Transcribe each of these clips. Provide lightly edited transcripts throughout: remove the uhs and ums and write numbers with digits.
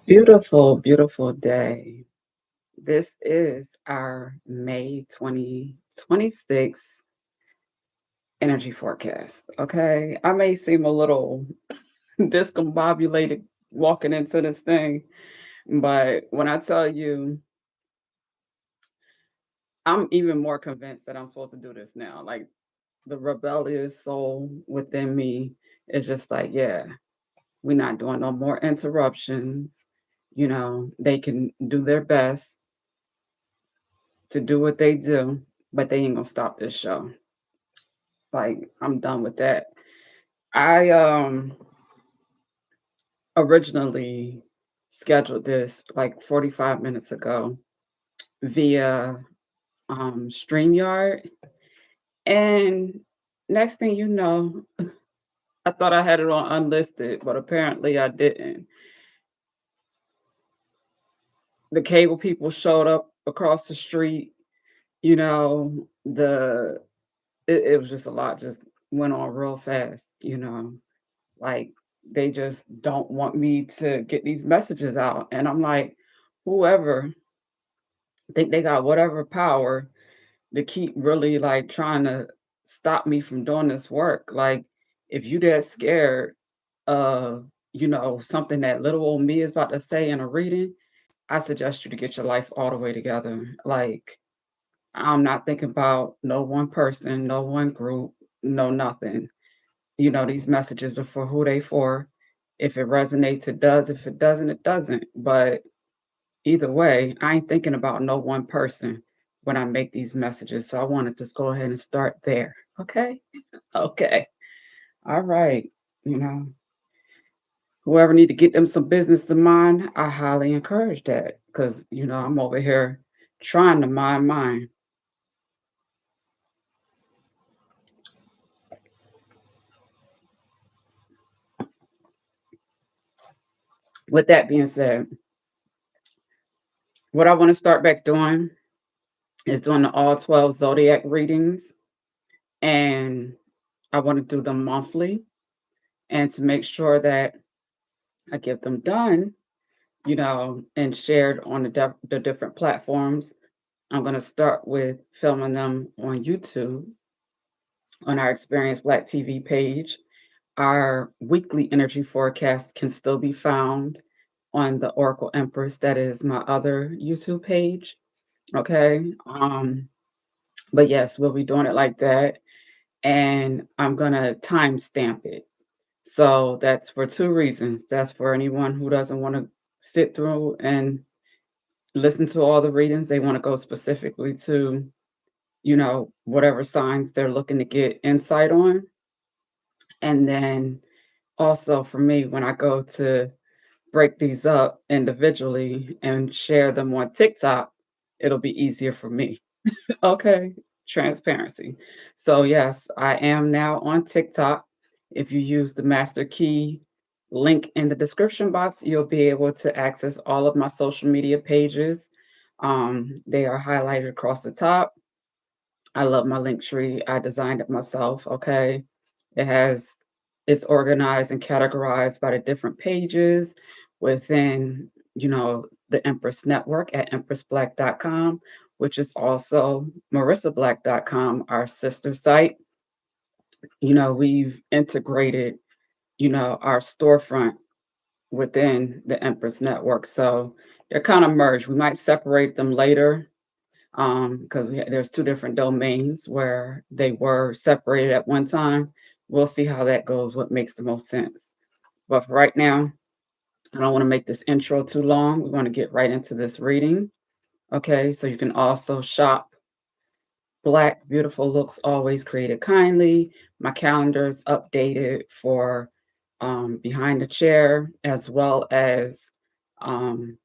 Beautiful, beautiful day. This is our May 2026 energy forecast. Okay. I may seem a little discombobulated walking into this thing, but when I tell you, I'm even more convinced that I'm supposed to do this now. Like the rebellious soul within me is just like, yeah, we're not doing no more interruptions. They can do their best to do what they do, but they ain't gonna stop this show. Like, I'm done with that. I originally scheduled this like 45 minutes ago via StreamYard. And next thing you know, I thought I had it on unlisted, but apparently I didn't. The cable people showed up across the street, the it was just a lot just went on real fast. Like, they just don't want me to get these messages out, and I'm like, whoever think they got whatever power to keep really, like, trying to stop me from doing this work, like, if you that scared of, something that little old me is about to say in a reading, I suggest you to get your life all the way together. Like, I'm not thinking about no one person, no one group, no nothing. These messages are for who they for. If it resonates, it does. If it doesn't, it doesn't. But either way, I ain't thinking about no one person when I make these messages. So I want to just go ahead and start there. Okay. Okay. All right. You know, whoever need to get them some business to mind, I highly encourage that because, I'm over here trying to mind mine. With that being said, what I want to start back doing is doing the all 12 zodiac readings. And I want to do them monthly. And to make sure that I get them done, and shared on the different platforms, I'm going to start with filming them on YouTube on our Experience Black TV page. Our weekly energy forecast can still be found on the Oracle Empress, that is my other YouTube page. Okay. But yes, we'll be doing it like that. And I'm going to timestamp it. So that's for two reasons. That's for anyone who doesn't want to sit through and listen to all the readings. They want to go specifically to, whatever signs they're looking to get insight on. And then also for me, when I go to break these up individually and share them on TikTok, it'll be easier for me. Okay, transparency. So, yes, I am now on TikTok. If you use the master key link in the description box, you'll be able to access all of my social media pages. They are highlighted across the top. I love my link tree. I designed it myself. Okay, it has it's organized and categorized by the different pages within, the Empress Network at empressblack.com, which is also marissablack.com, our sister site. We've integrated, our storefront within the Empress Network. So they're kind of merged. We might separate them later because there's two different domains where they were separated at one time. We'll see how that goes, what makes the most sense. But for right now, I don't want to make this intro too long. We want to get right into this reading. Okay, so you can also shop Black Beautiful Looks Always Created Kindly. My calendar is updated for Behind the Chair as well as um,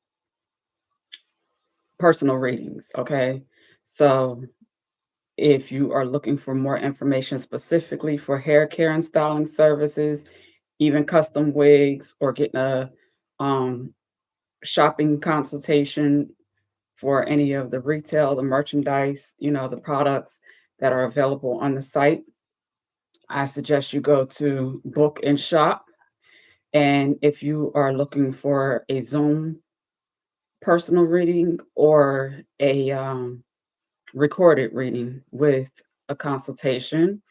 personal readings. Okay, so if you are looking for more information specifically for hair care and styling services, even custom wigs, or getting a um, shopping consultation for any of the retail, the merchandise, the products that are available on the site, I suggest you go to Book and Shop. And if you are looking for a Zoom personal reading or a recorded reading with a consultation,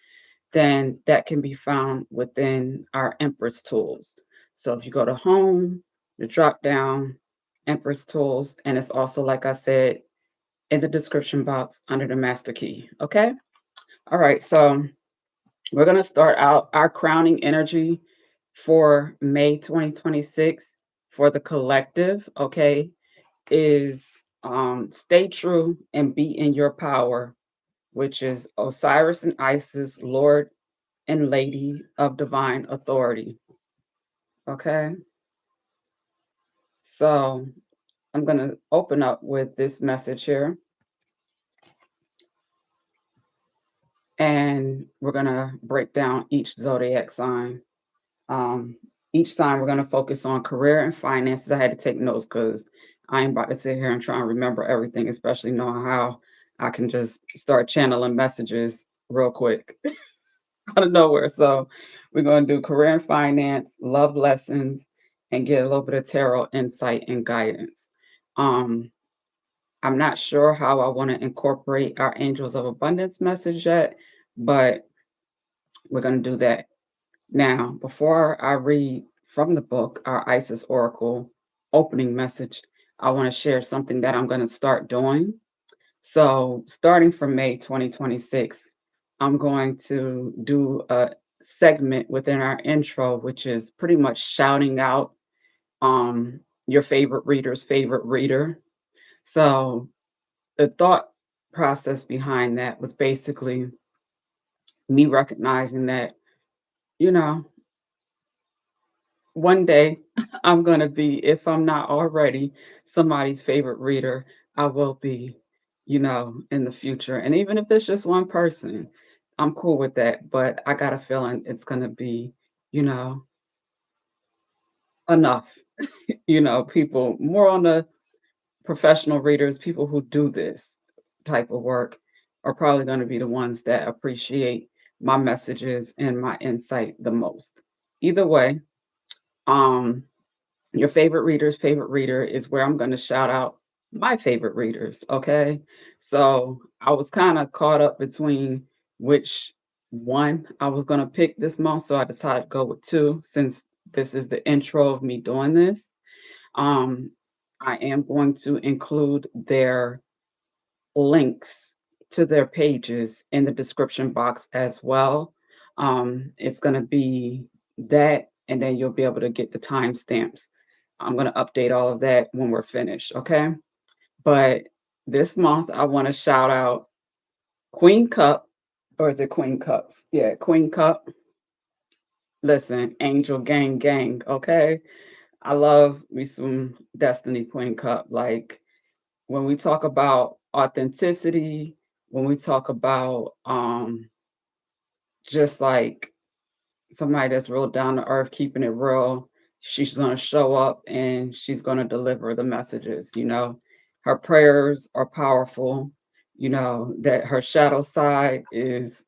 then that can be found within our Empress tools. So if you go to home, the drop down Empress tools, and it's also, like I said, in the description box under the master key. Okay. All right. So we're going to start out our crowning energy for May 2026 for the collective. Okay. Is stay true and be in your power, which is Osiris and Isis, Lord and Lady of Divine Authority. Okay. So I'm going to open up with this message here, and we're going to break down each zodiac sign. Um, each sign we're going to focus on career and finances. I had to take notes because I ain't about to sit here and try and remember everything, especially knowing how I can just start channeling messages real quick out of nowhere. So we're going to do career and finance, love lessons, and get a little bit of tarot insight and guidance. Um, I'm not sure how I want to incorporate our Angels of Abundance message yet, but we're going to do that. Now, before I read from the book, our Isis Oracle opening message, I want to share something that I'm going to start doing. So, starting from May 2026, I'm going to do a segment within our intro, which is pretty much shouting out your favorite reader's favorite reader. So, the thought process behind that was basically me recognizing that, you know, one day I'm going to be, if I'm not already, somebody's favorite reader. I will be, in the future. And even if it's just one person, I'm cool with that. But I got a feeling it's going to be, you know, enough, people more on the professional readers, people who do this type of work are probably going to be the ones that appreciate my messages and my insight the most. Either way, um, your favorite reader is where I'm going to shout out my favorite readers. Okay. So I was kind of caught up between which one I was going to pick this month. So I decided to go with two since this is the intro of me doing this. Um, I am going to include their links to their pages in the description box as well. It's going to be that, and then you'll be able to get the timestamps. I'm going to update all of that when we're finished. Okay. But this month, I want to shout out Queen Cup, or the Queen Cups. Yeah, Queen Cup. Listen, Angel Gang Gang. Okay. I love me some Destiny Queen Cup. Like, when we talk about authenticity, when we talk about just like somebody that's real down to earth, keeping it real, she's gonna show up and she's gonna deliver the messages. Her prayers are powerful, that her shadow side is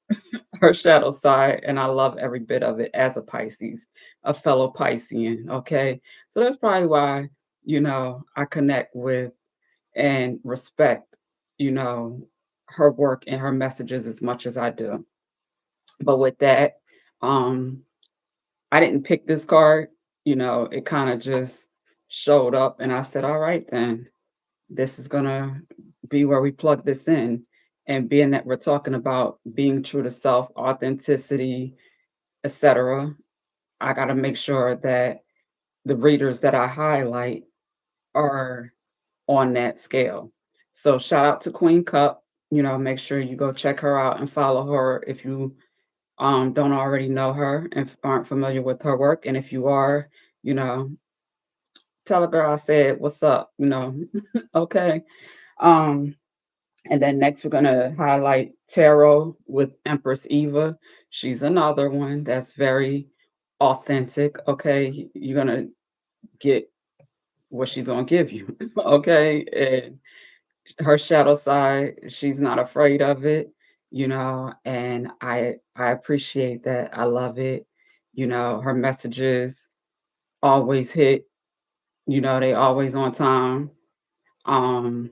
her shadow side, and I love every bit of it as a Pisces, a fellow Piscean. Okay. So that's probably why, I connect with and respect, you know, her work and her messages as much as I do. But with that, um, I didn't pick this card, it kind of just showed up and I said, all right, then this is gonna be where we plug this in. And being that we're talking about being true to self, authenticity, etc., I gotta make sure that the readers that I highlight are on that scale. So shout out to Queen Cup. Make sure you go check her out and follow her if you don't already know her and aren't familiar with her work. And if you are, you know, tell a girl I said, what's up, okay. Um, and then next we're gonna highlight Tarot with Empress Eva. She's another one that's very authentic. Okay. You're gonna get what she's gonna give you. Okay. And her shadow side, she's not afraid of it, and I appreciate that. I love it. Her messages always hit, they always on time. Um,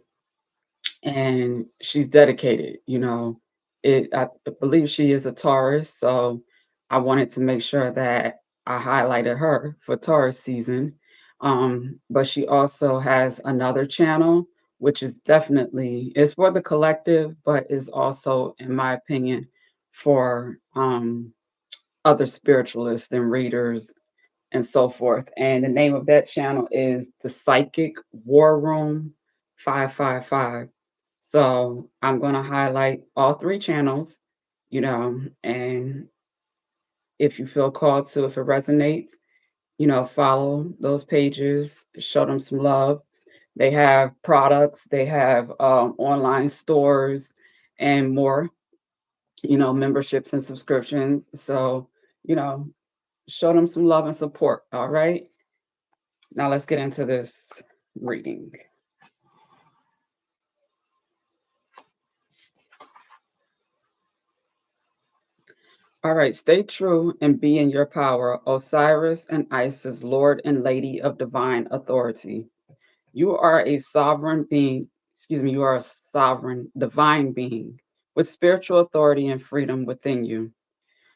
and she's dedicated. I believe she is a Taurus, so I wanted to make sure that I highlighted her for Taurus season. But she also has another channel, which is definitely is for the collective, but is also, in my opinion, for other spiritualists and readers and so forth. And the name of that channel is the Psychic War Room 555. So I'm going to highlight all three channels, and if you feel called to, if it resonates, follow those pages, show them some love. They have products, they have online stores and more, memberships and subscriptions. So, you know, show them some love and support. All right. Now let's get into this reading. All right, stay true and be in your power, Osiris and Isis, Lord and Lady of divine authority. You are a sovereign being, excuse me, you are a sovereign divine being with spiritual authority and freedom within you.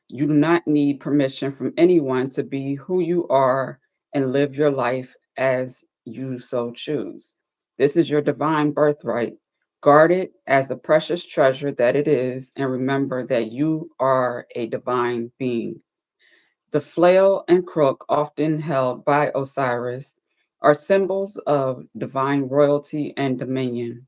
You do not need permission from anyone to be who you are and live your life as you so choose. This is your divine birthright. Guard it as the precious treasure that it is, and remember that you are a divine being. The flail and crook, often held by Osiris, are symbols of divine royalty and dominion.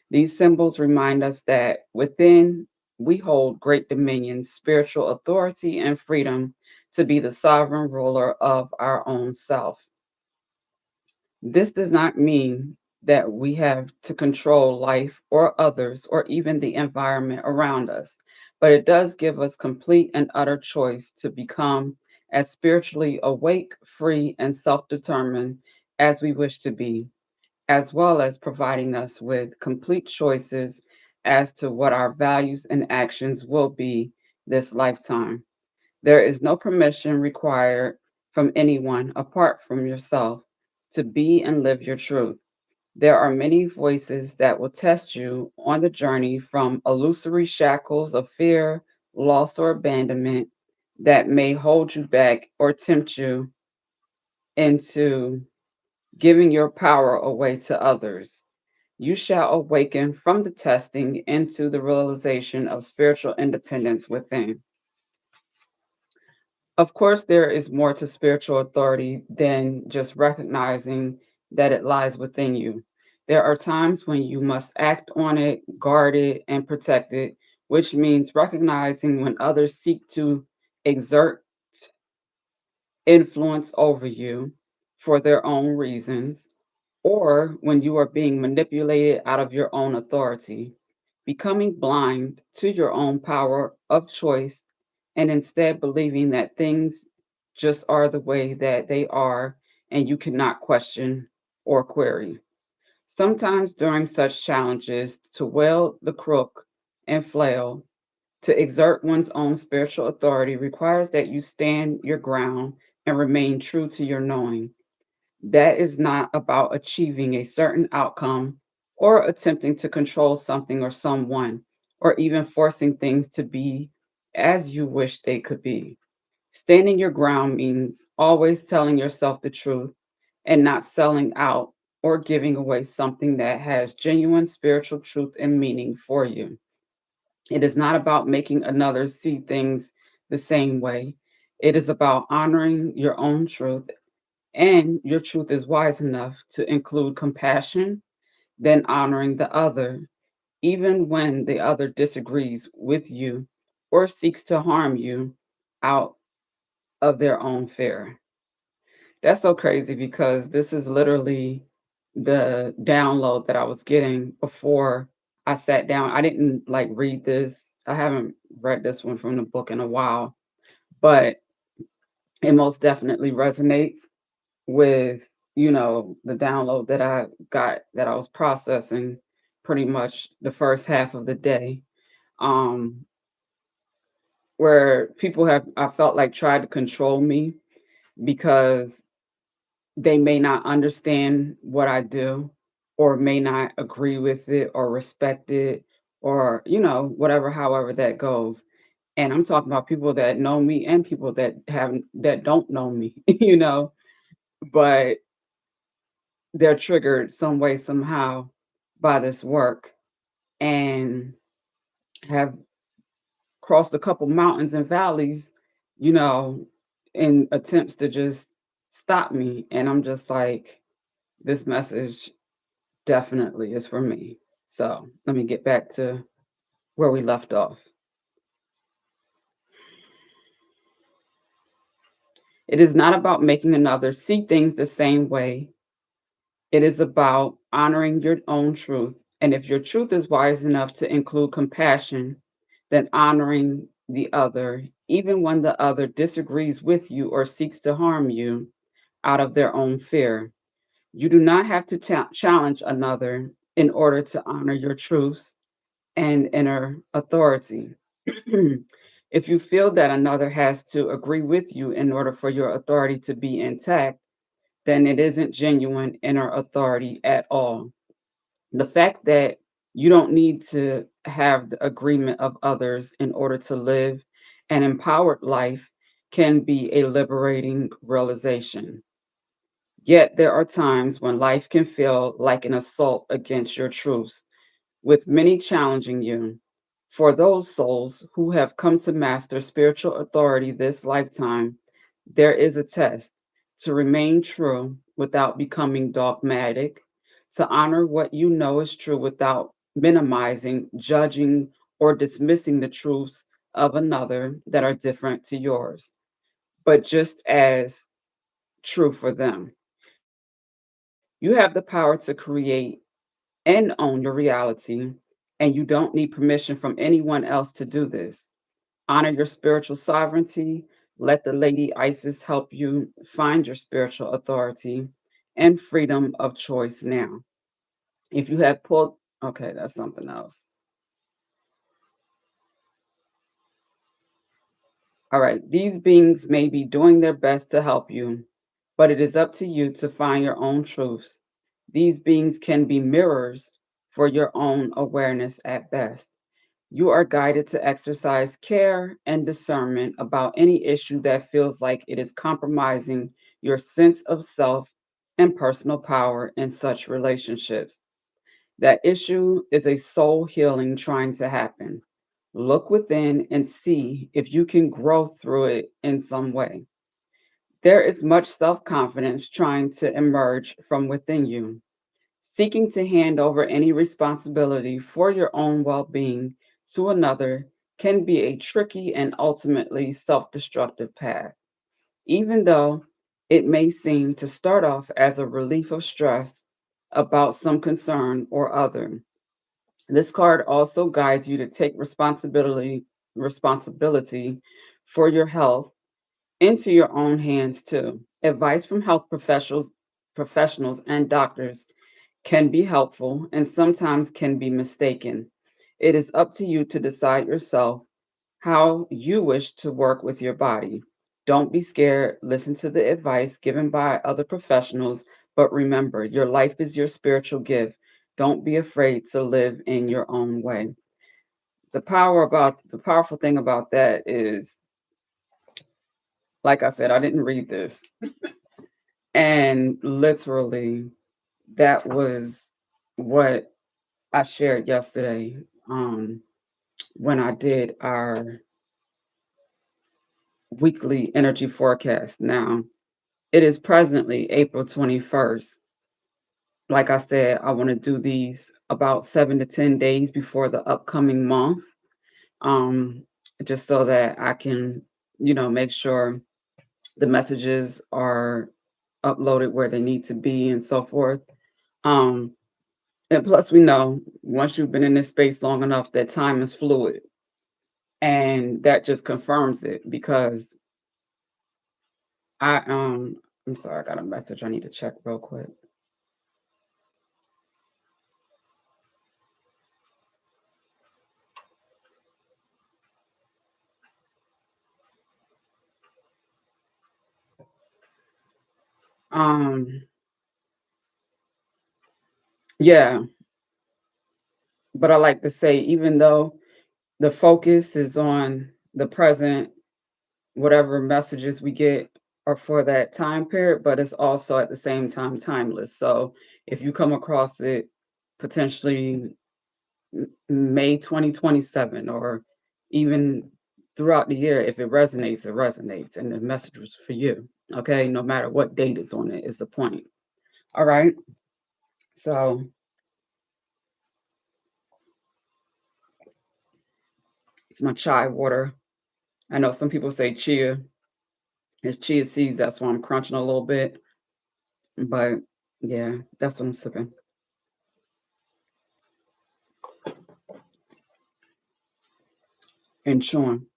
These symbols remind us that within we hold great dominion, spiritual authority, and freedom to be the sovereign ruler of our own self. This does not mean that we have to control life or others or even the environment around us, but it does give us complete and utter choice to become as spiritually awake, free, and self determined as we wish to be, as well as providing us with complete choices as to what our values and actions will be this lifetime. There is no permission required from anyone apart from yourself to be and live your truth. There are many voices that will test you on the journey from illusory shackles of fear, loss, or abandonment that may hold you back or tempt you into giving your power away to others. You shall awaken from the testing into the realization of spiritual independence within. Of course, there is more to spiritual authority than just recognizing that it lies within you. There are times when you must act on it, guard it, and protect it, which means recognizing when others seek to exert influence over you for their own reasons, or when you are being manipulated out of your own authority, becoming blind to your own power of choice, and instead believing that things just are the way that they are and you cannot question or query. Sometimes during such challenges, to wield the crook and flail, to exert one's own spiritual authority requires that you stand your ground and remain true to your knowing. That is not about achieving a certain outcome or attempting to control something or someone, or even forcing things to be as you wish they could be. Standing your ground means always telling yourself the truth and not selling out or giving away something that has genuine spiritual truth and meaning for you. It is not about making others see things the same way. It is about honoring your own truth, and your truth is wise enough to include compassion, then honoring the other, even when the other disagrees with you or seeks to harm you out of their own fear. That's so crazy because this is literally the download that I was getting before I sat down. I didn't like read this. I haven't read this one from the book in a while, but it most definitely resonates with, the download that I got that I was processing pretty much the first half of the day. Um, where people have I felt like tried to control me because they may not understand what I do or may not agree with it or respect it or, whatever, however that goes. And I'm talking about people that know me and people that don't know me, but they're triggered some way, somehow by this work and have crossed a couple mountains and valleys, you know, in attempts to just stop me. And I'm just like, this message definitely is for me. So let me get back to where we left off. It is not about making another see things the same way. It is about honoring your own truth. And if your truth is wise enough to include compassion, then honoring the other, even when the other disagrees with you or seeks to harm you out of their own fear. You do not have to challenge another in order to honor your truths and inner authority. If you feel that another has to agree with you in order for your authority to be intact, then it isn't genuine inner authority at all. The fact that you don't need to have the agreement of others in order to live an empowered life can be a liberating realization. Yet there are times when life can feel like an assault against your truths, with many challenging you. For those souls who have come to master spiritual authority this lifetime, there is a test to remain true without becoming dogmatic, to honor what you know is true without minimizing, judging, or dismissing the truths of another that are different to yours, but just as true for them. You have the power to create and own your reality, and you don't need permission from anyone else to do this. Honor your spiritual sovereignty. Let the Lady Isis help you find your spiritual authority and freedom of choice now. If you have pulled, okay, that's something else. All right, these beings may be doing their best to help you, but it is up to you to find your own truths. These beings can be mirrors for your own awareness at best. You are guided to exercise care and discernment about any issue that feels like it is compromising your sense of self and personal power in such relationships. That issue is a soul healing trying to happen. Look within and see if you can grow through it in some way. There is much self confidence trying to emerge from within you. Seeking to hand over any responsibility for your own well being to another can be a tricky and ultimately self destructive path. Even though it may seem to start off as a relief of stress about some concern or other, this card also guides you to take responsibility for your health into your own hands too. Advice from health professionals and doctors can be helpful and sometimes can be mistaken. It is up to you to decide yourself how you wish to work with your body. Don't be scared. Listen to the advice given by other professionals, but remember, your life is your spiritual gift. Don't be afraid to live in your own way. The powerful thing about that is, like I said, I didn't read this. And literally, that was what I shared yesterday when I did our weekly energy forecast. Now, it is presently April 21st. Like I said, I want to do these about 7 to 10 days before the upcoming month, um, just so that I can, make sure the messages are uploaded where they need to be and so forth. Um, and plus, we know once you've been in this space long enough that time is fluid. And that just confirms it because I I'm sorry, I got a message I need to check real quick. Um, yeah, but I like to say, even though the focus is on the present, whatever messages we get are for that time period, but it's also at the same time timeless. So if you come across it potentially May 2027 or even throughout the year, if it resonates, it resonates, and the message was for you. Okay, no matter what date is on it, is the point. All right. So it's my chai water. I know some people say chia. It's chia seeds. That's why I'm crunching a little bit. But yeah, that's what I'm sipping and chewing.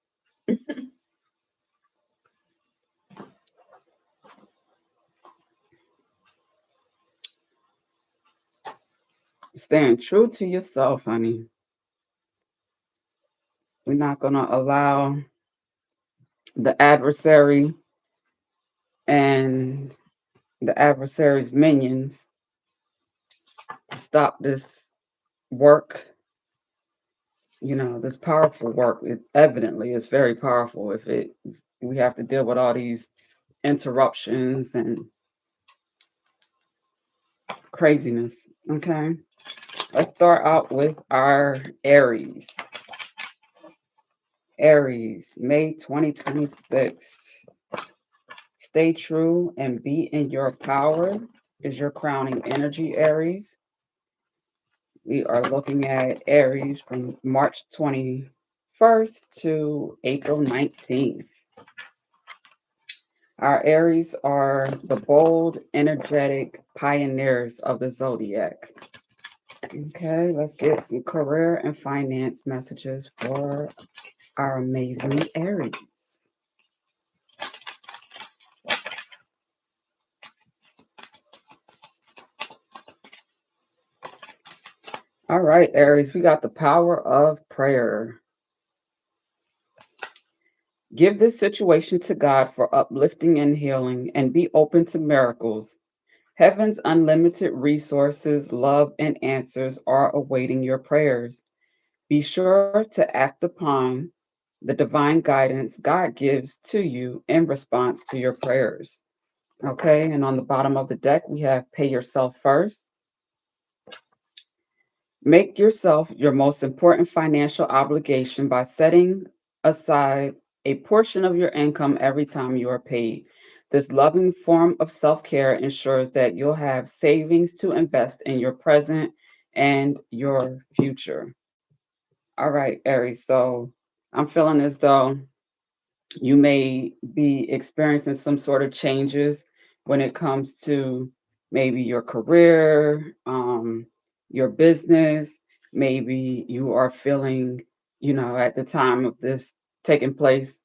Staying true to yourself, honey. We're not going to allow the adversary and the adversary's minions to stop this work. This powerful work. It evidently is very powerful. If we have to deal with all these interruptions and craziness. Okay. Let's start out with our Aries. Aries, May 2026. Stay true and be in your power is your crowning energy, Aries. We are looking at Aries from March 21st to April 19th. Our Aries are the bold, energetic pioneers of the zodiac. Okay, let's get some career and finance messages for our amazing Aries. All right, Aries, we got the power of prayer. Give this situation to God for uplifting and healing, and be open to miracles. Heaven's unlimited resources, love, and answers are awaiting your prayers. Be sure to act upon the divine guidance God gives to you in response to your prayers. Okay, and on the bottom of the deck, we have pay yourself first. Make yourself your most important financial obligation by setting aside a portion of your income every time you are paid. This loving form of self care ensures that you'll have savings to invest in your present and your future. All right, Aries. So I'm feeling as though you may be experiencing some sort of changes when it comes to maybe your career, your business. Maybe you are feeling, at the time of this taking place,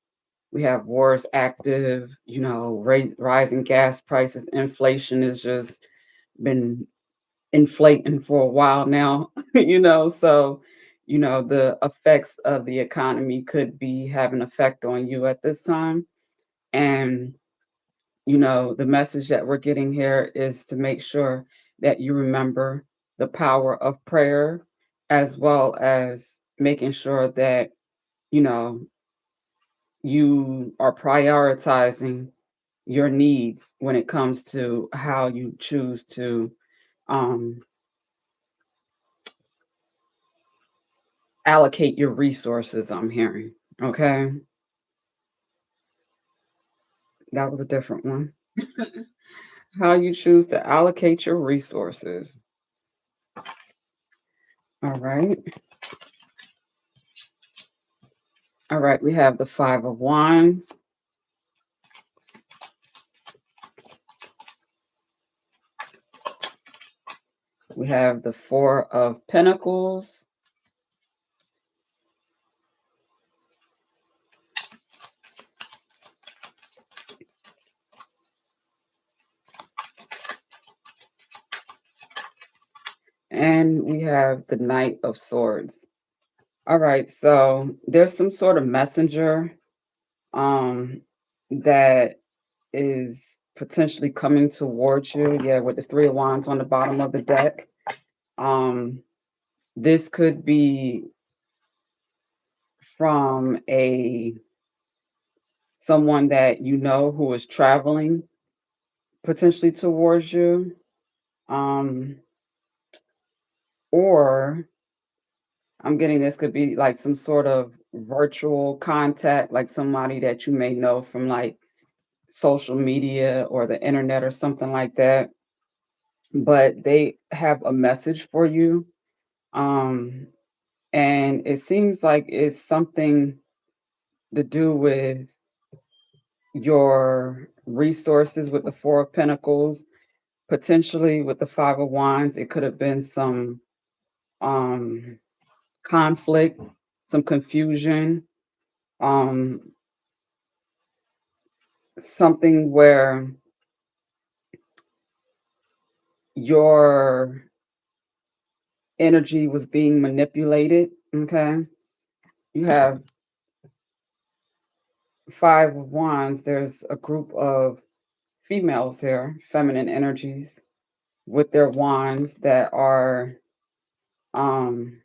we have wars active, rising gas prices, inflation has just been inflating for a while now, so the effects of the economy could be having effect on you at this time. And the message that we're getting here is to make sure that you remember the power of prayer, as well as making sure that you know you are prioritizing your needs when it comes to how you choose to um, allocate your resources. I'm hearing. Okay, that was a different one. How you choose to allocate your resources. All right. All right, we have the Five of Wands. We have the Four of Pentacles. And we have the Knight of Swords. All right, so there's some sort of messenger that is potentially coming towards you. Yeah, with the Three of Wands on the bottom of the deck. Um, this could be from a someone that you know who is traveling potentially towards you. Um, or I'm getting this could be like some sort of virtual contact, like somebody that you may know from like social media or the internet or something like that. But they have a message for you. Um, and it seems like it's something to do with your resources with the Four of Pentacles, potentially with the Five of Wands. It could have been some um, conflict, some confusion, um, something where your energy was being manipulated. Okay. You have Five of Wands. There's a group of females here, feminine energies with their wands that are um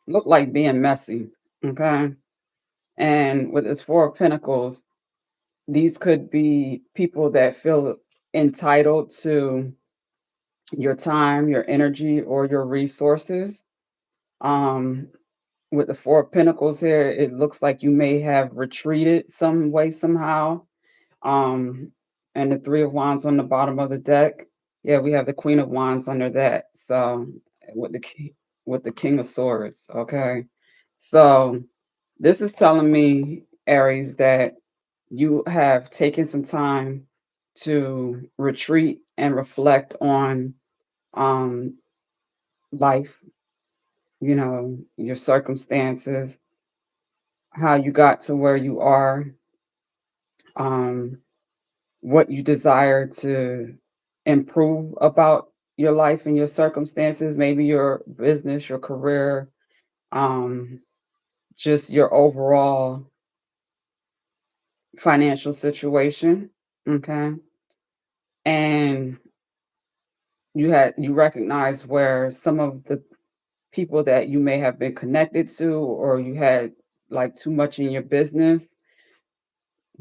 look like being messy. Okay. And with this Four of Pentacles, these could be people that feel entitled to your time, your energy, or your resources. Um, with the Four of Pentacles here, it looks like you may have retreated some way, somehow. Um, and the Three of Wands on the bottom of the deck. Yeah, we have the Queen of Wands under that. So with with the King of Swords. Okay. So this is telling me, Aries, that you have taken some time to retreat and reflect on um life, your circumstances, how you got to where you are, um, what you desire to improve about your life and your circumstances, maybe your business, your career, um, just your overall financial situation. Okay. And you recognize where some of the people that you may have been connected to, or you had like too much in your business,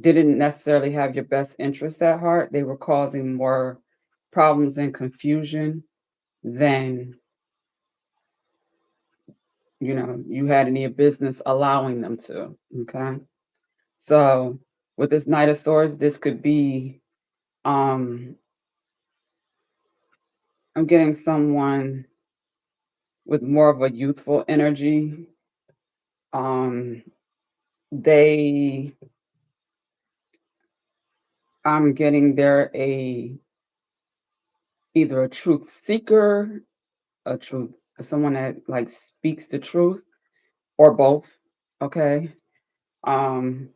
didn't necessarily have your best interest at heart. They were causing more problems and confusion than you had any business allowing them to. Okay. So with this Knight of Swords, this could be um I'm getting someone with more of a youthful energy. Um they I'm getting they're a either a truth seeker, a truth someone that like speaks the truth, or both. Okay. Um,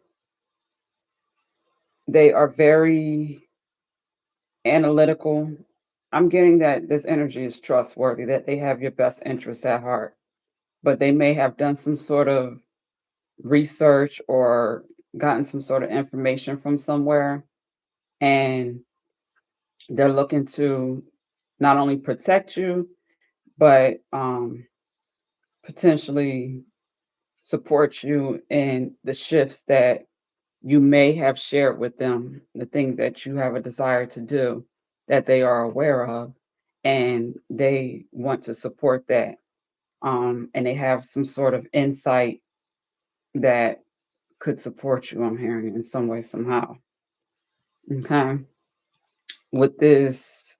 they are very analytical. I'm getting that this energy is trustworthy, that they have your best interests at heart, but they may have done some sort of research or gotten some sort of information from somewhere, and they're looking to not only protect you, but potentially support you in the shifts that you may have shared with them, the things that you have a desire to do that they are aware of, and they want to support that. And they have some sort of insight that could support you, I'm hearing, in some way, somehow. Okay. With this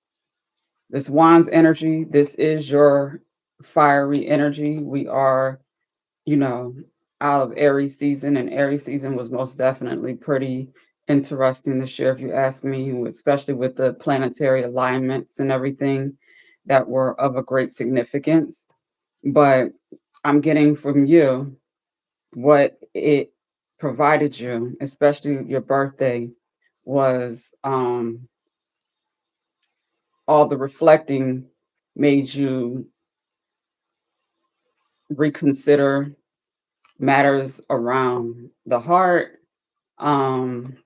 Wands energy, this is your fiery energy. We are, you know, out of Aries season, and Aries season was most definitely pretty interesting this year, if you ask me, especially with the planetary alignments and everything that were of a great significance. But I'm getting from you what it provided you, especially your birthday, was all the reflecting made you reconsider matters around the heart. Um,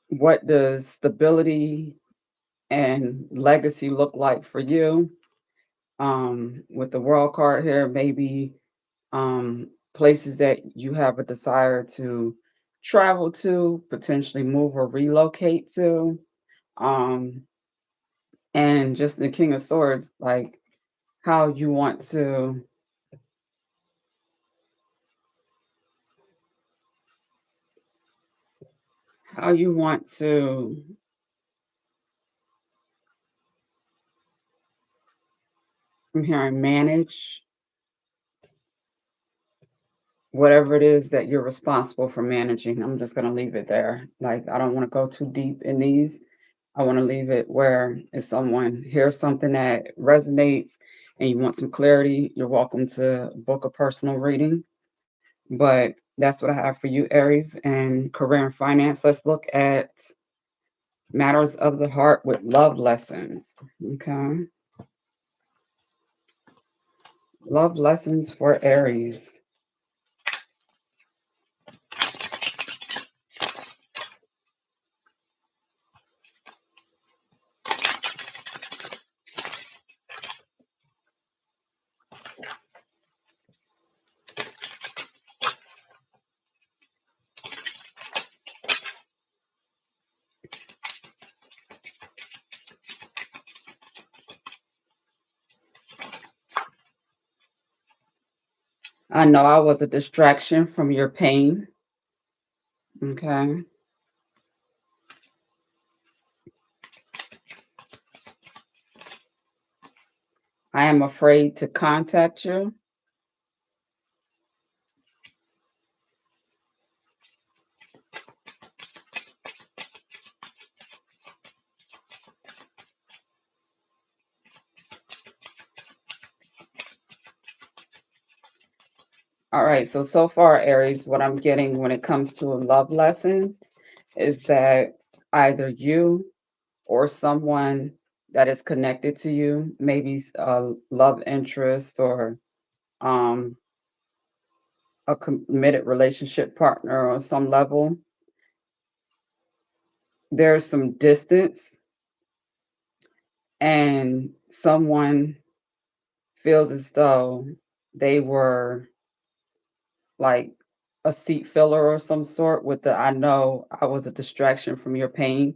what does stability and legacy look like for you? With the world card here, maybe places that you have a desire to travel to, potentially move or relocate to. Um, and just the King of Swords, like how you want to how you want to I'm hearing manage whatever it is that you're responsible for managing. I'm just gonna leave it there. Like I don't want to go too deep in these. I want to leave it where if someone hears something that resonates and you want some clarity, you're welcome to book a personal reading. But that's what I have for you, Aries, and career and finance. Let's look at matters of the heart with love lessons. Okay. Love lessons for Aries. I know I was a distraction from your pain. Okay. I am afraid to contact you. All right. So far, Aries, what I'm getting when it comes to love lessons is that either you or someone that is connected to you, maybe a love interest or um, a committed relationship partner on some level, there's some distance and someone feels as though they were like a seat filler or some sort with the I know I was a distraction from your pain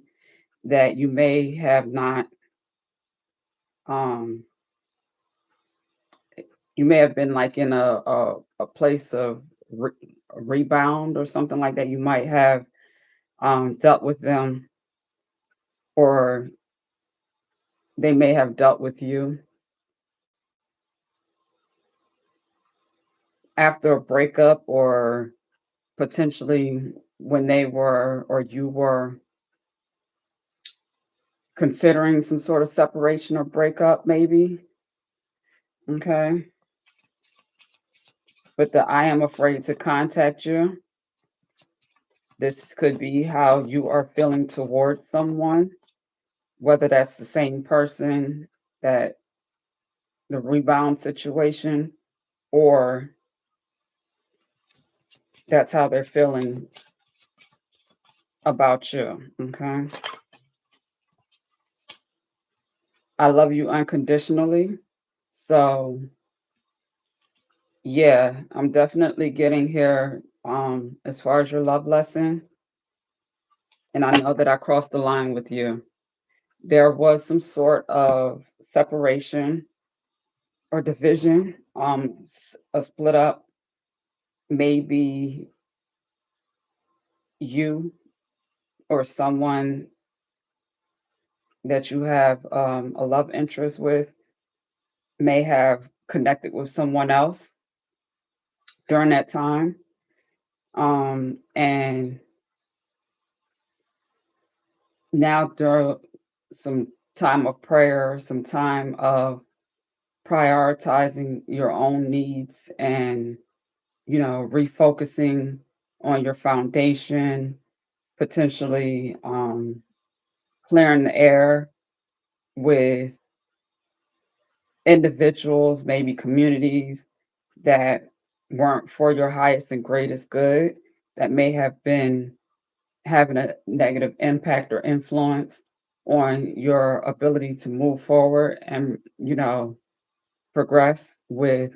that you may have not um you may have been like in a place of a rebound or something like that. You might have dealt with them or they may have dealt with you after a breakup or potentially when they were or you were considering some sort of separation or breakup maybe. Okay. But the I am afraid to contact you. This could be how you are feeling towards someone, whether that's the same person that the rebound situation or that's how they're feeling about you. Okay. I love you unconditionally. So yeah, I'm definitely getting here as far as your love lesson. And I know that I crossed the line with you. There was some sort of separation or division, a split up. Maybe you or someone that you have a love interest with may have connected with someone else during that time. And now during some time of prayer, some time of prioritizing your own needs and, refocusing on your foundation, potentially clearing the air with individuals, maybe communities, that weren't for your highest and greatest good, that may have been having a negative impact or influence on your ability to move forward and, progress with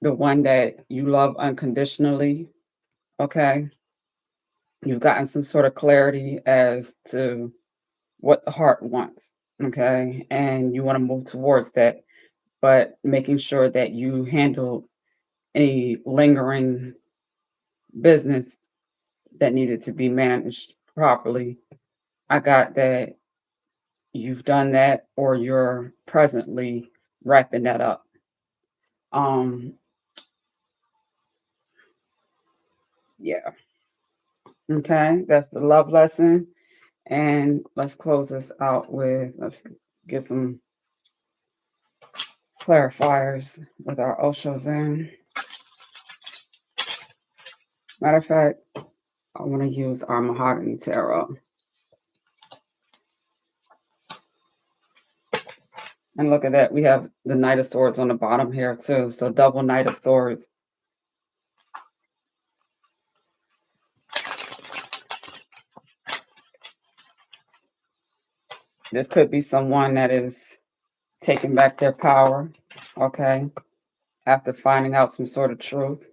the one that you love unconditionally. Okay. You've gotten some sort of clarity as to what the heart wants. Okay. And you want to move towards that, but making sure that you handle any lingering business that needed to be managed properly. I got that you've done that or you're presently wrapping that up. Um, yeah. Okay, that's the love lesson. And let's close this out with let's get some clarifiers with our Oshos in. Matter of fact, I want to use our Mahogany Tarot. And look at that. We have the Knight of Swords on the bottom here too. So double Knight of Swords. This could be someone that is taking back their power, okay, after finding out some sort of truth.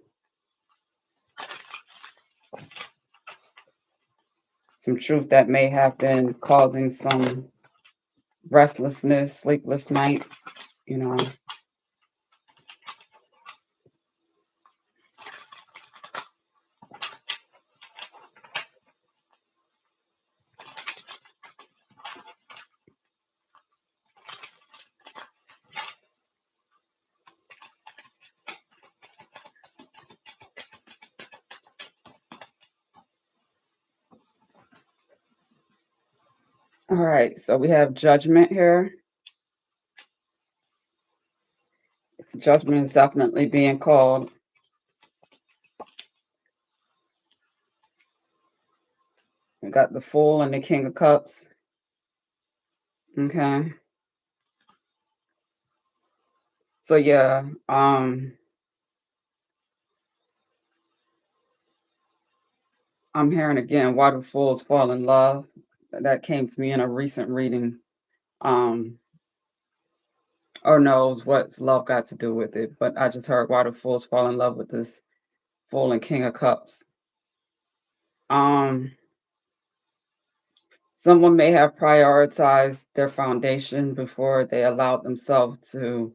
Some truth that may have been causing some restlessness, sleepless nights. All right, so we have Judgment here. Judgment is definitely being called. We got the Fool and the King of Cups. Okay. So yeah, I'm hearing again, why do fools fall in love? That came to me in a recent reading. Um, or knows what's love got to do with it, but I just heard why do fools fall in love with this Fool and King of Cups. Um, Someone may have prioritized their foundation before they allowed themselves to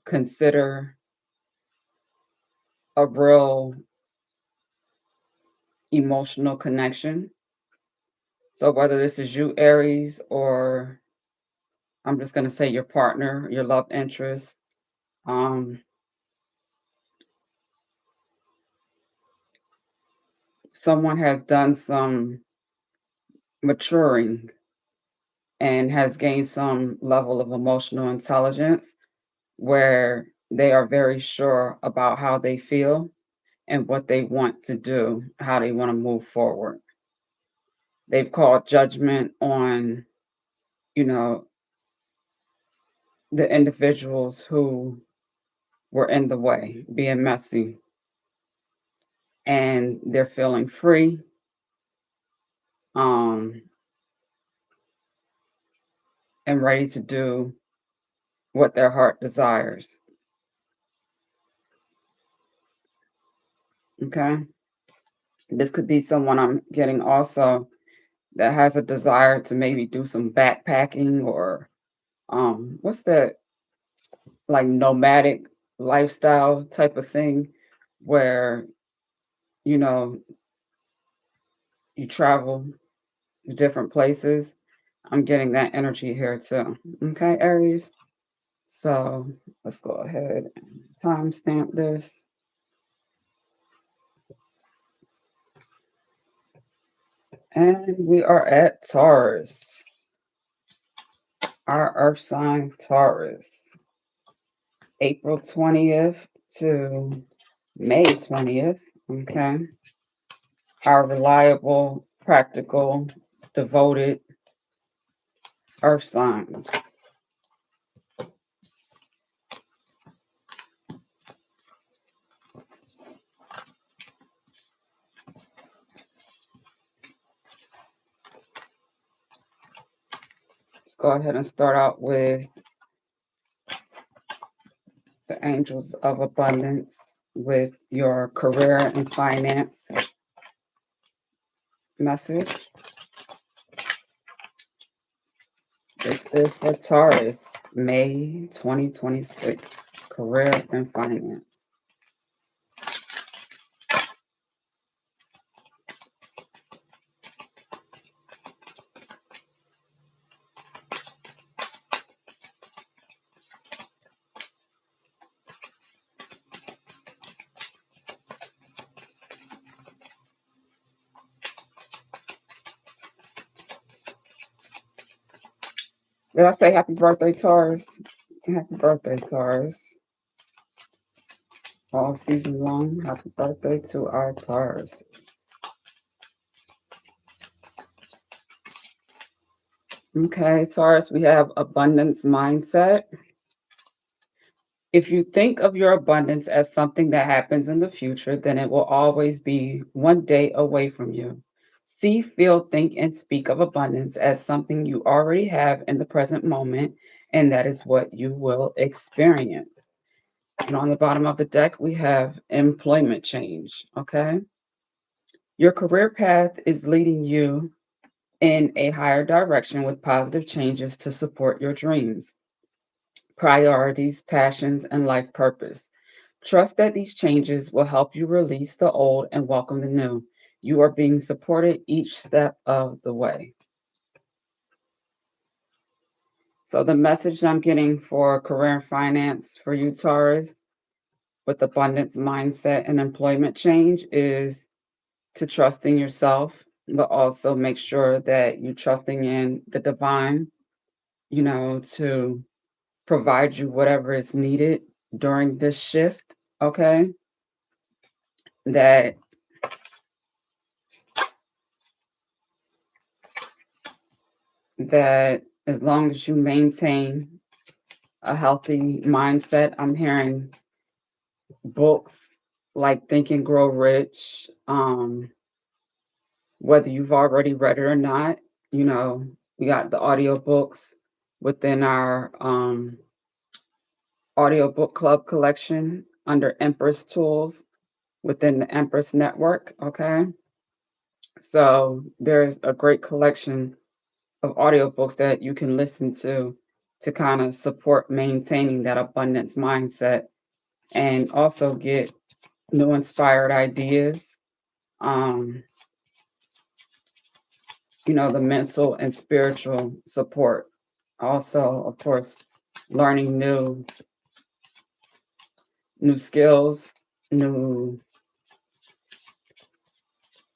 consider a real emotional connection. So whether this is you, Aries, or I'm just going to say your partner, your love interest, um, someone has done some maturing and has gained some level of emotional intelligence where they are very sure about how they feel and what they want to do, how they want to move forward. They've called judgment on, you know, the individuals who were in the way, being messy, and they're feeling free, um, and ready to do what their heart desires. Okay. This could be someone I'm getting also that has a desire to maybe do some backpacking or what's that, like nomadic lifestyle type of thing where you know you travel to different places. I'm getting that energy here too. Okay, Aries. So let's go ahead and timestamp this. And we are at Taurus, our earth sign Taurus, April 20th to May 20th. Okay. Our reliable, practical, devoted earth signs. Let's go ahead and start out with the angels of abundance with your career and finance message. This is for Taurus, May 2026, career and finance. Did I say happy birthday, Taurus? Happy birthday, Taurus. All season long, happy birthday to our Taurus. Okay, Taurus, we have abundance mindset. If you think of your abundance as something that happens in the future, then it will always be one day away from you. See, feel, think, and speak of abundance as something you already have in the present moment, and that is what you will experience. And on the bottom of the deck, we have employment change. Okay. Your career path is leading you in a higher direction with positive changes to support your dreams, priorities, passions, and life purpose. Trust that these changes will help you release the old and welcome the new. You are being supported each step of the way. So, the message I'm getting for career and finance for you, Taurus, with abundance mindset and employment change is to trust in yourself, but also make sure that you're trusting in the divine, to provide you whatever is needed during this shift. Okay. That that as long as you maintain a healthy mindset, I'm hearing books like Think and Grow Rich, whether you've already read it or not, we got the audiobooks within our audiobook club collection under Empress Tools within the Empress Network. Okay. So there's a great collection of audiobooks that you can listen to kind of support maintaining that abundance mindset and also get new inspired ideas. Um, the mental and spiritual support. Also, of course, learning new skills, new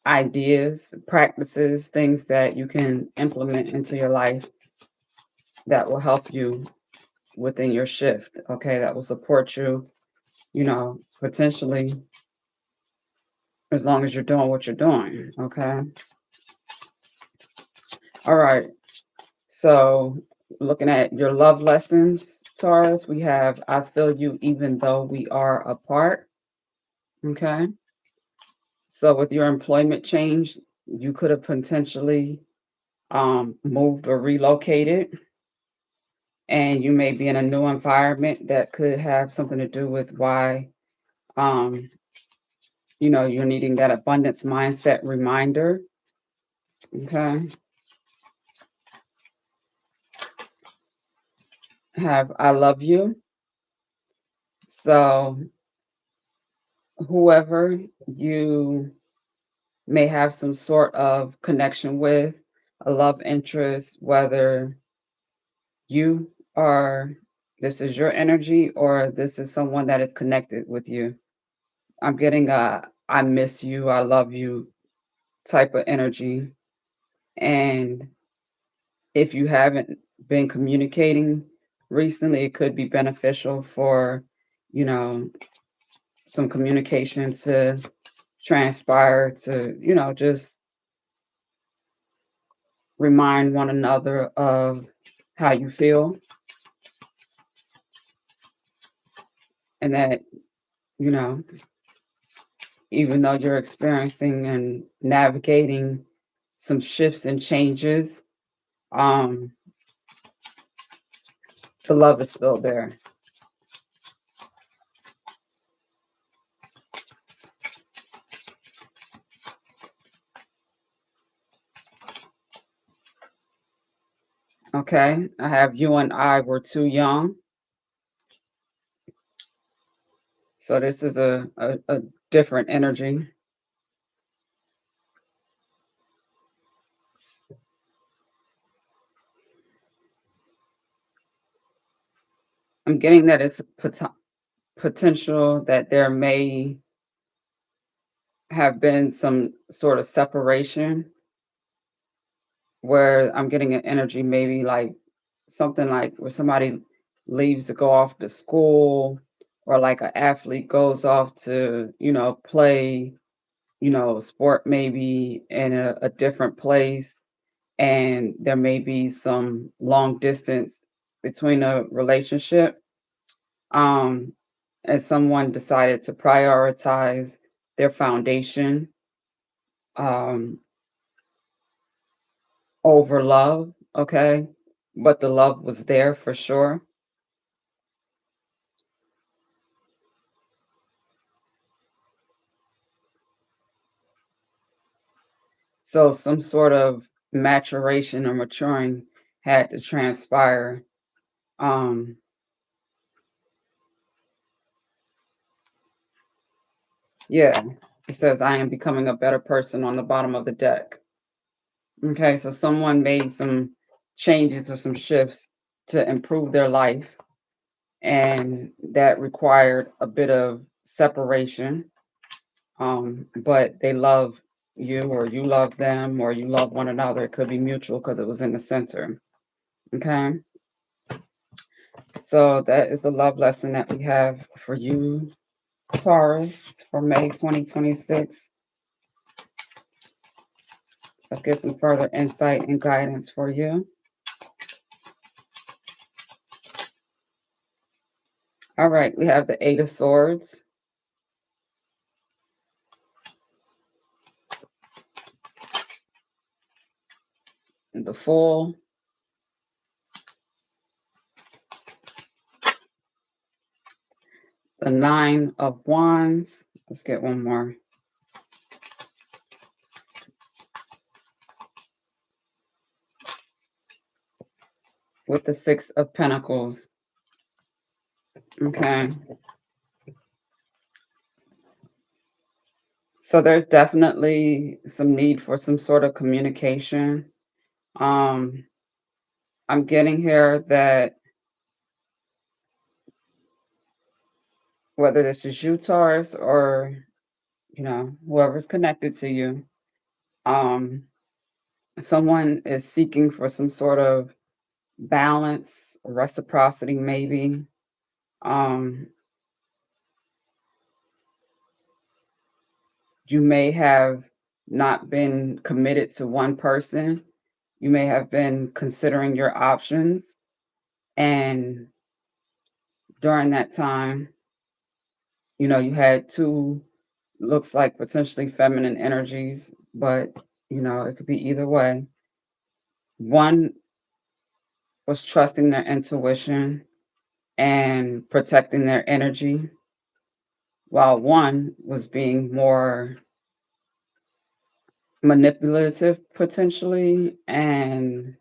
ideas, practices, things that you can implement into your life that will help you within your shift. Okay, that will support you, potentially as long as you're doing what you're doing. Okay. All right. So, looking at your love lessons, Taurus, we have I feel you even though we are apart. Okay. So, with your employment change, you could have potentially moved or relocated, and you may be in a new environment that could have something to do with why, um, you're needing that abundance mindset reminder. Okay. Have I love you. So, whoever you may have some sort of connection with, a love interest, whether you are, this is your energy or this is someone that is connected with you. I'm getting a I miss you, I love you type of energy. And if you haven't been communicating recently, it could be beneficial for, you know, some communication to transpire to, just remind one another of how you feel and that, you know, even though you're experiencing and navigating some shifts and changes, um, The love is still there. Okay, I have you and I were too young. So this is a different energy. I'm getting that it's potential that there may have been some sort of separation where I'm getting an energy, maybe like something like where somebody leaves to go off to school, or like an athlete goes off to, play, sport maybe in a different place. And there may be some long distance between a relationship. Um, and someone decided to prioritize their foundation um, over love. Okay. But the love was there for sure. So some sort of maturation or maturing had to transpire. Um, yeah, it says, I am becoming a better person on the bottom of the deck. Okay, so someone made some changes or some shifts to improve their life, and that required a bit of separation. But they love you, or you love them, or you love one another. It could be mutual because it was in the center. Okay. So that is the love lesson that we have for you, Taurus, for May 2026. Let's get some further insight and guidance for you. All right, we have the Eight of Swords, the Fool, the Nine of Wands. Let's get one more. With the Six of Pentacles. Okay. So there's definitely some need for some sort of communication. Um, I'm getting here that whether this is you, Taurus, or whoever's connected to you, um, someone is seeking for some sort of balance, reciprocity, maybe. Um, you may have not been committed to one person. You may have been considering your options. And during that time, you had two, looks like potentially feminine energies, but, it could be either way. One was trusting their intuition and protecting their energy, while one was being more manipulative potentially and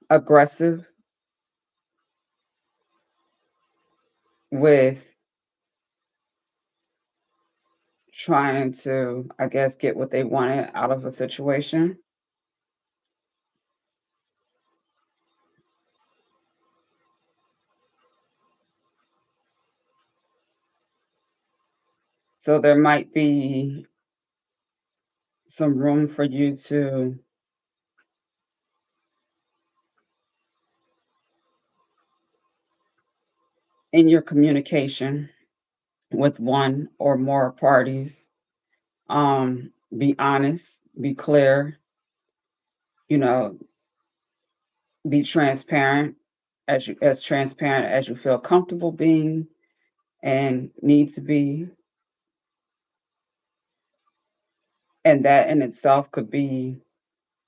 aggressive with trying to, I guess, get what they wanted out of a situation. So there might be some room for you to, in your communication with one or more parties, be honest, be clear, you know, be transparent, as transparent as you feel comfortable being and need to be. And that in itself could be,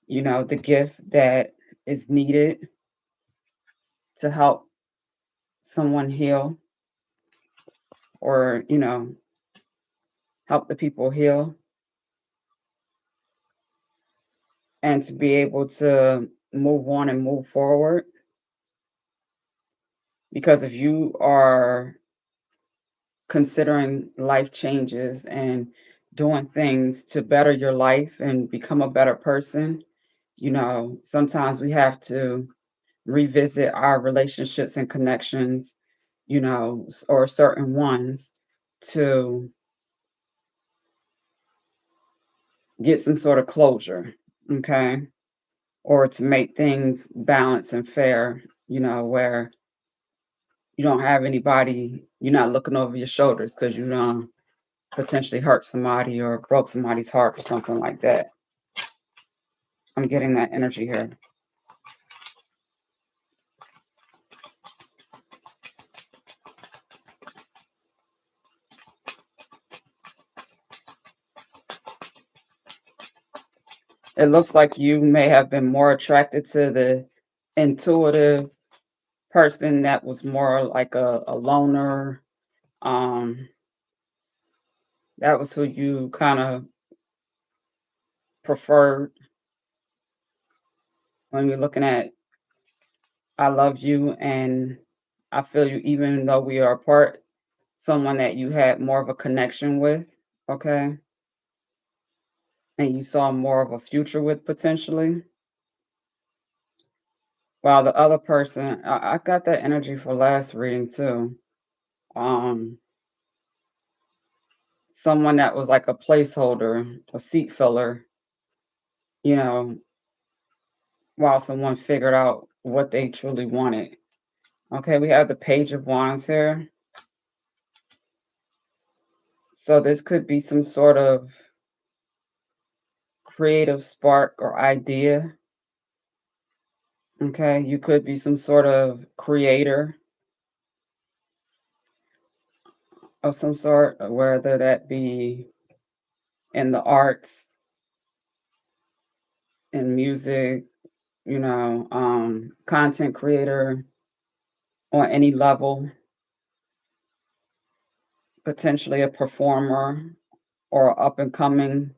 the gift that is needed to help someone heal, or, help the people heal, and to be able to move on and move forward. Because if you are considering life changes and doing things to better your life and become a better person, sometimes we have to revisit our relationships and connections, or certain ones, to get some sort of closure, okay? Or to make things balanced and fair, where you don't have anybody, you're not looking over your shoulders because potentially hurt somebody or broke somebody's heart or something like that. I'm getting that energy here. It looks like you may have been more attracted to the intuitive person that was more like a loner. Um, that was who you kind of preferred when you're looking at I love you and I feel you, even though we are apart, someone that you had more of a connection with, okay? And you saw more of a future with potentially. While the other person, I got that energy for last reading too. Um, Someone that was like a placeholder, a seat filler, you know, while someone figured out what they truly wanted. Okay, we have the Page of Wands here. So this could be some sort of creative spark or idea. Okay, you could be some sort of creator of some sort, whether that be in the arts, in music, content creator on any level, potentially a performer or up and coming,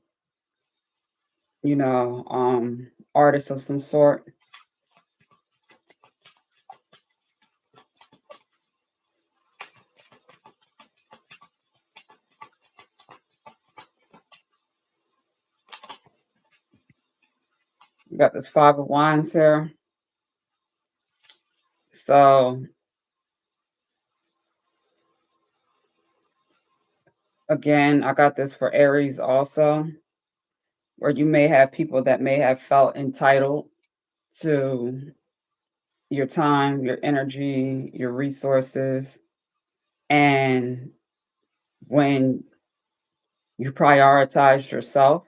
artist of some sort. You got this Five of Wands here. So again, I got this for Aries also, where you may have people that may have felt entitled to your time, your energy, your resources. And when you prioritize yourself,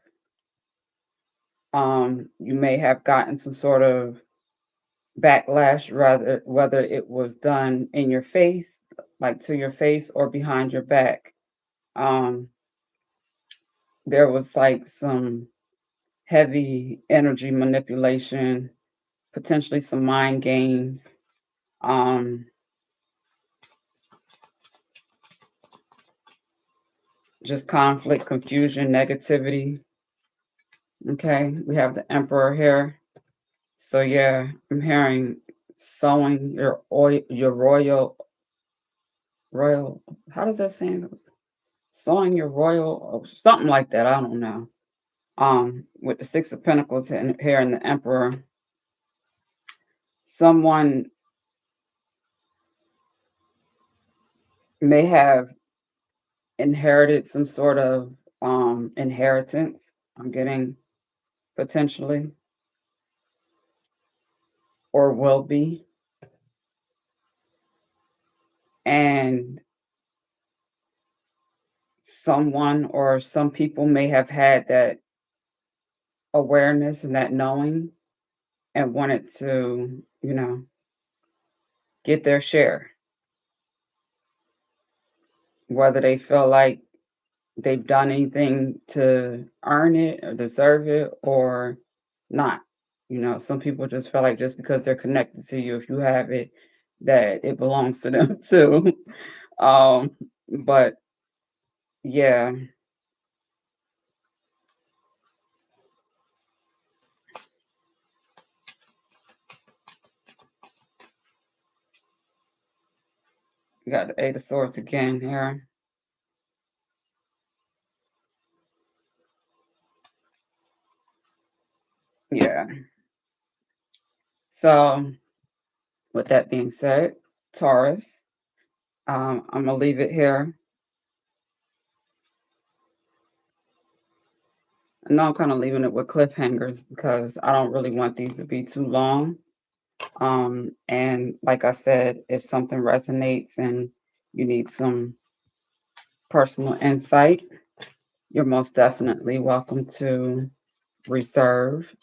you may have gotten some sort of backlash, rather whether it was done in your face, like to your face, or behind your back. Um, there was like some heavy energy manipulation, potentially some mind games, um, just conflict, confusion, negativity. Okay, we have the Emperor here. So yeah, I'm hearing sowing your oil, your royal. How does that sound? Sowing your royal, or something like that. I don't know. With the Six of Pentacles and here and the Emperor, someone may have inherited some sort of inheritance. I'm getting potentially, or will be, and someone or some people may have had that awareness and that knowing and wanted to, get their share, whether they feel like they've done anything to earn it or deserve it or not. Some people just feel like just because they're connected to you, if you have it, that it belongs to them too. Um, but yeah, you got the Eight of Swords again here. Yeah. So with that being said, Taurus, I'm gonna leave it here. I know I'm kind of leaving it with cliffhangers because I don't really want these to be too long. And like I said, if something resonates and you need some personal insight, you're most definitely welcome to reserve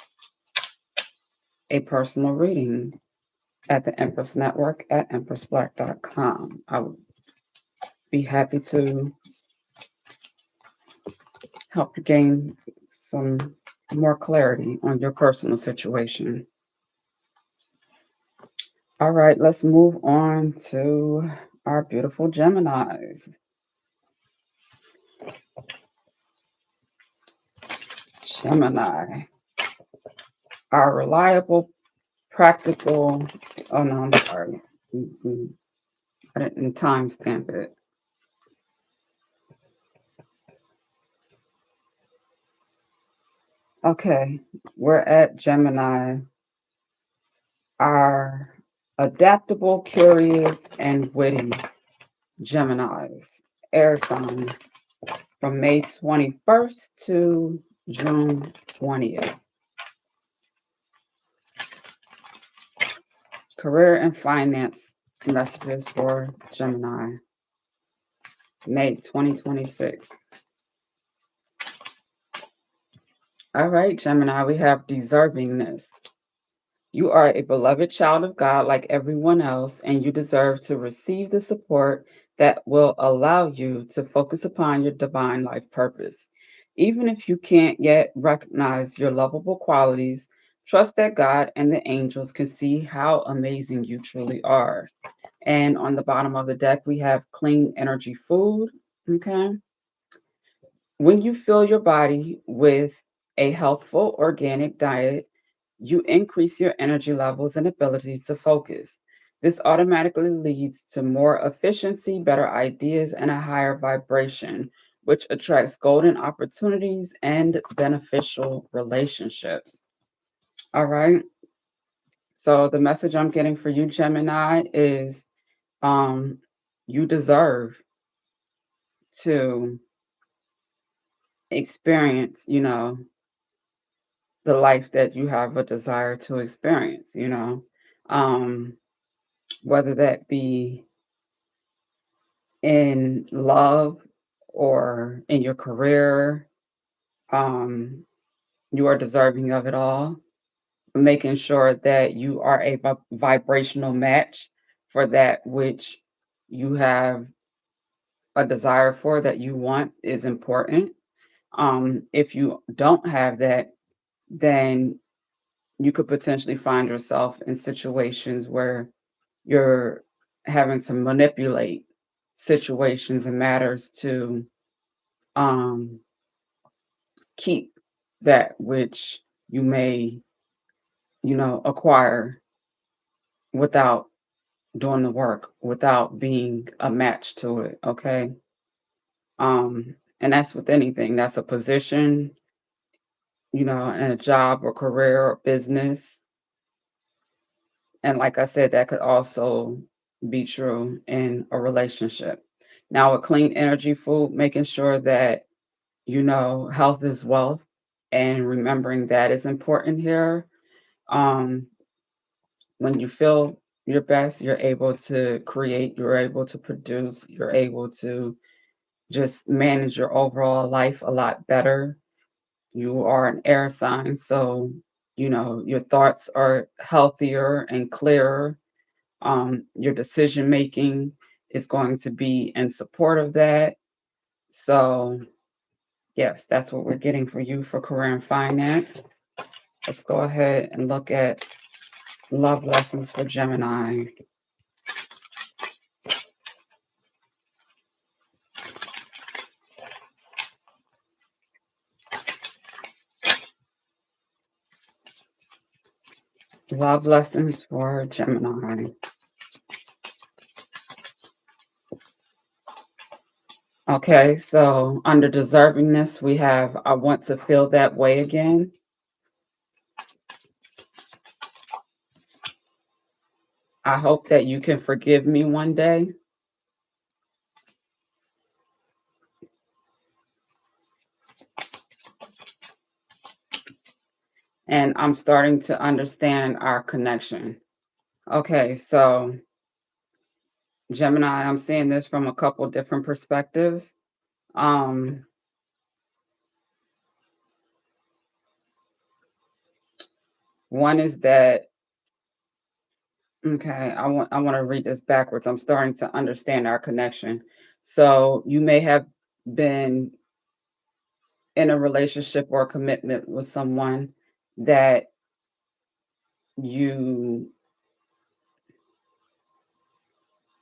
a personal reading at the Empress Network at empressblack.com. I would be happy to help you gain some more clarity on your personal situation. All right, let's move on to our beautiful Geminis. Gemini, our reliable, practical. Oh no, I'm sorry. I didn't timestamp it. Okay, we're at Gemini, our adaptable, curious, and witty Geminis, air sign from May 21st to June 20th. Career and finance messages for Gemini, May 2026. All right, Gemini, we have deservingness. You are a beloved child of God like everyone else, and you deserve to receive the support that will allow you to focus upon your divine life purpose. Even if you can't yet recognize your lovable qualities, trust that God and the angels can see how amazing you truly are. And on the bottom of the deck, we have clean energy food. Okay. When you fill your body with a healthful organic diet, you increase your energy levels and ability to focus. This automatically leads to more efficiency, better ideas, and a higher vibration, which attracts golden opportunities and beneficial relationships. All right. So the message I'm getting for you, Gemini, is um, you deserve to experience, the life that you have a desire to experience, um, whether that be in love or in your career, um, you are deserving of it all. Making sure that you are a vibrational match for that which you have a desire for, that you want, is important. If you don't have that, then you could potentially find yourself in situations where you're having to manipulate situations and matters to um, keep that which you may, acquire without doing the work, without being a match to it. Okay. And that's with anything. That's a position, in a job or career or business. And like I said, that could also be true in a relationship. Now, with clean energy food, making sure that, health is wealth and remembering that is important here. Um, when you feel your best, you're able to create, you're able to produce, you're able to just manage your overall life a lot better. You are an air sign, so, your thoughts are healthier and clearer. Your decision making is going to be in support of that. So, yes, that's what we're getting for you for career and finance. Let's go ahead and look at love lessons for Gemini. Love lessons for Gemini. Okay, so under deservingness, we have I want to feel that way again. I hope that you can forgive me one day. And I'm starting to understand our connection. Okay, so Gemini, I'm seeing this from a couple different perspectives. Um, One is that okay, I want to read this backwards. I'm starting to understand our connection. So you may have been in a relationship or a commitment with someone that you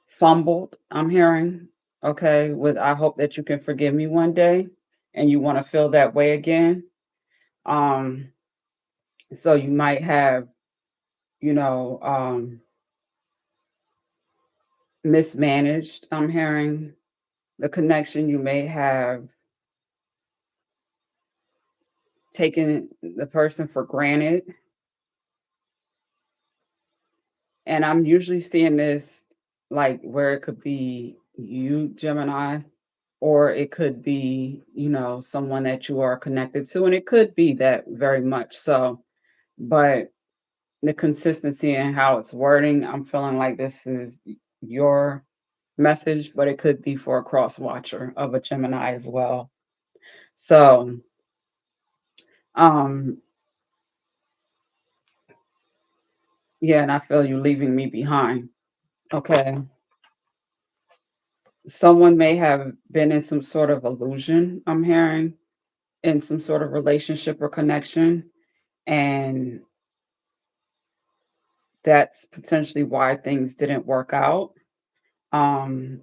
fumbled, I'm hearing. Okay, with I hope that you can forgive me one day and you want to feel that way again. Um, so you might have, you know, mismanaged, I'm hearing the connection. You may have taken the person for granted. And I'm usually seeing this like where it could be you, Gemini, or it could be, someone that you are connected to. And it could be that very much so. But the consistency and how it's wording, I'm feeling like this is your message, but it could be for a cross watcher of a Gemini as well. So, um, yeah, and I feel you leaving me behind. Okay. Someone may have been in some sort of illusion, I'm hearing, in some sort of relationship or connection. And that's potentially why things didn't work out. Um,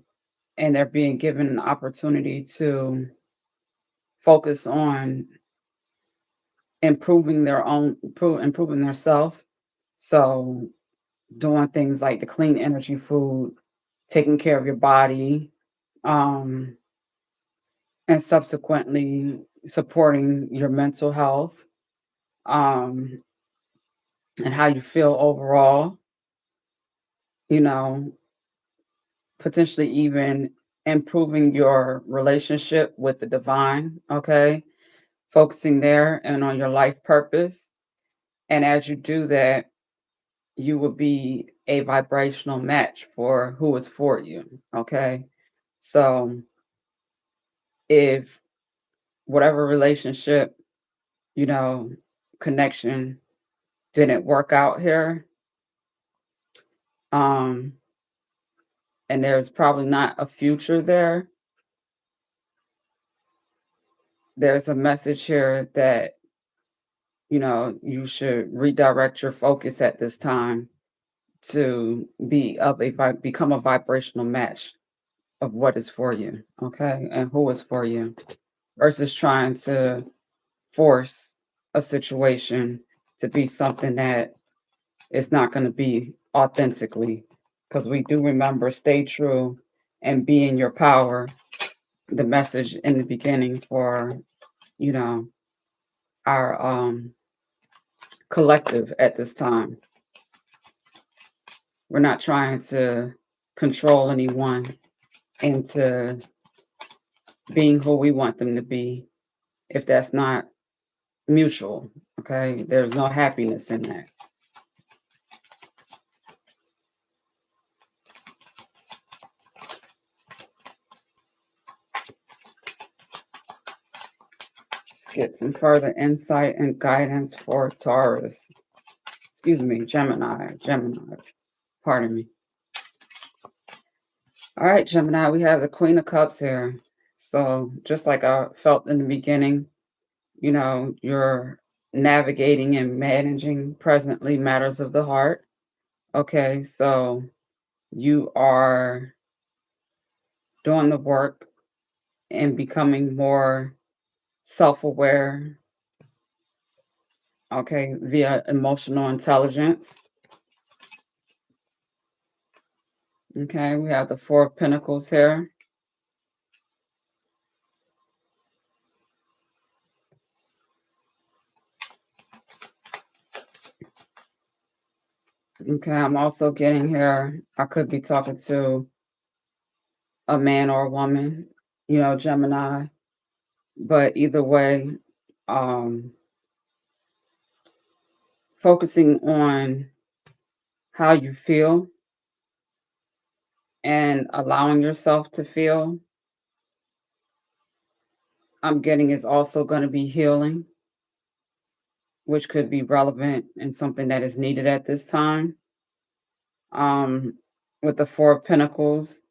and they're being given an opportunity to focus on improving their self. So doing things like the clean energy food, taking care of your body, um, and subsequently supporting your mental health, um, and how you feel overall, you know, potentially even improving your relationship with the divine, okay? Focusing there and on your life purpose. And as you do that, you will be a vibrational match for who is for you, okay? So if whatever relationship, you know, connection didn't work out here, um, and there's probably not a future there, there's a message here that, you should redirect your focus at this time to become a vibrational match of what is for you, okay, and who is for you, versus trying to force a situation to be something that is not going to be authentically. Because we do remember, stay true and be in your power. The message in the beginning for you know our collective at this time. We're not trying to control anyone into being who we want them to be if that's not mutual. Okay, there's no happiness in that. Let's get some further insight and guidance for Taurus. Excuse me, Gemini. Pardon me. All right, Gemini, we have the Queen of Cups here. So just like I felt in the beginning, you're navigating and managing presently matters of the heart. Okay, so you are doing the work and becoming more self aware okay, via emotional intelligence. Okay, we have the Four of Pentacles here. Okay, I'm also getting here, I could be talking to a man or a woman, Gemini, but either way, um, focusing on how you feel and allowing yourself to feel, I'm getting is also going to be healing, which could be relevant and something that is needed at this time. Um, with the Four of Pentacles,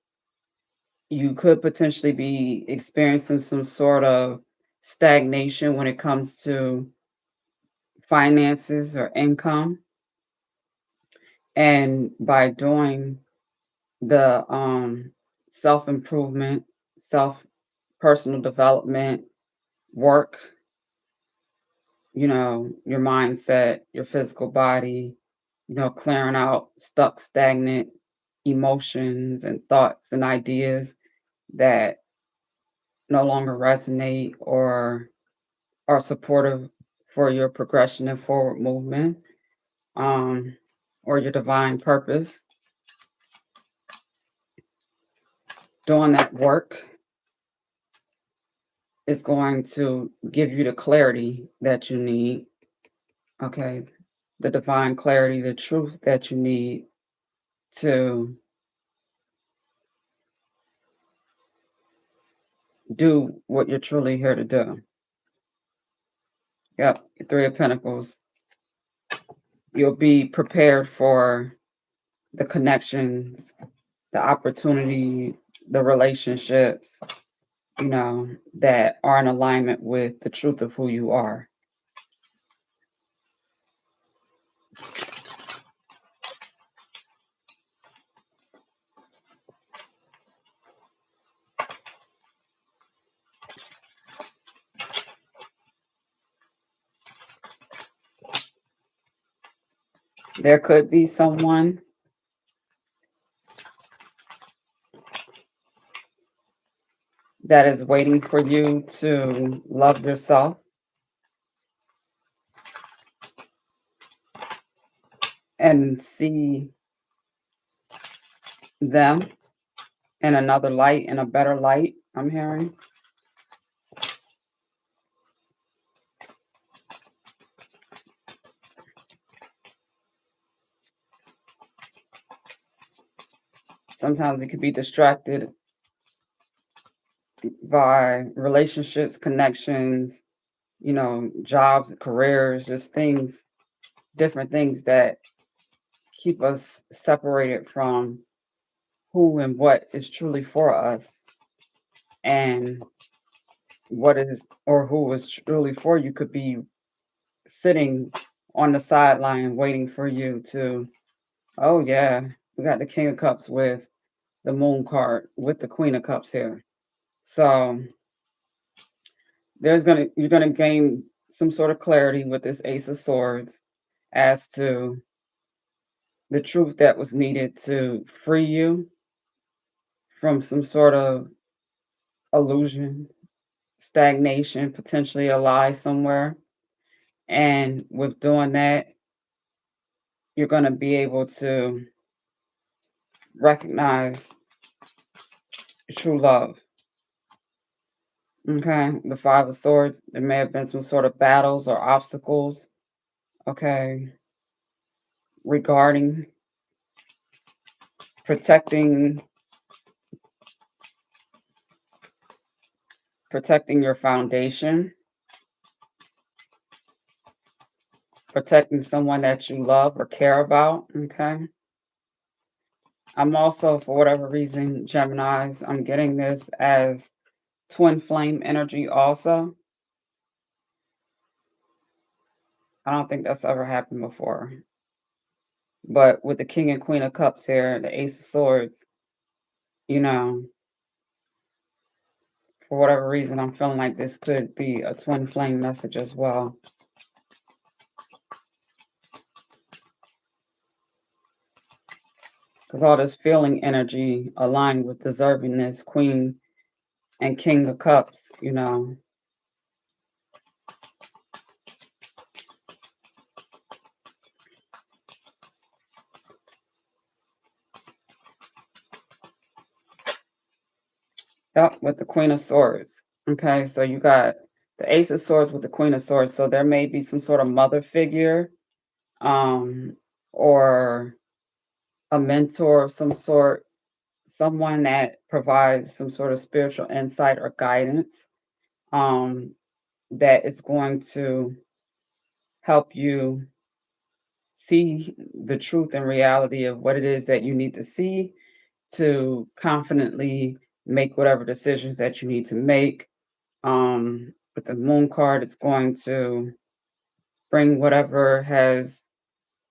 you could potentially be experiencing some sort of stagnation when it comes to finances or income. And by doing the self improvement, self personal development work, your mindset, your physical body, clearing out stuck, stagnant emotions and thoughts and ideas that no longer resonate or are supportive for your progression and forward movement, um, or your divine purpose. Doing that work is going to give you the clarity that you need. Okay. The divine clarity, the truth that you need to do what you're truly here to do. Yep. Three of Pentacles. You'll be prepared for the connections, the opportunity, the relationships, that are in alignment with the truth of who you are. There could be someone that is waiting for you to love yourself and see them in another light, in a better light, I'm hearing. Sometimes we could be distracted by relationships, connections, jobs, careers, just things, different things that keep us separated from who and what is truly for us, and what is or who is truly for you could be sitting on the sideline waiting for you to, oh yeah, we got the King of Cups with the Moon card with the Queen of Cups here. So you're gonna gain some sort of clarity with this Ace of Swords as to the truth that was needed to free you from some sort of illusion, stagnation, potentially a lie somewhere. And with doing that, you're going to be able to recognize true love. Okay. The Five of Swords, there may have been some sort of battles or obstacles. Okay. Regarding protecting your foundation, protecting someone that you love or care about. Okay. I'm also, for whatever reason, Geminis, I'm getting this as twin flame energy also. I don't think that's ever happened before. But with the King and Queen of Cups here, the Ace of Swords, you know, for whatever reason, I'm feeling like this could be a twin flame message as well. because all this feeling energy aligned with deservingness, Queen and King of Cups, Yep, with the Queen of Swords. Okay, so you got the Ace of Swords with the Queen of Swords. So there may be some sort of mother figure, um, or a mentor of some sort, someone that provides some sort of spiritual insight or guidance, um, that is going to help you see the truth and reality of what it is that you need to see to confidently make whatever decisions that you need to make. With the moon card, it's going to bring whatever has,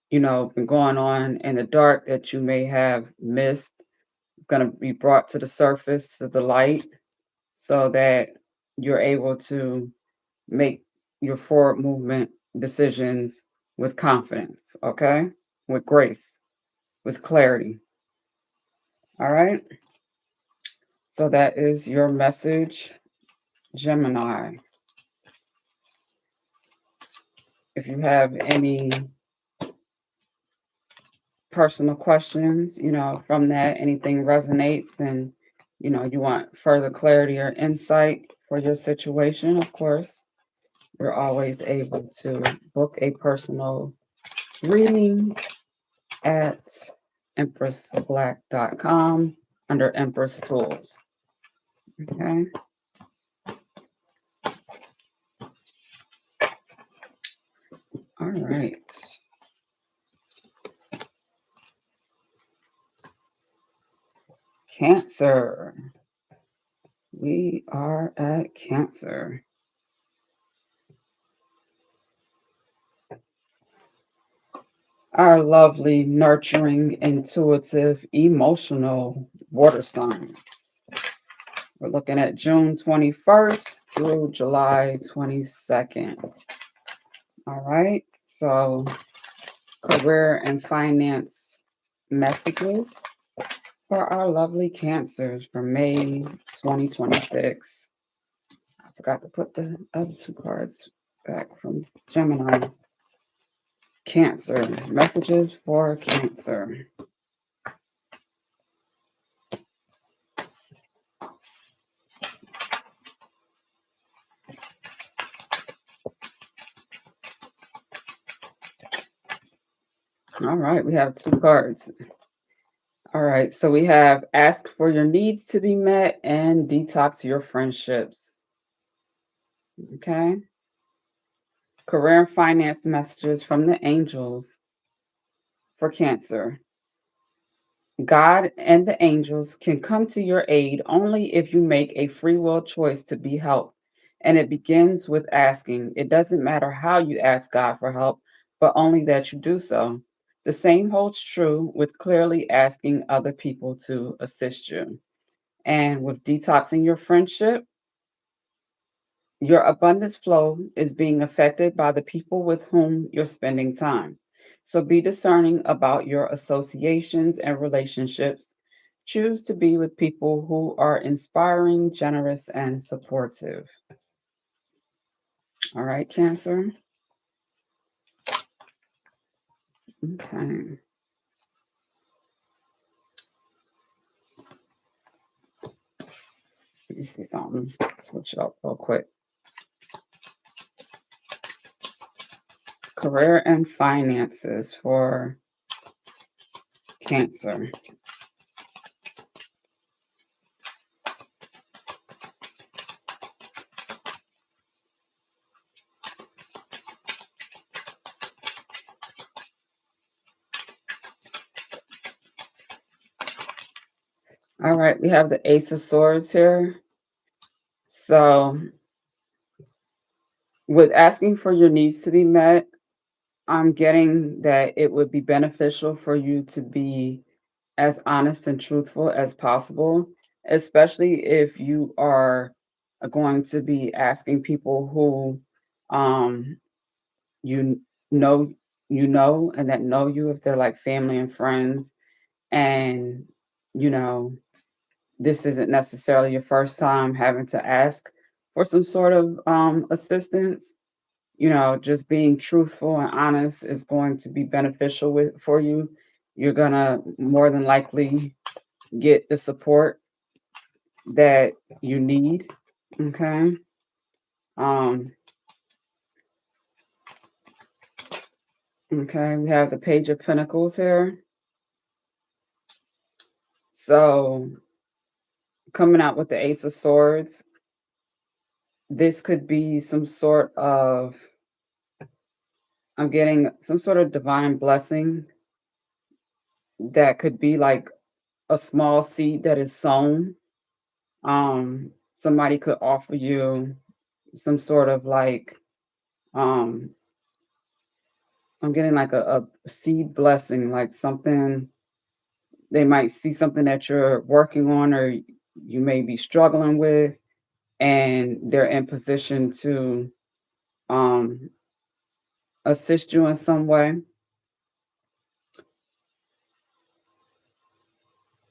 been going on in the dark that you may have missed. It's going to be brought to the surface, to the light, so that you're able to make your forward movement decisions with confidence, okay? With grace, with clarity. All right? So that is your message, Gemini. If you have any personal questions, from that, anything resonates and, you want further clarity or insight for your situation, of course, you're always able to book a personal reading at empressblack.com under Empress Tools. Okay. All right. Cancer. We are at Cancer. Our lovely, nurturing, intuitive, emotional water signs. We're looking at June 21st through July 22nd. All right. So, career and finance messages for our lovely Cancers for May 2026. I forgot to put the other two cards back from Gemini. Cancer. Messages for Cancer. All right, we have two cards. All right, so we have ask for your needs to be met and detox your friendships. Okay. Career and finance messages from the angels for Cancer. God and the angels can come to your aid only if you make a free will choice to be helped. And it begins with asking. It doesn't matter how you ask God for help, but only that you do so. The same holds true with clearly asking other people to assist you. And with detoxing your friendship, your abundance flow is being affected by the people with whom you're spending time. So be discerning about your associations and relationships. Choose to be with people who are inspiring, generous, and supportive. All right, Cancer. Okay. Let me see something. Switch it up real quick. Career and finances for Cancer. All right, we have the Ace of Swords here. So, with asking for your needs to be met, I'm getting that it would be beneficial for you to be as honest and truthful as possible, especially if you are going to be asking people who you know and that know you, if they're like family and friends. And, you know, this isn't necessarily your first time having to ask for some sort of assistance. Just being truthful and honest is going to be beneficial for you. You're gonna more than likely get the support that you need. Okay. Um, okay, we have the Page of Pentacles here. So coming out with the Ace of Swords, this could be some sort of, I'm getting some sort of divine blessing that could be like a small seed that is sown. Somebody could offer you some sort of like, um, I'm getting like a seed blessing, like something they might see something that you're working on or you may be struggling with, and they're in position to um, assist you in some way.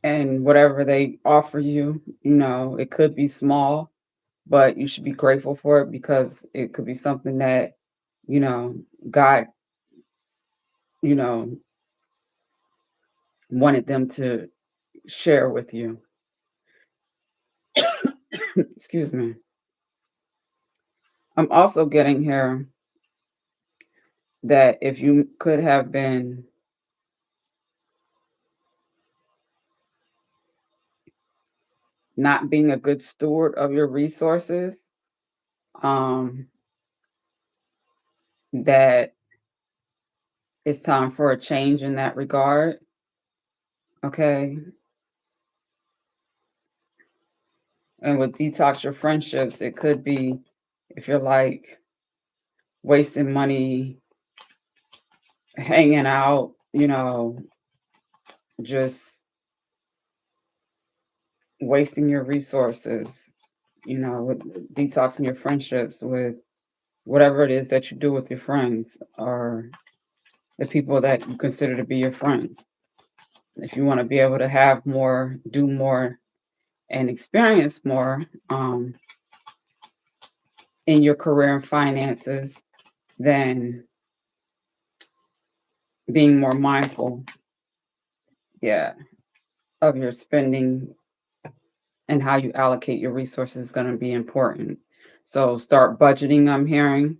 And whatever they offer you, it could be small, but you should be grateful for it because it could be something that, you know, God, you know, wanted them to share with you. Excuse me. I'm also getting here that if you could have been not being a good steward of your resources, um, that it's time for a change in that regard. Okay. And with detox your friendships, it could be if you're like wasting money hanging out, just wasting your resources, with detoxing your friendships with whatever it is that you do with your friends or the people that you consider to be your friends. If you want to be able to have more, do more, and experience more in your career and finances, then being more mindful, yeah, of your spending and how you allocate your resources is going to be important. So start budgeting, I'm hearing,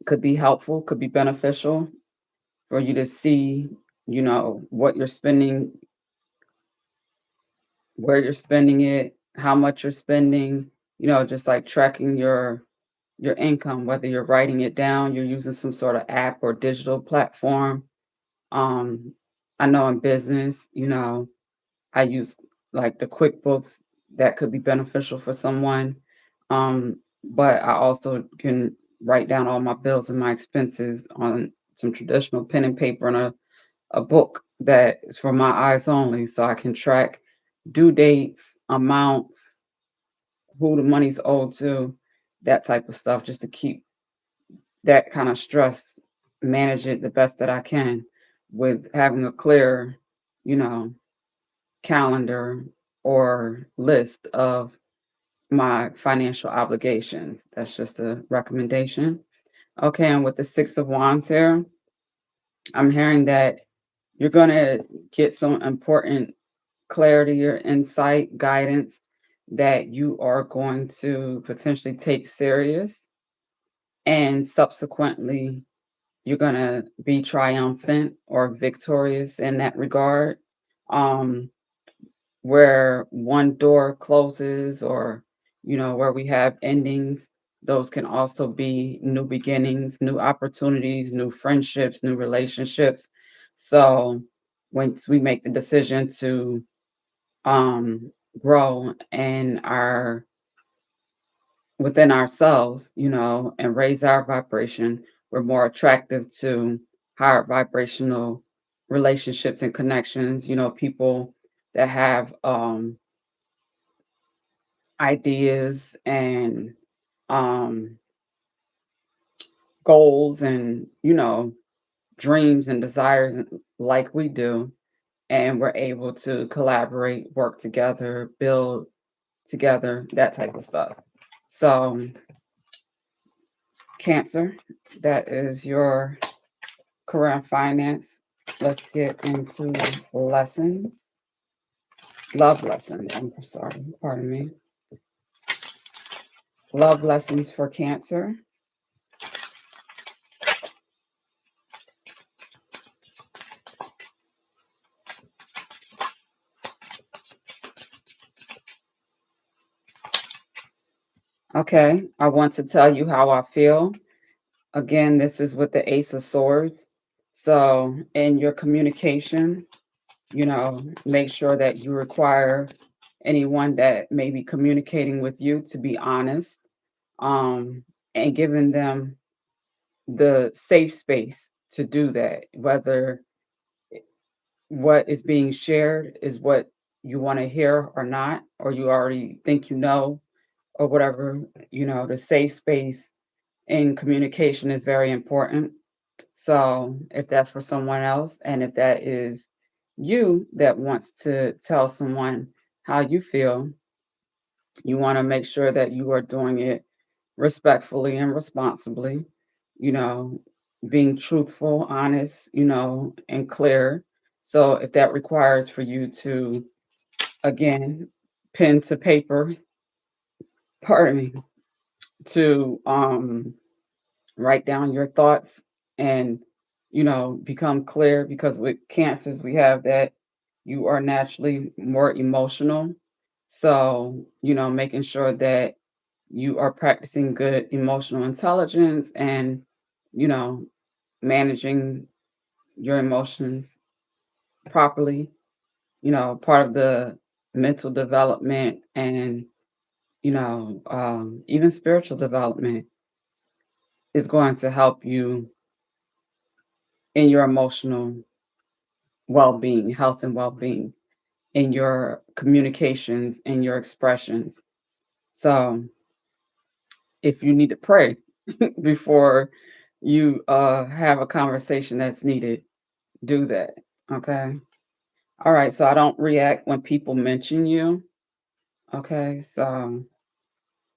could be helpful, could be beneficial for you to see, what you're spending, where you're spending it, how much you're spending, just like tracking your income, whether you're writing it down, you're using some sort of app or digital platform. Um, I know in business, I use like the QuickBooks that could be beneficial for someone. But I also can write down all my bills and my expenses on some traditional pen and paper and a book that is for my eyes only so I can track due dates, amounts, who the money's owed to, that type of stuff, just to keep that kind of stress, manage it the best that I can with having a clear, you know, calendar or list of my financial obligations. That's just a recommendation. Okay, and with the Six of Wands here, I'm hearing that you're going to get some important clarity or insight, guidance that you are going to potentially take serious. And subsequently, you're going to be triumphant or victorious in that regard. Um, where one door closes or where we have endings, those can also be new beginnings, new opportunities, new friendships, new relationships. So once we make the decision to um grow in our within ourselves, and raise our vibration, we're more attractive to higher vibrational relationships and connections, people that have ideas and um goals and dreams and desires like we do, and we're able to collaborate, work together, build together, that type of stuff. So, Cancer, that is your career and finance. Let's get into lessons. Love lessons. I'm sorry, pardon me. Love lessons for Cancer. Okay, I want to tell you how I feel. Again, this is with the Ace of Swords. So, in your communication, make sure that you require anyone that may be communicating with you to be honest, and giving them the safe space to do that, whether what is being shared is what you want to hear or not, or you already think or whatever. The safe space in communication is very important. So if that's for someone else, and if that is you that wants to tell someone how you feel, you want to make sure that you are doing it respectfully and responsibly, you know, being truthful, honest, and clear. So if that requires for you to, again, pen to paper, pardon me, to write down your thoughts and become clear, because with cancers we have that you are naturally more emotional. So making sure that you are practicing good emotional intelligence and you know managing your emotions properly, part of the mental development and even spiritual development is going to help you in your emotional well-being, health and well-being, in your communications and your expressions. So if you need to pray before you have a conversation that's needed, do that. Okay. All right. So I don't react when people mention you. Okay. So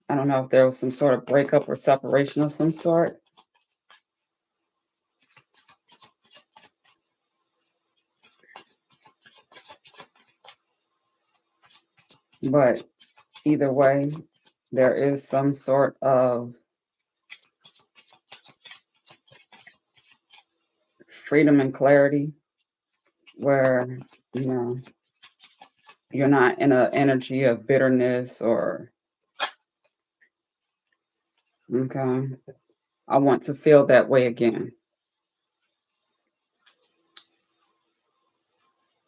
I don't know if there was some sort of breakup or separation of some sort, but either way, there is some sort of freedom and clarity where, you know, you're not in an energy of bitterness or, okay, I want to feel that way again.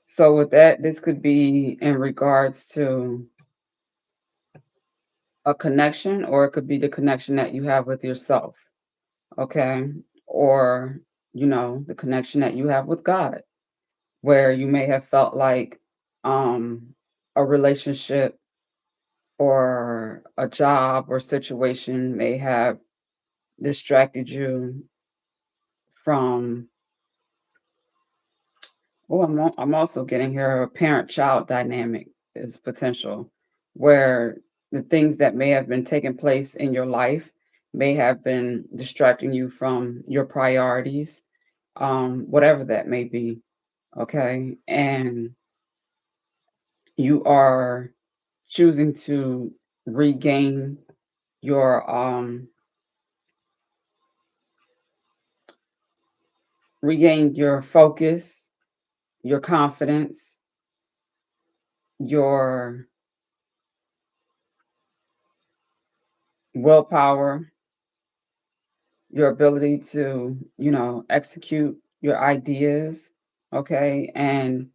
So with that, this could be in regards to a connection, or it could be the connection that you have with yourself, okay? Or, the connection that you have with God, where you may have felt like a relationship or a job or situation may have distracted you from. Oh, I'm also getting here a parent-child dynamic is potential, where the things that may have been taking place in your life may have been distracting you from your priorities, whatever that may be. Okay, and you are choosing to regain your focus, your confidence, your willpower, your ability to, execute your ideas, okay? And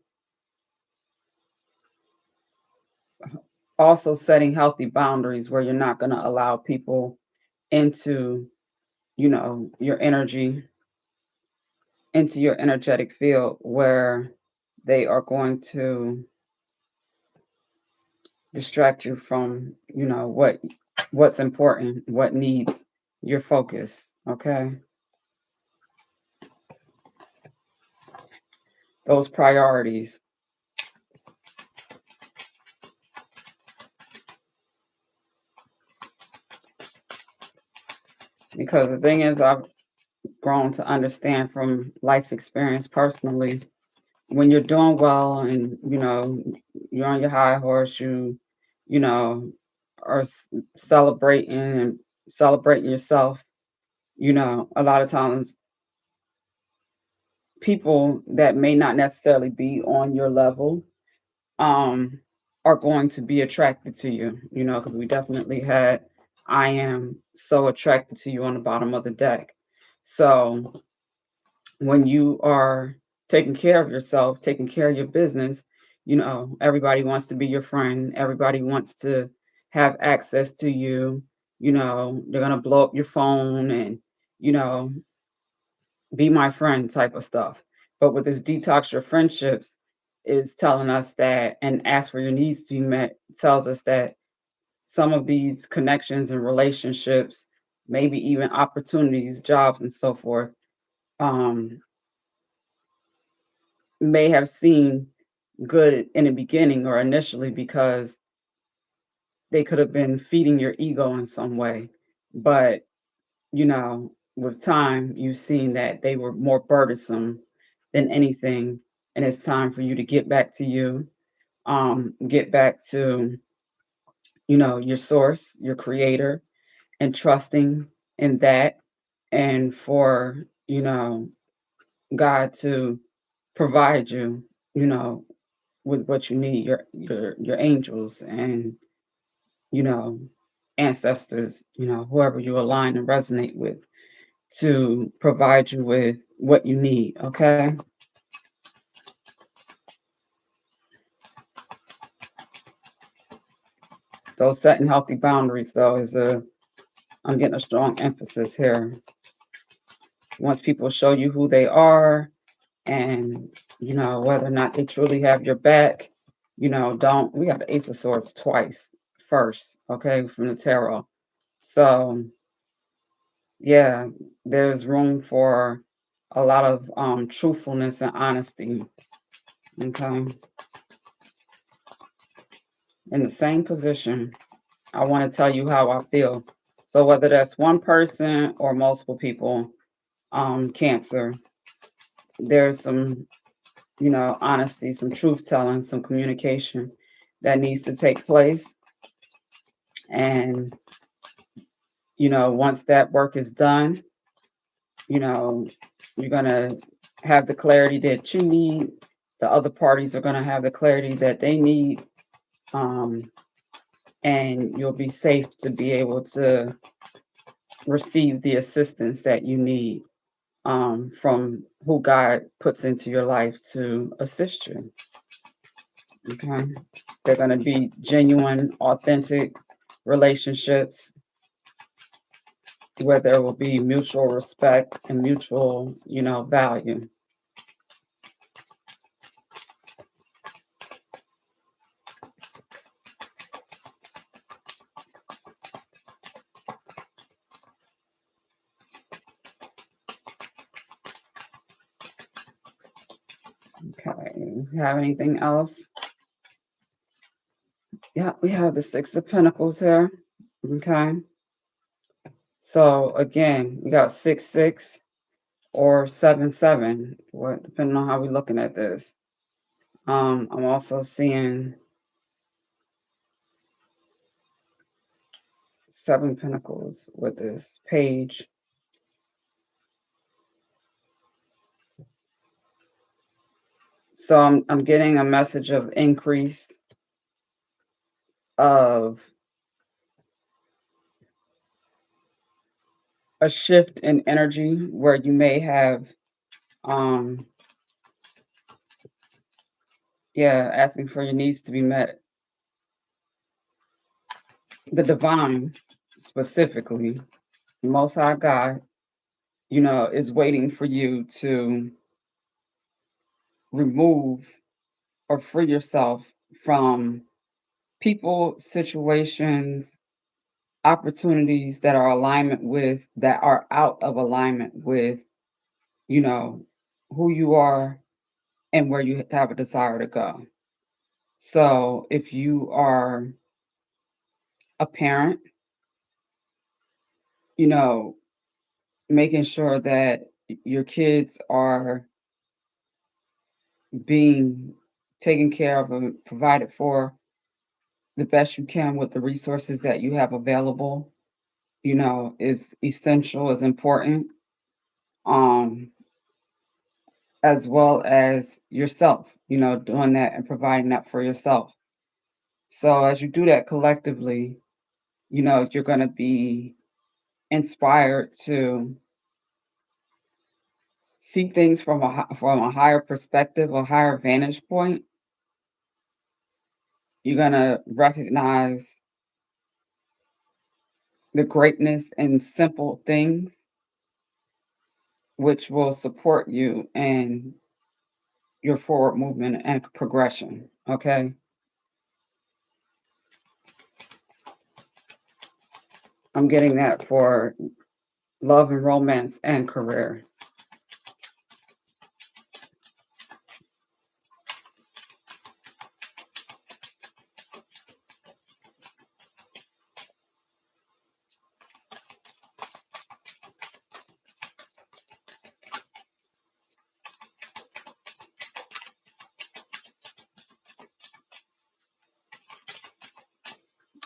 also setting healthy boundaries where you're not going to allow people into, your energy, into your energetic field where they are going to distract you from, what's important, what needs your focus, okay? Those priorities. Because the thing is, I've grown to understand from life experience personally, when you're doing well and you're on your high horse, you know are celebrating and celebrating yourself. A lot of times people that may not necessarily be on your level um are going to be attracted to you, because we definitely had I am so attracted to you on the bottom of the deck. So when you are taking care of yourself, taking care of your business, everybody wants to be your friend. Everybody wants to have access to you. They're going to blow up your phone and, you know, be my friend type of stuff. But with this detox your friendships is telling us that, and ask for your needs to be met, tells us that some of these connections and relationships, maybe even opportunities, jobs, and so forth, um, may have seemed good in the beginning or initially because they could have been feeding your ego in some way. But, with time, you've seen that they were more burdensome than anything. And it's time for you to get back to you, get back to, your source, your creator, and trusting in that. And for, God to provide you, you know, with what you need, your angels and you know ancestors, whoever you align and resonate with to provide you with what you need. Okay, those setting healthy boundaries though is a I'm getting a strong emphasis here. Once people show you who they are and whether or not they truly have your back, don't we got the Ace of Swords twice first, okay, from the tarot. So yeah, there's room for a lot of truthfulness and honesty. Okay. In the same position, I want to tell you how I feel. So whether that's one person or multiple people, Cancer, there's some, honesty, some truth telling, some communication that needs to take place. And, once that work is done, you know, you're gonna have the clarity that you need. The other parties are gonna have the clarity that they need, um, and you'll be safe to be able to receive the assistance that you need from who God puts into your life to assist you. Okay, they're gonna be genuine, authentic relationships where there will be mutual respect and mutual, value. Okay, have anything else? Yeah, we have the Six of Pentacles here. Okay. So again, we got 6 6 or 7 7. What depending on how we're looking at this. I'm also seeing 7 Pentacles with this page. So I'm getting a message of increase of a shift in energy where you may have um yeah, asking for your needs to be met. The divine specifically, most high God, is waiting for you to remove or free yourself from people, situations, opportunities that are out of alignment with, you know, who you are and where you have a desire to go. So if you are a parent, you know, making sure that your kids are being taken care of and provided for the best you can with the resources that you have available, is essential, is important, um, as well as yourself, doing that and providing that for yourself. So as you do that collectively, you're going to be inspired to see things from a higher perspective, a higher vantage point. You're going to recognize the greatness in simple things, which will support you in your forward movement and progression. Okay. I'm getting that for love and romance and career.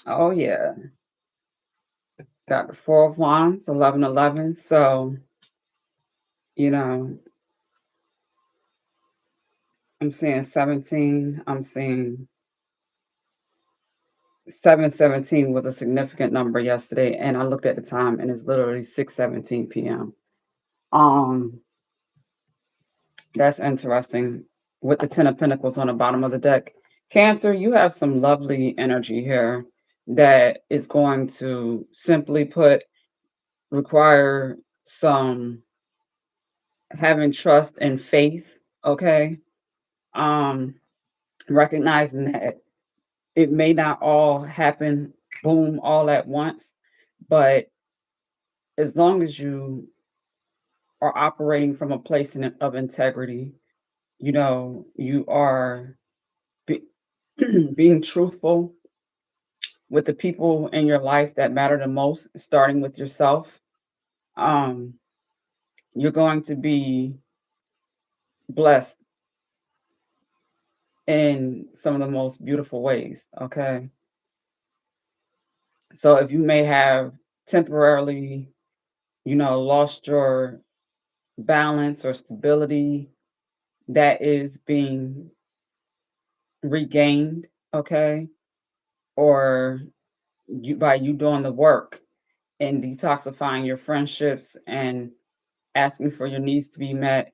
Oh, yeah. Got the Four of Wands, 1111. So, you know, I'm seeing 17. I'm seeing 717 was a significant number yesterday. And I looked at the time and it's literally 6:17 p.m. Um, that's interesting. With the Ten of Pentacles on the bottom of the deck. Cancer, you have some lovely energy here that is going to simply put require some having trust and faith, okay? Um, recognizing that it may not all happen boom all at once, but as long as you are operating from a place of integrity, you are be, being truthful with the people in your life that matter the most, starting with yourself. Um, you're going to be blessed in some of the most beautiful ways. Okay. So if you may have temporarily, lost your balance or stability, that is being regained. Okay. Or by you doing the work and detoxifying your friendships and asking for your needs to be met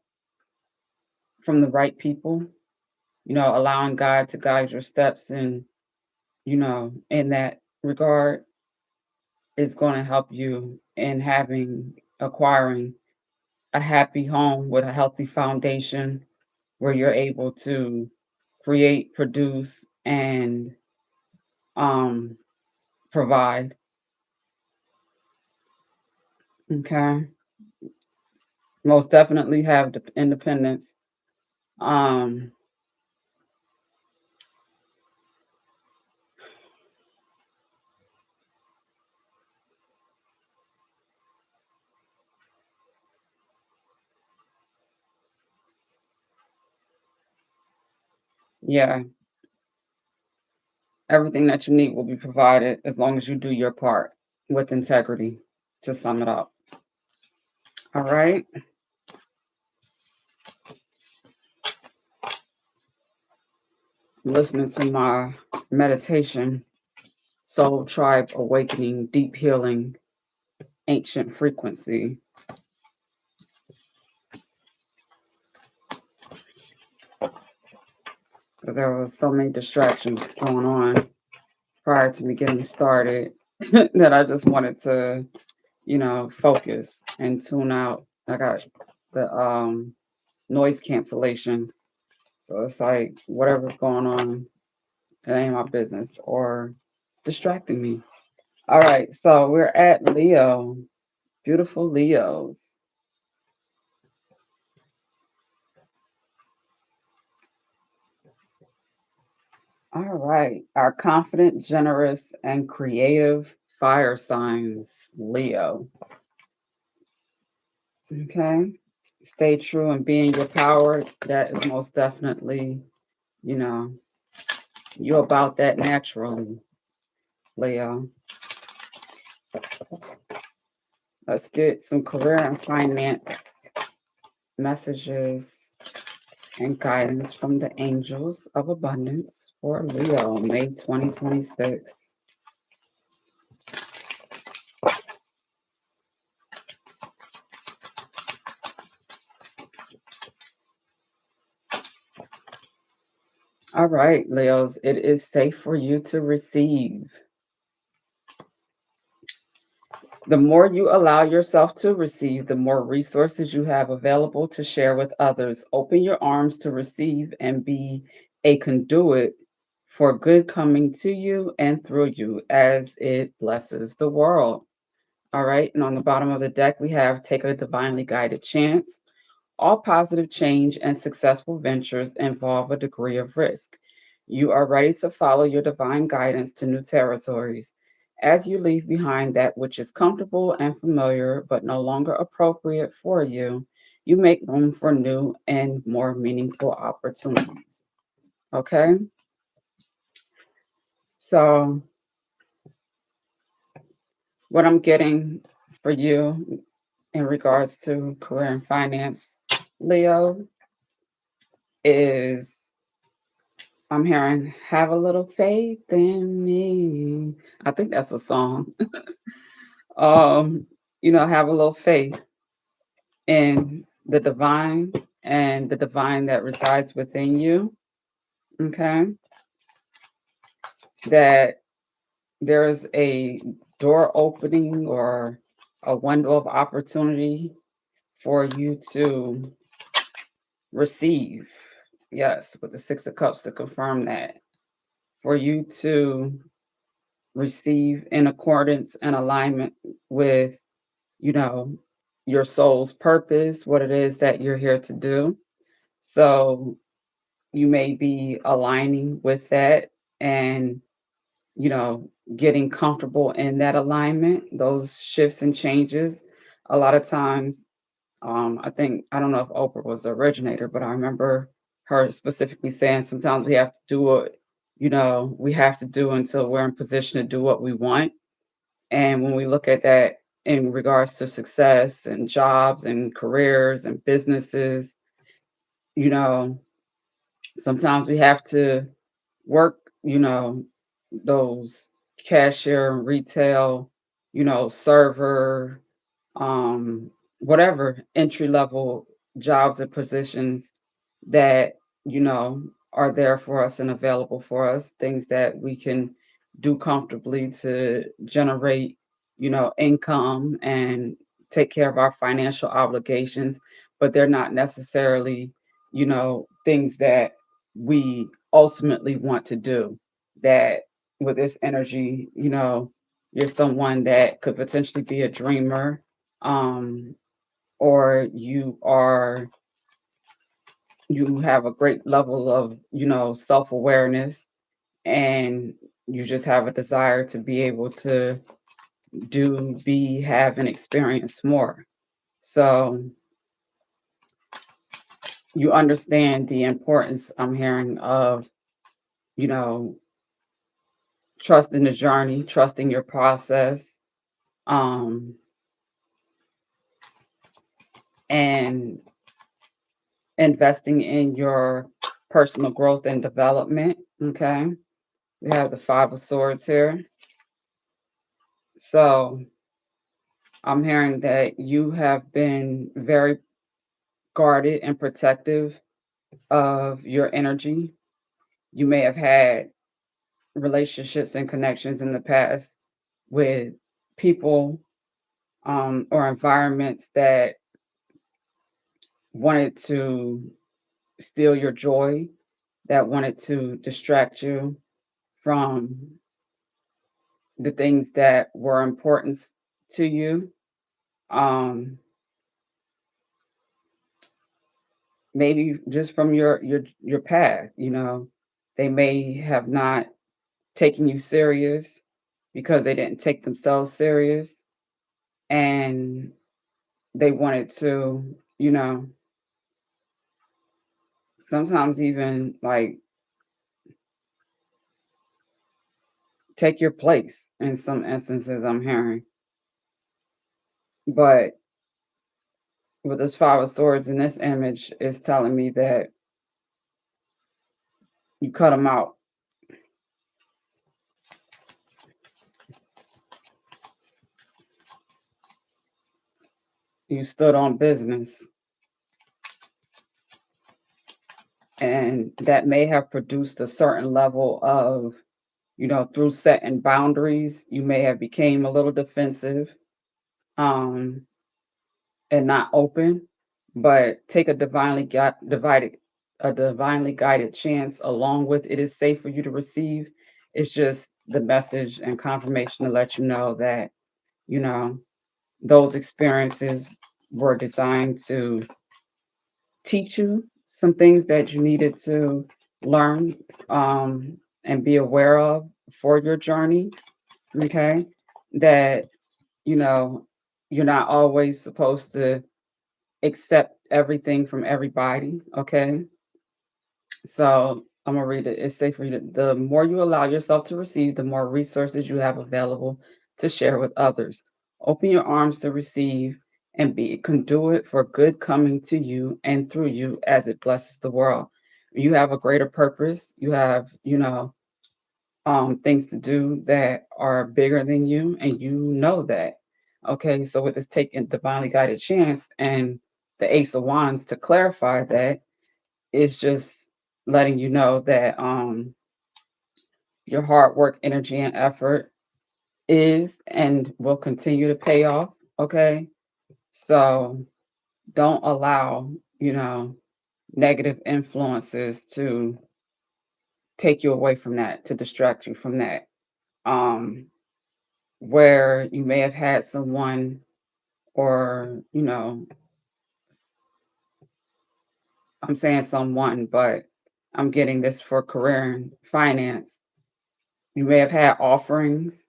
from the right people, allowing God to guide your steps and, in that regard is going to help you in acquiring a happy home with a healthy foundation where you're able to create, produce, and um, provide. Okay. Most definitely have the independence. Um, yeah, everything that you need will be provided as long as you do your part with integrity, to sum it up. All right. I'm listening to my meditation, Soul Tribe Awakening, Deep Healing, Ancient Frequency. Because there was so many distractions going on prior to me getting started that I just wanted to, focus and tune out. I got the noise cancellation. So it's like whatever's going on, it ain't my business or distracting me. All right, so we're at Leo. Beautiful Leos. All right, our confident, generous, and creative fire signs, Leo. Okay. Stay true and be in your power. That is most definitely, you know, you're about that naturally, Leo. Let's get some career and finance messages and guidance from the angels of abundance for Leo, May 2026. All right, Leos, it is safe for you to receive. The more you allow yourself to receive, the more resources you have available to share with others. Open your arms to receive and be a conduit for good coming to you and through you as it blesses the world. All right. And on the bottom of the deck, we have take a divinely guided chance. All positive change and successful ventures involve a degree of risk. You are ready to follow your divine guidance to new territories. As you leave behind that which is comfortable and familiar but no longer appropriate for you, you make room for new and more meaningful opportunities. Okay? So, what I'm getting for you in regards to career and finance, Leo, is I'm hearing "Have a Little Faith in Me." I think that's a song. Um, have a little faith in the divine and the divine that resides within you. Okay. That there's a door opening or a window of opportunity for you to receive. Yes, with the Six of Cups to confirm that. For you to receive in accordance and alignment with, you know, your soul's purpose, what it is that you're here to do. So you may be aligning with that and, getting comfortable in that alignment, those shifts and changes. A lot of times, I don't know if Oprah was the originator, but I remember her specifically saying sometimes we have to do what, we have to do until we're in position to do what we want. And when we look at that in regards to success and jobs and careers and businesses, you know, sometimes we have to work, those cashier, retail, server, um, whatever entry level jobs and positions that, are there for us and available for us, things that we can do comfortably to generate, income and take care of our financial obligations, but they're not necessarily, things that we ultimately want to do. That with this energy, you're someone that could potentially be a dreamer, um, or you have a great level of, self-awareness, and you just have a desire to be able to have and experience more. So you understand the importance I'm hearing of, you know, trusting the journey, trusting your process, um, and investing in your personal growth and development. Okay. We have the Five of Swords here. So I'm hearing that you have been very guarded and protective of your energy. You may have had relationships and connections in the past with people, or environments that wanted to steal your joy, that wanted to distract you from the things that were important to you. Um, Maybe just from your path, they may have not taken you serious because they didn't take themselves serious, and they wanted to, sometimes even like take your place in some instances, I'm hearing. But with this Five of Swords in this image is telling me that you cut them out. You stood on business. And that may have produced a certain level of, through setting boundaries, you may have became a little defensive, um, and not open, but take a divinely guided chance along with it is safe for you to receive. It's just the message and confirmation to let you know that, you know, those experiences were designed to teach you some things that you needed to learn, and be aware of for your journey. Okay. That, you know, you're not always supposed to accept everything from everybody. Okay. So I'm gonna read it. It's safe for you to, the more you allow yourself to receive, the more resources you have available to share with others. Open your arms to receive and be a conduit for good coming to you and through you as it blesses the world. You have a greater purpose. You have, things to do that are bigger than you, and you know that. Okay, so with this taking divinely guided chance and the Ace of Wands to clarify that, it's just letting you know that your hard work, energy, and effort is and will continue to pay off. Okay. So don't allow, negative influences to take you away from that, to distract you from that. Um, where you may have had someone, or, I'm saying someone, but I'm getting this for career and finance. You may have had offerings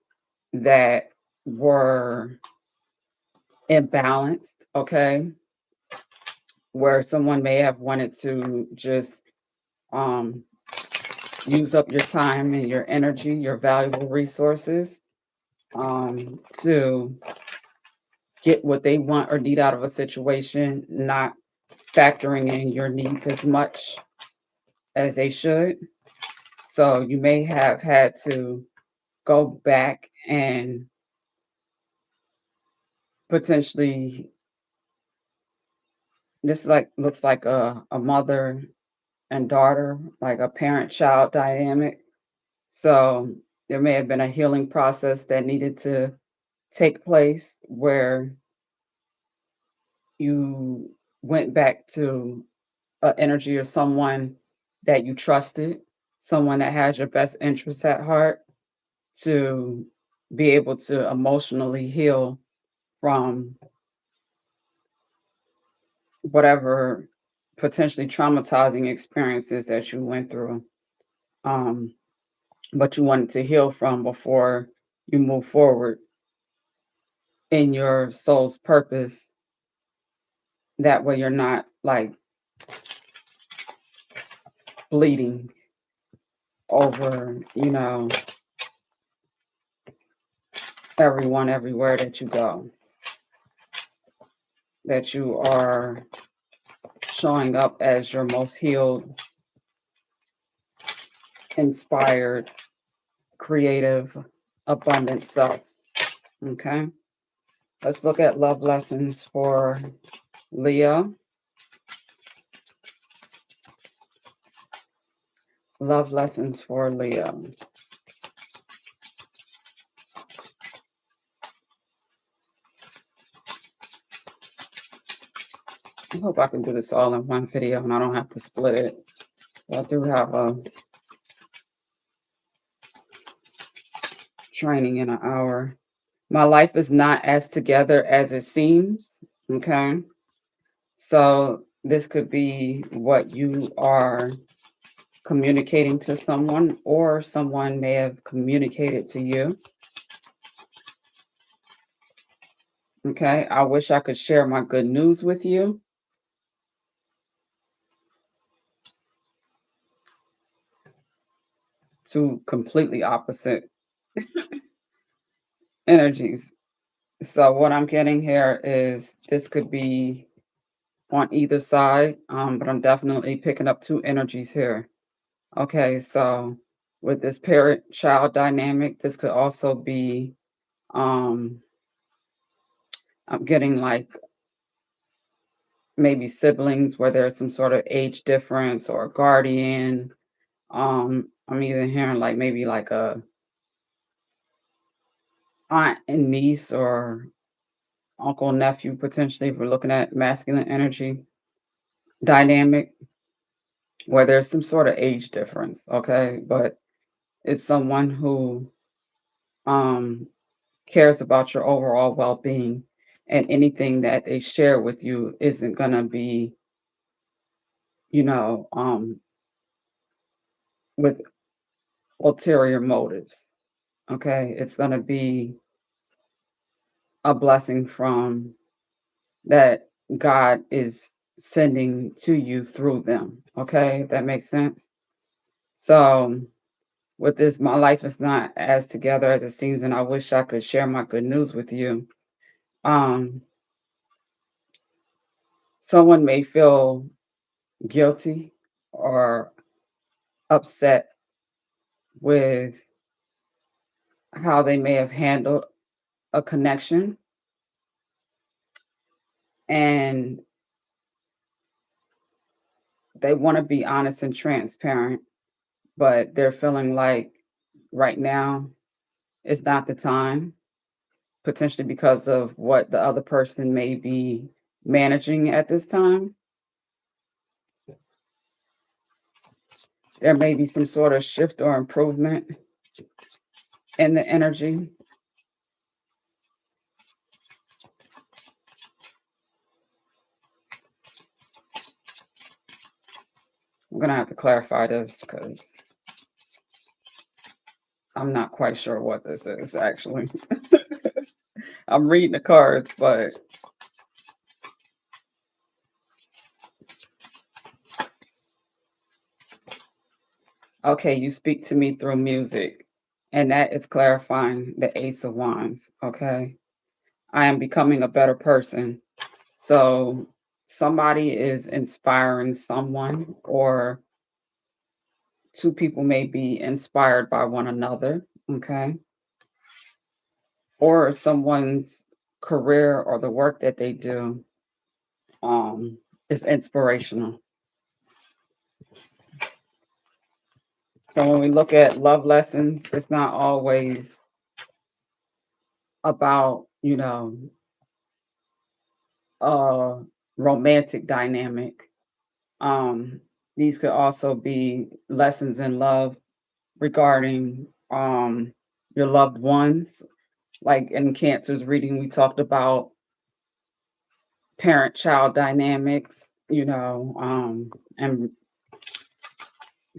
that were imbalanced, okay, where someone may have wanted to just um, use up your time and your energy, your valuable resources, to get what they want or need out of a situation, not factoring in your needs as much as they should. So you may have had to go back and potentially, this like looks like a mother and daughter, like a parent child dynamic. So there may have been a healing process that needed to take place where you went back to an energy or someone that you trusted, someone that has your best interests at heart, to be able to emotionally heal from whatever potentially traumatizing experiences that you went through. Um, but you wanted to heal from before you move forward in your soul's purpose. That way you're not like bleeding over, everyone everywhere that you go. That you are showing up as your most healed, inspired, creative, abundant self. Okay. Let's look at love lessons for Leo. Love lessons for Leo. I hope I can do this all in one video and I don't have to split it. I do have a training in an hour. My life is not as together as it seems. Okay. So this could be what you are communicating to someone, or someone may have communicated to you. Okay, I wish I could share my good news with you. Two completely opposite energies. So what I'm getting here is this could be on either side, but I'm definitely picking up two energies here. Okay, so with this parent-child dynamic, this could also be, um, I'm getting like maybe siblings where there's some sort of age difference or a guardian. I'm even hearing like maybe like a aunt and niece or uncle nephew potentially if we're looking at masculine energy dynamic where there's some sort of age difference, okay? But it's someone who um cares about your overall well-being, and anything that they share with you isn't going to be, you know, with ulterior motives. Okay? It's going to be a blessing from that God is sending to you through them. Okay? If that makes sense. So, with this, my life is not as together as it seems, and I wish I could share my good news with you. Um, Someone may feel guilty or upset with how they may have handled a connection, and they want to be honest and transparent, but they're feeling like right now is not the time, potentially because of what the other person may be managing at this time. There may be some sort of shift or improvement in the energy. I'm going to have to clarify this because I'm not quite sure what this is actually. I'm reading the cards, but okay, you speak to me through music, and that is clarifying the Ace of Wands. Okay, I am becoming a better person. So somebody is inspiring someone, or two people may be inspired by one another. Okay, or someone's career or the work that they do um, is inspirational. So when we look at love lessons, it's not always about, a romantic dynamic. Um, these could also be lessons in love regarding your loved ones. Like in Cancer's reading, we talked about parent-child dynamics, and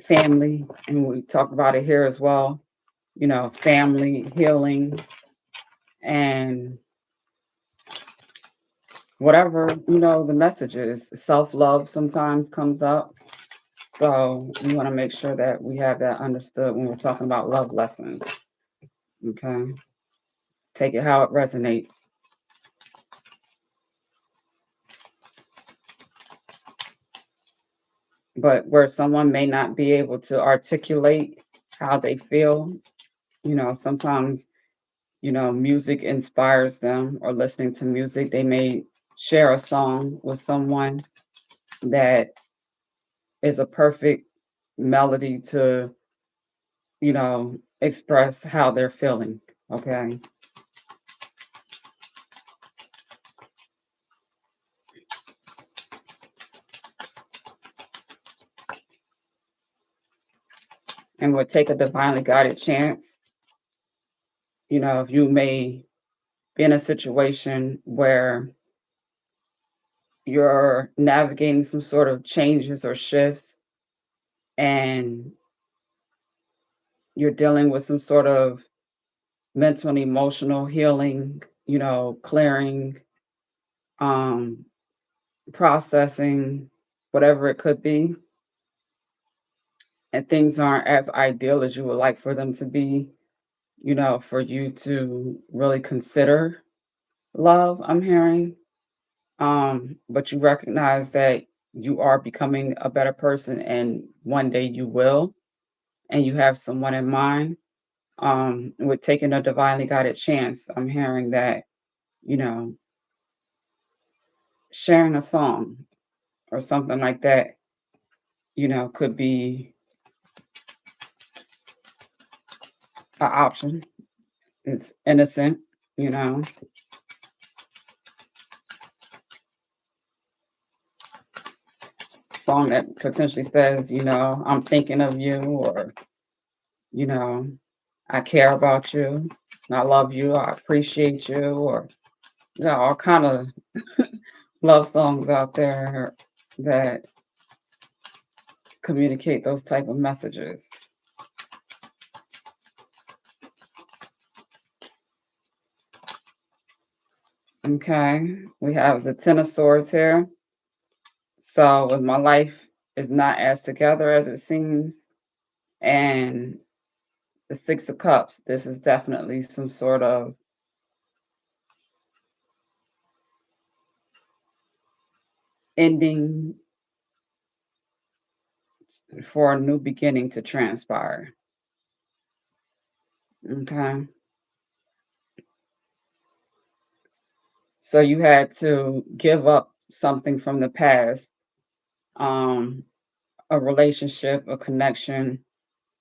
family, and we talked about it here as well. Family healing and whatever the message is. Self-love sometimes comes up. So we want to make sure that we have that understood when we're talking about love lessons. Okay. Take it how it resonates. But where someone may not be able to articulate how they feel, sometimes, music inspires them, or listening to music. They may share a song with someone that is a perfect melody to, express how they're feeling. Okay. And would take a divinely guided chance. If you may be in a situation where you're navigating some sort of changes or shifts, and you're dealing with some sort of mental and emotional healing, clearing, um, processing, whatever it could be, and things aren't as ideal as you would like for them to be, for you to really consider love, I'm hearing. But you recognize that you are becoming a better person and one day you will, and you have someone in mind. With taking a divinely guided chance, I'm hearing that, you know, sharing a song or something like that, could be an option. It's innocent, you know, song that potentially says, I'm thinking of you, or, you know, I care about you, I love you, I appreciate you, or all kind of love songs out there that communicate those type of messages. Okay, we have the Ten of Swords here. So, with my life is not as together as it seems, and the Six of Cups, this is definitely some sort of ending for a new beginning to transpire. Okay. So you had to give up something from the past, um, a relationship, a connection,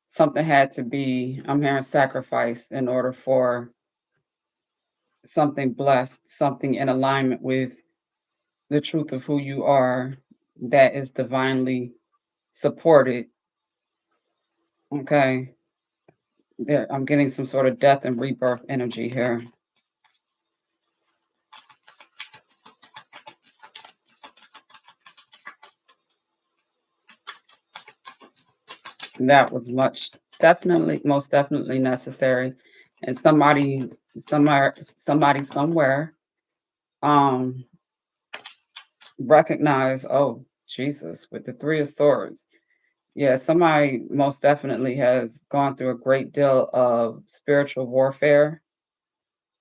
something had to be, I'm hearing sacrifice in order for something blessed, something in alignment with the truth of who you are that is divinely supported. Okay. There, I'm getting some sort of death and rebirth energy here. That was much definitely, most definitely necessary. And somebody somewhere um recognize, oh Jesus, with the Three of Swords. Yeah, somebody most definitely has gone through a great deal of spiritual warfare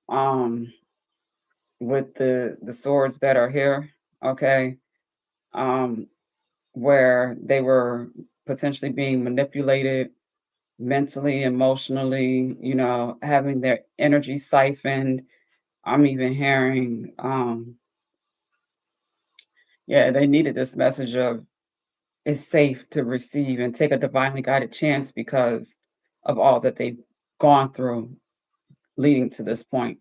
um with the swords that are here. Okay. Um where they were potentially being manipulated mentally, emotionally, having their energy siphoned. I'm even hearing, yeah, they needed this message of it's safe to receive and take a divinely guided chance because of all that they've gone through leading to this point.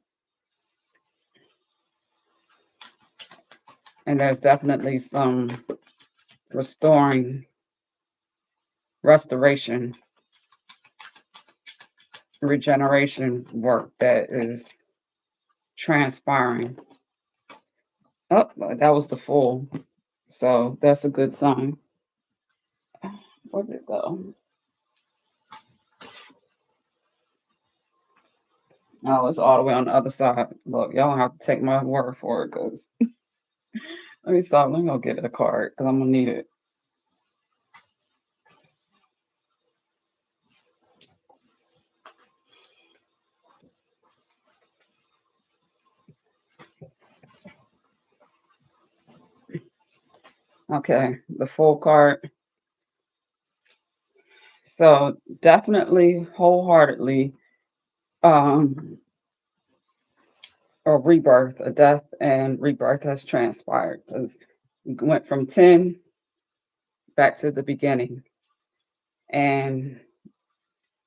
And there's definitely some restoring, restoration, regeneration work that is transpiring. Oh, that was the Fool. So that's a good sign. Where did it go? No, it's all the way on the other side. Look, y'all have to take my word for it, because let me stop. Let me go get a card because I'm gonna need it. Okay, the full card. So definitely, wholeheartedly, um, a rebirth, a death and rebirth has transpired because we went from 10 back to the beginning. And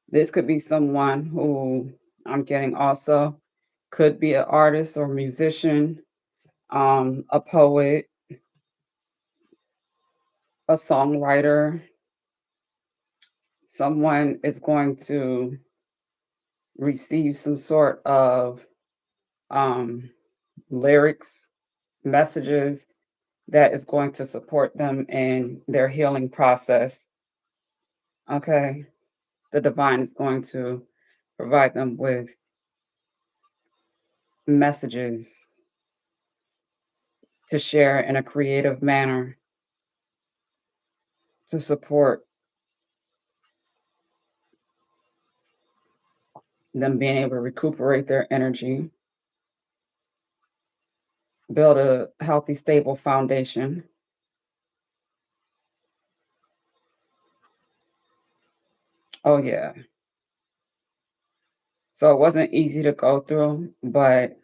this could be someone who I'm getting also could be an artist or musician, a poet, a songwriter. Someone is going to receive some sort of um, lyrics, messages that is going to support them in their healing process. Okay. The divine is going to provide them with messages to share in a creative manner to support them being able to recuperate their energy, build a healthy, stable foundation. Oh, yeah. So it wasn't easy to go through, but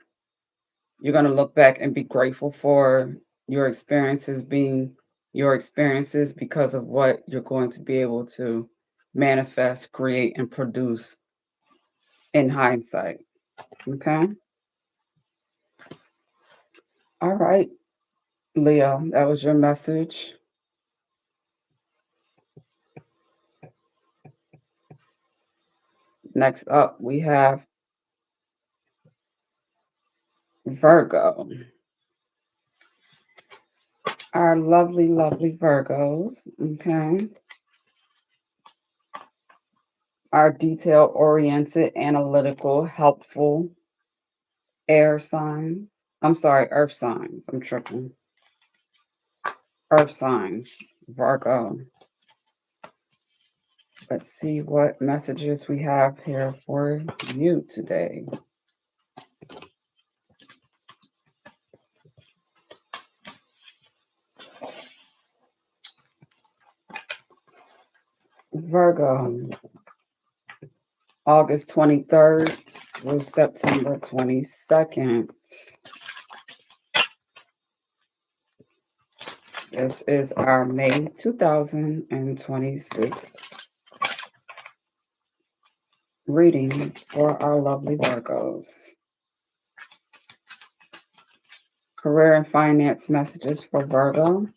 you're going to look back and be grateful for your experiences being your experiences because of what you're going to be able to manifest, create, and produce in hindsight. Okay. All right, Leo, that was your message. Next up, we have Virgo. Our lovely, lovely Virgos. Okay. Our detail oriented, analytical, helpful air signs. I'm sorry, earth signs. I'm tripping. Earth signs, Virgo. Let's see what messages we have here for you today. Virgo, August 23rd through September 22nd. This is our May 2026 reading for our lovely Virgos. Career and finance messages for Virgo.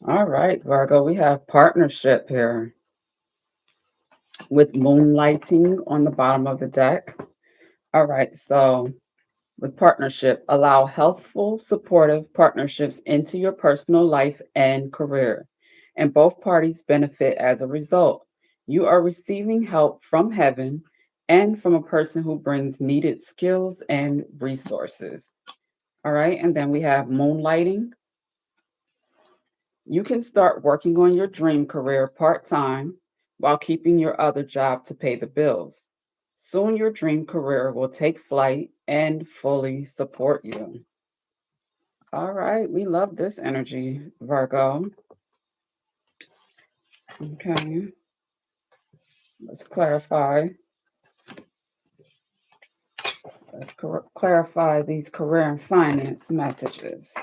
All right, Virgo, we have partnership here with moonlighting on the bottom of the deck. All right, so with partnership, allow healthful, supportive partnerships into your personal life and career, and both parties benefit as a result. You are receiving help from heaven and from a person who brings needed skills and resources. All right, and then we have moonlighting. You can start working on your dream career part time while keeping your other job to pay the bills. Soon, your dream career will take flight and fully support you. All right, we love this energy, Virgo. Okay, let's clarify. Clarify these career and finance messages.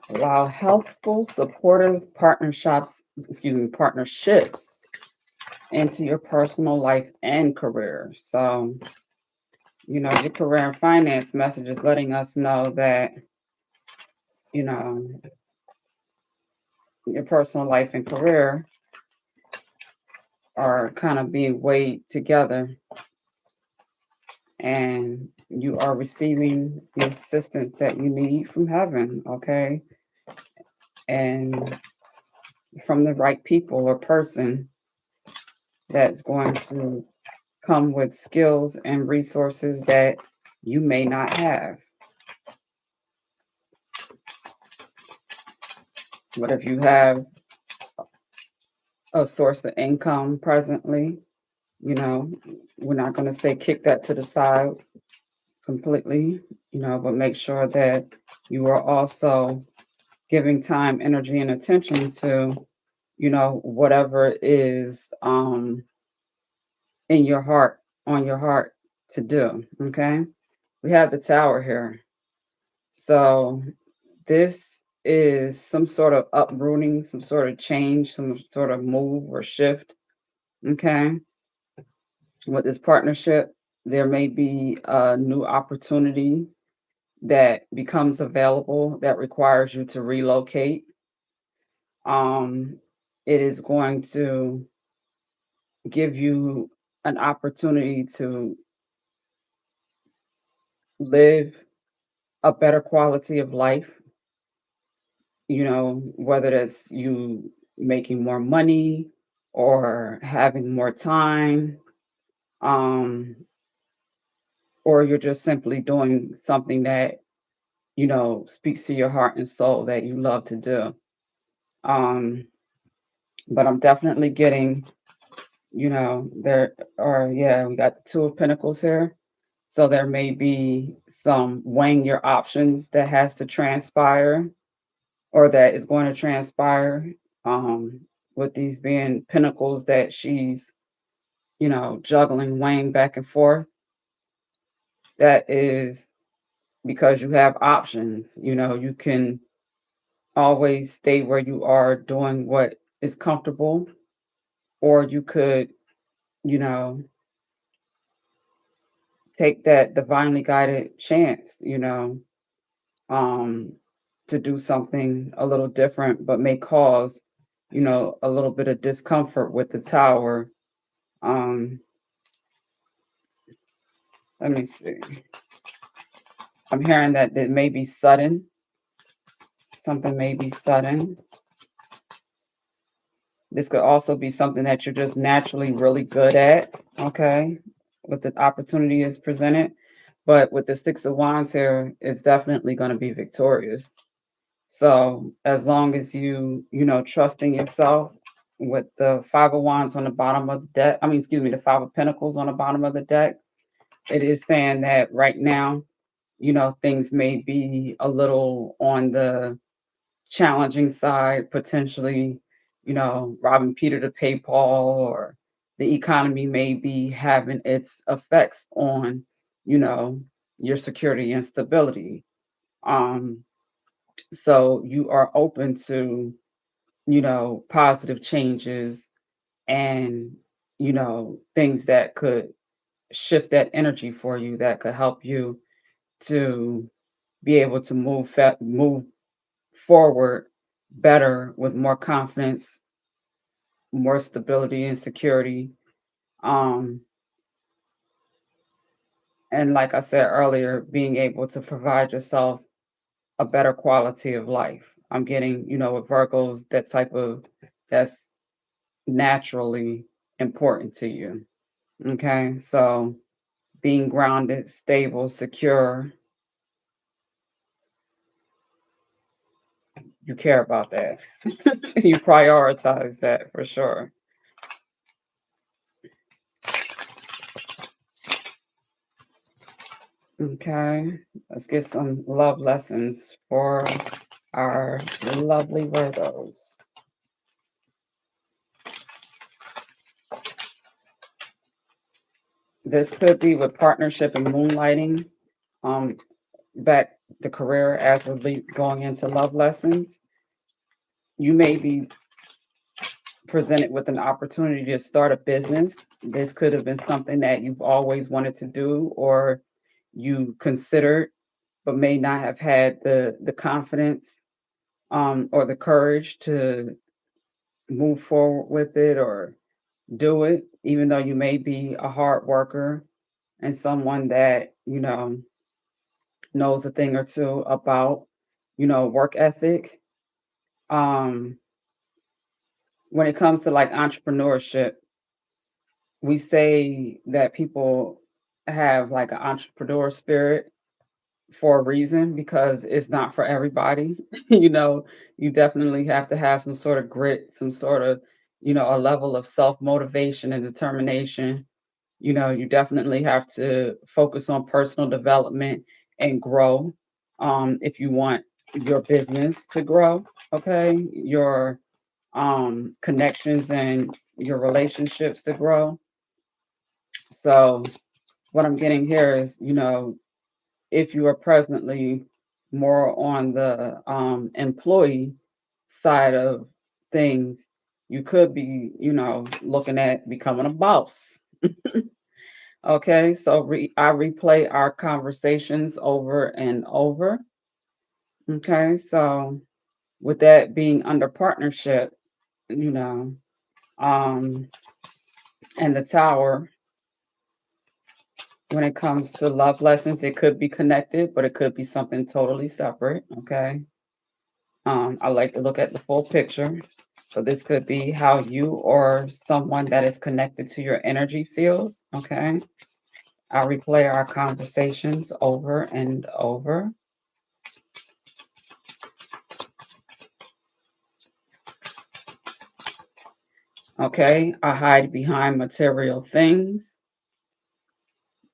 Allow healthful, supportive partnerships into your personal life and career. So, your career and finance message is letting us know that, you know, your personal life and career are kind of being weighed together, and you are receiving the assistance that you need from heaven, okay? And from the right people or person that's going to come with skills and resources that you may not have. But if you have a source of income presently, we're not going to say kick that to the side completely, but make sure that you are also giving time, energy, and attention to, whatever is in your heart, on your heart to do. Okay. We have the Tower here. So this is some sort of uprooting, some sort of change, some sort of move or shift. Okay. With this partnership, there may be a new opportunity that becomes available that requires you to relocate. It is going to give you an opportunity to live a better quality of life, whether that's you making more money or having more time, um, or you're just simply doing something that, speaks to your heart and soul that you love to do. Um, but I'm definitely getting, there are, yeah, we got the Two of Pentacles here. So there may be some weighing your options that has to transpire or that is going to transpire, um, with these being pentacles that she's, juggling, weighing back and forth. That is because you have options. You can always stay where you are doing what is comfortable, or you could, you know, take that divinely guided chance, um, to do something a little different, but may cause, a little bit of discomfort with the tower. Um, Let me see. I'm hearing that it may be sudden. Something may be sudden. This could also be something that you're just naturally really good at, okay? With the opportunity is presented. But with the Six of Wands here, it's definitely going to be victorious. So as long as trust in yourself with the Five of Wands on the bottom of the deck, I mean, excuse me, the Five of Pentacles on the bottom of the deck, it is saying that right now, things may be a little on the challenging side, potentially, robbing Peter to pay Paul, or the economy may be having its effects on, you know, your security and stability. Um, so you are open to, positive changes and, things that could shift that energy for you that could help you to be able to move forward better with more confidence, more stability and security. Um, and like I said earlier, being able to provide yourself a better quality of life. I'm getting, with Virgos, that's naturally important to you. Okay. So being grounded, stable, secure, you care about that. You prioritize that for sure. Okay, let's get some love lessons for our lovely Virgos. This could be with partnership and moonlighting. Um, Back the career as we're going into love lessons. You may be presented with an opportunity to start a business. This could have been something that you've always wanted to do, or you considered, but may not have had the confidence, or the courage to move forward with it or do it, even though you may be a hard worker and someone that, knows a thing or two about, work ethic. Um, when it comes to like entrepreneurship, we say that people have like an entrepreneur spirit for a reason, because it's not for everybody. You definitely have to have some sort of grit, some sort of, a level of self motivation and determination. You definitely have to focus on personal development and grow, if you want your business to grow, okay? Your connections and your relationships to grow. So what I'm getting here is, if you are presently more on the employee side of things, you could be, looking at becoming a boss. Okay, so I replay our conversations over and over. Okay, so with that being under partnership, you know, um, and the tower, when it comes to love lessons, it could be connected, but it could be something totally separate. Okay, I like to look at the full picture. So this could be how you or someone that is connected to your energy feels. Okay, I'll replay our conversations over and over. Okay, I hide behind material things.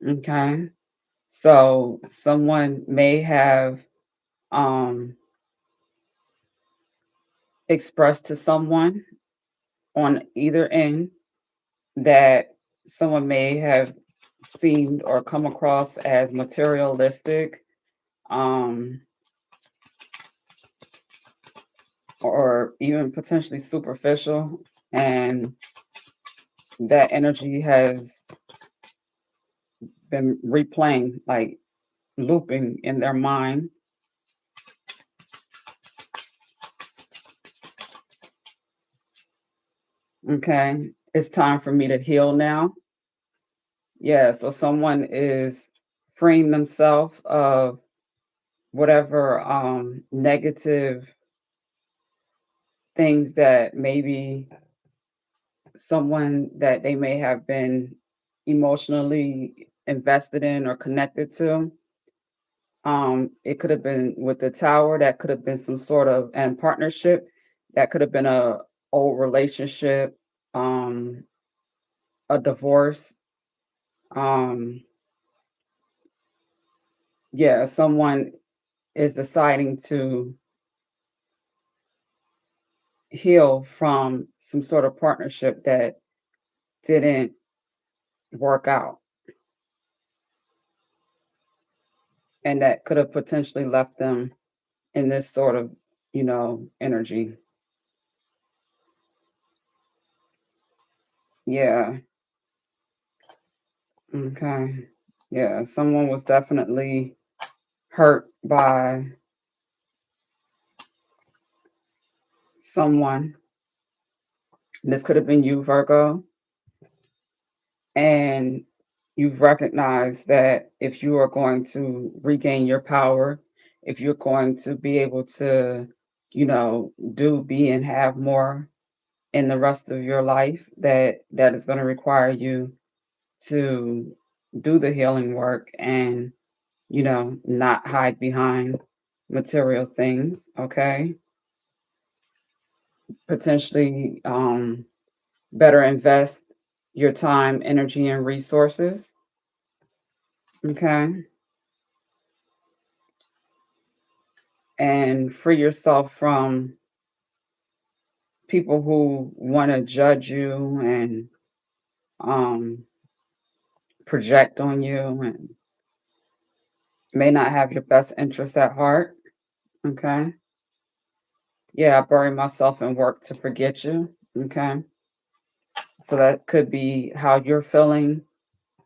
Okay, so someone may have um, expressed to someone on either end that someone may have seemed or come across as materialistic, um, or even potentially superficial, and that energy has been replaying, like looping in their mind. Okay, it's time for me to heal now. Yeah, so someone is freeing themselves of whatever negative things that maybe someone that they may have been emotionally invested in or connected to. It could have been with the tower, that could have been some sort of and partnership, that could have been a old relationship, um, a divorce. Um, yeah, someone is deciding to heal from some sort of partnership that didn't work out, and that could have potentially left them in this sort of, energy. Yeah. Okay. Yeah. Someone was definitely hurt by someone. This could have been you, Virgo. And you've recognized that if you are going to regain your power, if you're going to be able to, do, be, and have more in the rest of your life, that is going to require you to do the healing work and, not hide behind material things. Okay, potentially better invest your time, energy, and resources. Okay, and free yourself from people who want to judge you and um, project on you and may not have your best interests at heart. Okay. Yeah, I bury myself in work to forget you. Okay. So that could be how you're feeling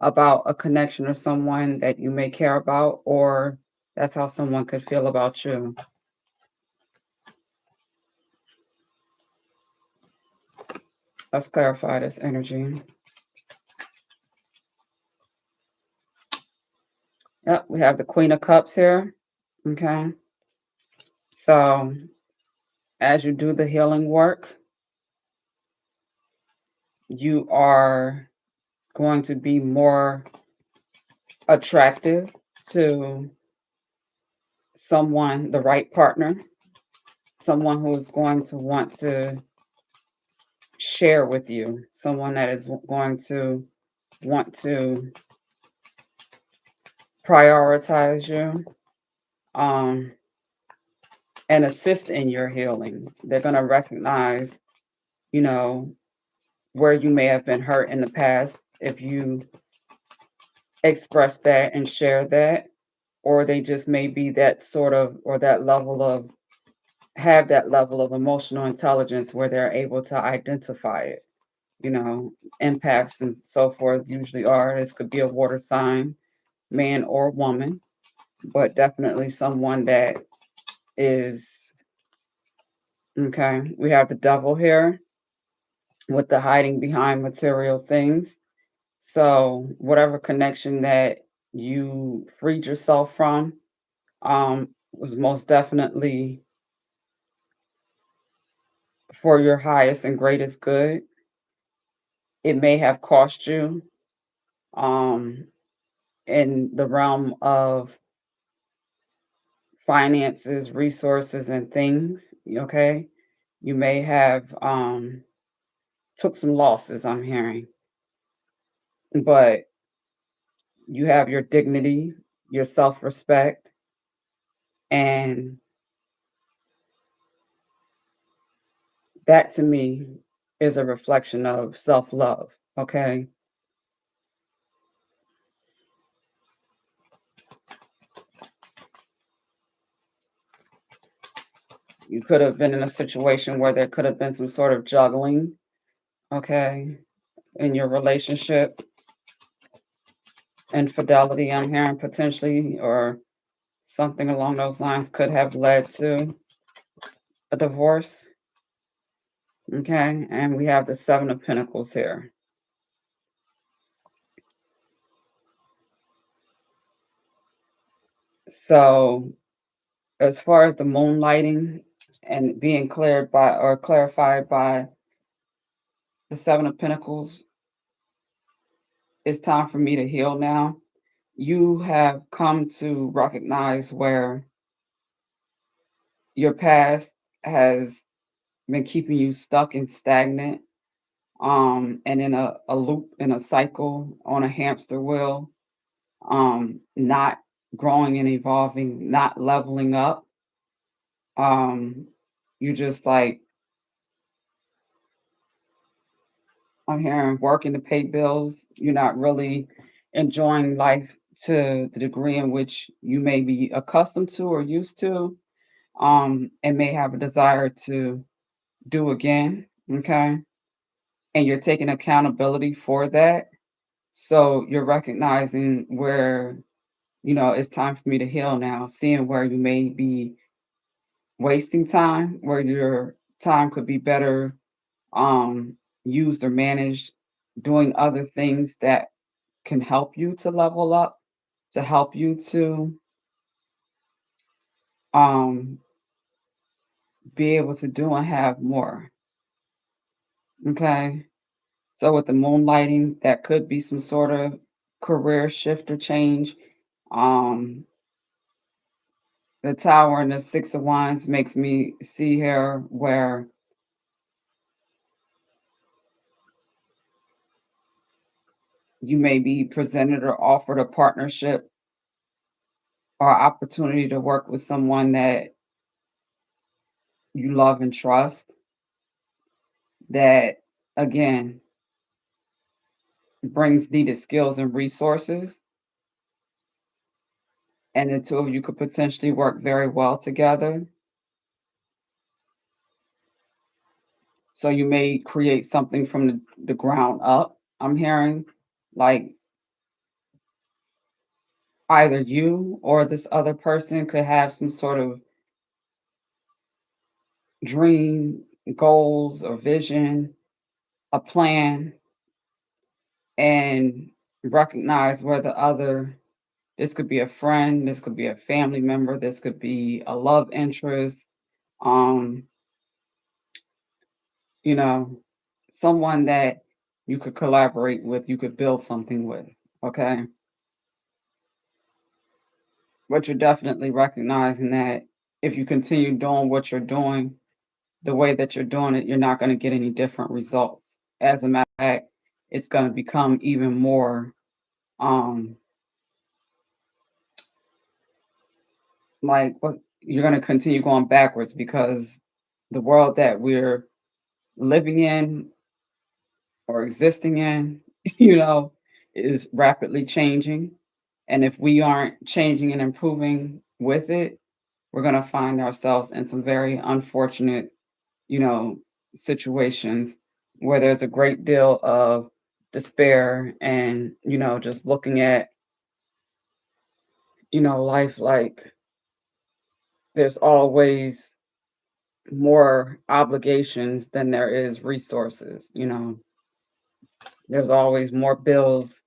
about a connection or someone that you may care about, or that's how someone could feel about you. Let's clarify this energy. Yep, we have the Queen of Cups here. Okay. So as you do the healing work, you are going to be more attractive to someone, the right partner, someone who's going to want to share with you, someone that is going to want to prioritize you, um, and assist in your healing. They're going to recognize, you know, where you may have been hurt in the past if you express that and share that, or they just may be that sort of, or that level of, have that level of emotional intelligence where they're able to identify it. You know, empaths and so forth usually are. This could be a water sign, man or woman, but definitely someone that is okay. We have the devil here with the hiding behind material things. So whatever connection that you freed yourself from was most definitely for your highest and greatest good. It may have cost you um, in the realm of finances, resources, and things. Okay, you may have took some losses. I'm hearing, but you have your dignity, your self-respect, and that to me is a reflection of self-love. Okay, you could have been in a situation where there could have been some sort of juggling. Okay, in your relationship, infidelity. I'm hearing potentially, or something along those lines could have led to a divorce. Okay, and we have the Seven of Pentacles here. So, as far as the moonlighting and being cleared by or clarified by the Seven of Pentacles, it's time for me to heal now. You have come to recognize where your past has been keeping you stuck and stagnant, and in a loop, in a cycle, on a hamster wheel, not growing and evolving, not leveling up. Um, you just like, I'm hearing working to pay bills. You're not really enjoying life to the degree in which you may be accustomed to or used to, and may have a desire to do again. Okay. And you're taking accountability for that. So you're recognizing where, it's time for me to heal now, seeing where you may be wasting time, where your time could be better used or managed doing other things that can help you to level up, to help you to um, be able to do and have more. Okay. So with the moonlighting, that could be some sort of career shift or change. Um, the Tower and the Six of Wands makes me see here where you may be presented or offered a partnership or opportunity to work with someone that you love and trust, that again brings needed skills and resources, and the two of you could potentially work very well together. So you may create something from the ground up. I'm hearing like either you or this other person could have some sort of dream, goals, or vision, a plan, and recognize where the other, this could be a friend, this could be a family member, this could be a love interest, um, you know, someone that you could collaborate with, you could build something with. Okay. But you're definitely recognizing that if you continue doing what you're doing, the way that you're doing it, you're not going to get any different results. As a matter of fact, it's going to become even more um like what, you're going to continue going backwards because the world that we're living in or existing in, you know, is rapidly changing. And if we aren't changing and improving with it, we're going to find ourselves in some very unfortunate, you know, situations where there's a great deal of despair and, just looking at, life like there's always more obligations than there is resources. There's always more bills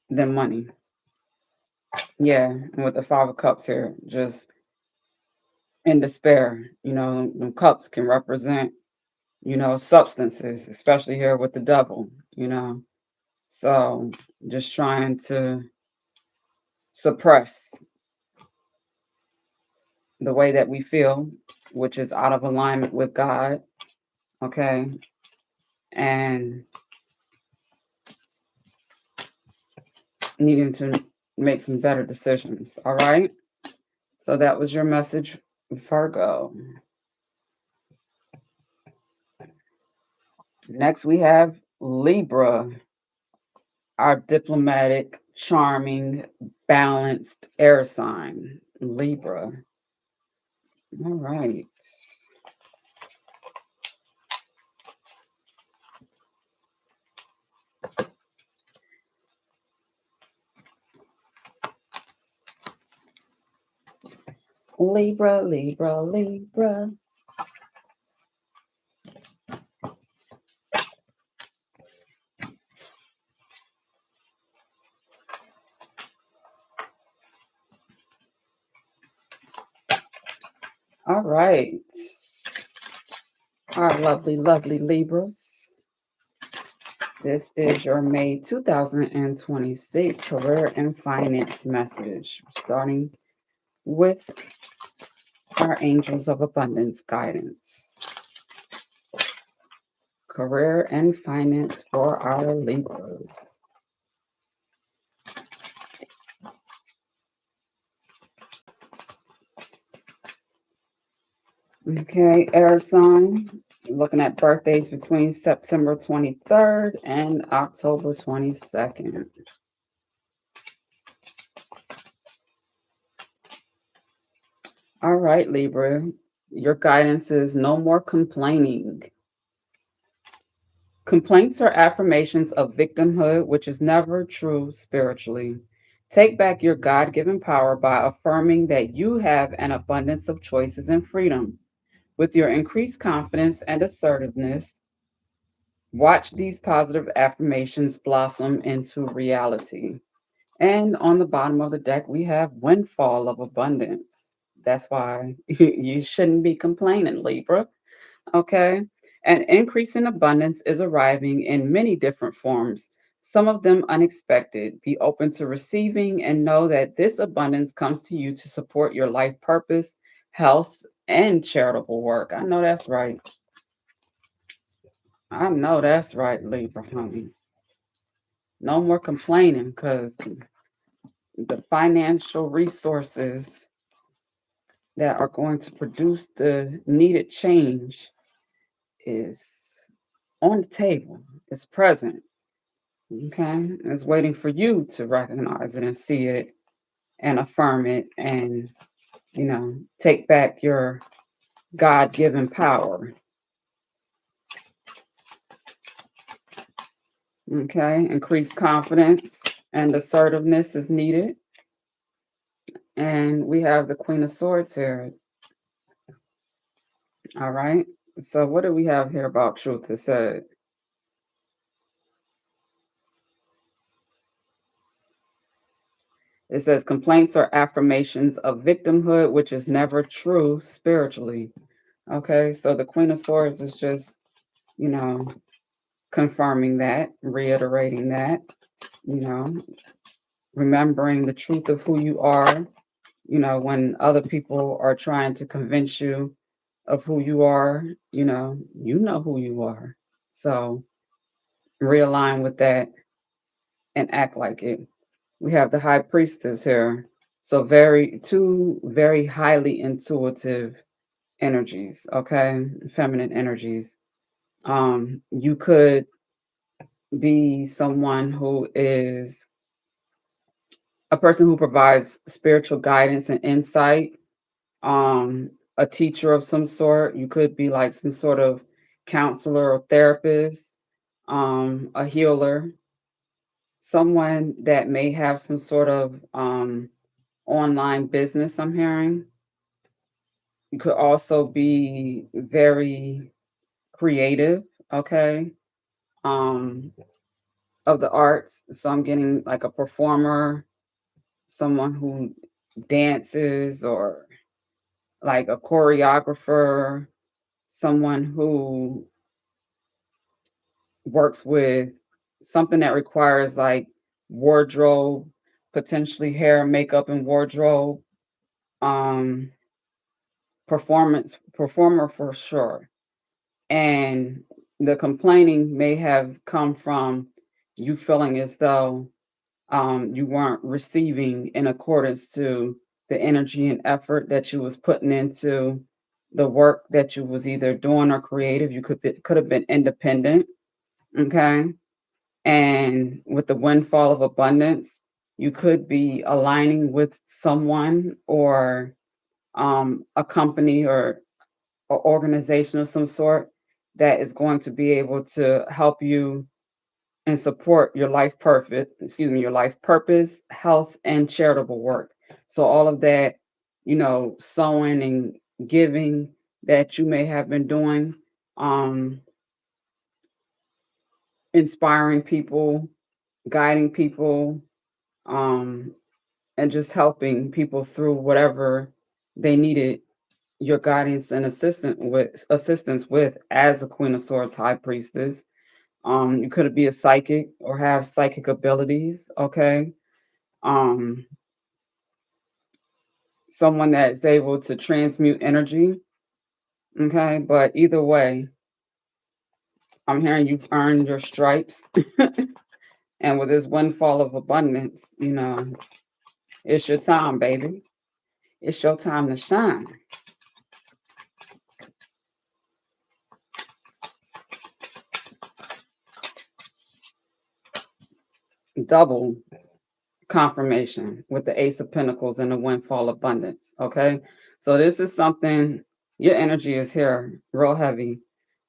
than money. Yeah, and with the 5 of Cups here, just in despair. The cups can represent, substances, especially here with the devil. So just trying to suppress the way that we feel, which is out of alignment with God, okay? And needing to make some better decisions, all right? So that was your message, Virgo. Next, we have Libra, our diplomatic, charming, balanced air sign, Libra. All right. Libra, Libra, Libra. All right. Our lovely, lovely Libras. This is your May 2026 career and finance message, starting with our Angels of Abundance guidance. Career and finance for our Libras. Okay, air sign. Looking at birthdays between September 23rd and October 22nd. All right, Libra. Your guidance is no more complaining. Complaints are affirmations of victimhood, which is never true spiritually. Take back your God given power by affirming that you have an abundance of choices and freedom. With your increased confidence and assertiveness, watch these positive affirmations blossom into reality. And on the bottom of the deck, we have windfall of abundance. That's why you shouldn't be complaining, Libra. Okay. An increase in abundance is arriving in many different forms, some of them unexpected. Be open to receiving and know that this abundance comes to you to support your life purpose, health, and charitable work. I know that's right. I know that's right, Libra, honey. No more complaining because the financial resources that are going to produce the needed change is on the table, it's present. Okay, it's waiting for you to recognize it and see it and affirm it and, take back your God given power. Okay, increased confidence and assertiveness is needed. And we have the Queen of Swords here. All right, so what do we have here about truth? It said, complaints are affirmations of victimhood, which is never true spiritually. Okay, so the Queen of Swords is just, you know, confirming that, reiterating that, you know, remembering the truth of who you are, when other people are trying to convince you of who you are, you know who you are. So realign with that and act like it. We have the High Priestess here. So two very highly intuitive energies, okay? Feminine energies. You could be someone who is a person who provides spiritual guidance and insight, a teacher of some sort. You could be like some sort of counselor or therapist, a healer, someone that may have some sort of online business, I'm hearing. You could also be very creative, okay, um, of the arts. So I'm getting like a performer, someone who dances, or like a choreographer, someone who works with something that requires like wardrobe, potentially hair, makeup, and wardrobe. Um, performer for sure. And the complaining may have come from you feeling as though you weren't receiving in accordance to the energy and effort that you was putting into the work that you was either doing or creative. You could have been independent, okay? And with the windfall of abundance, you could be aligning with someone or a company or organization of some sort that is going to be able to help you and support your life purpose, health, and charitable work. So all of that, sewing and giving that you may have been doing, um, inspiring people, guiding people, um, and just helping people through whatever they needed your guidance and assistance with as a Queen of Swords High Priestess. You could be a psychic or have psychic abilities, okay? Um, someone that's able to transmute energy, okay? But either way, I'm hearing you've earned your stripes. And with this windfall of abundance, it's your time, baby. It's your time to shine. Double confirmation with the Ace of Pentacles and the windfall abundance. Okay. So this is something, your energy is here real heavy.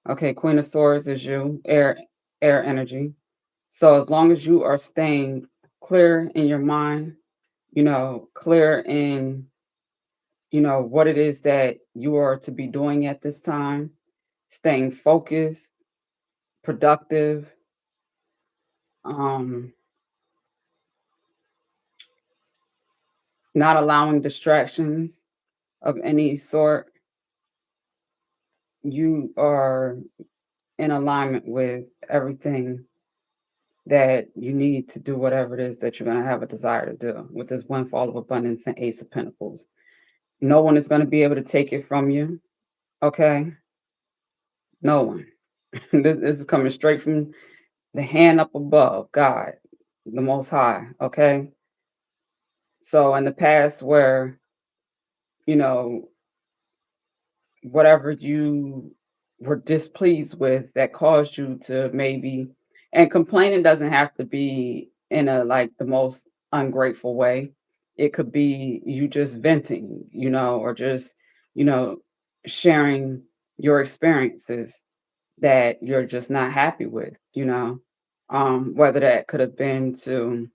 Okay. Queen of Swords is you, air energy. So as long as you are staying clear in your mind, clear in, what it is that you are to be doing at this time, staying focused, productive, um, not allowing distractions of any sort, you are in alignment with everything that you need to do whatever it is that you're going to have a desire to do with this windfall of abundance and Ace of Pentacles. No one is going to be able to take it from you. Okay. No one. This is coming straight from the hand up above, God, the Most High. Okay. So in the past, where, you know, whatever you were displeased with that caused you to maybe, and complaining doesn't have to be in a like the most ungrateful way. It could be you just venting, or just, you know sharing your experiences that you're just not happy with, whether that could have been to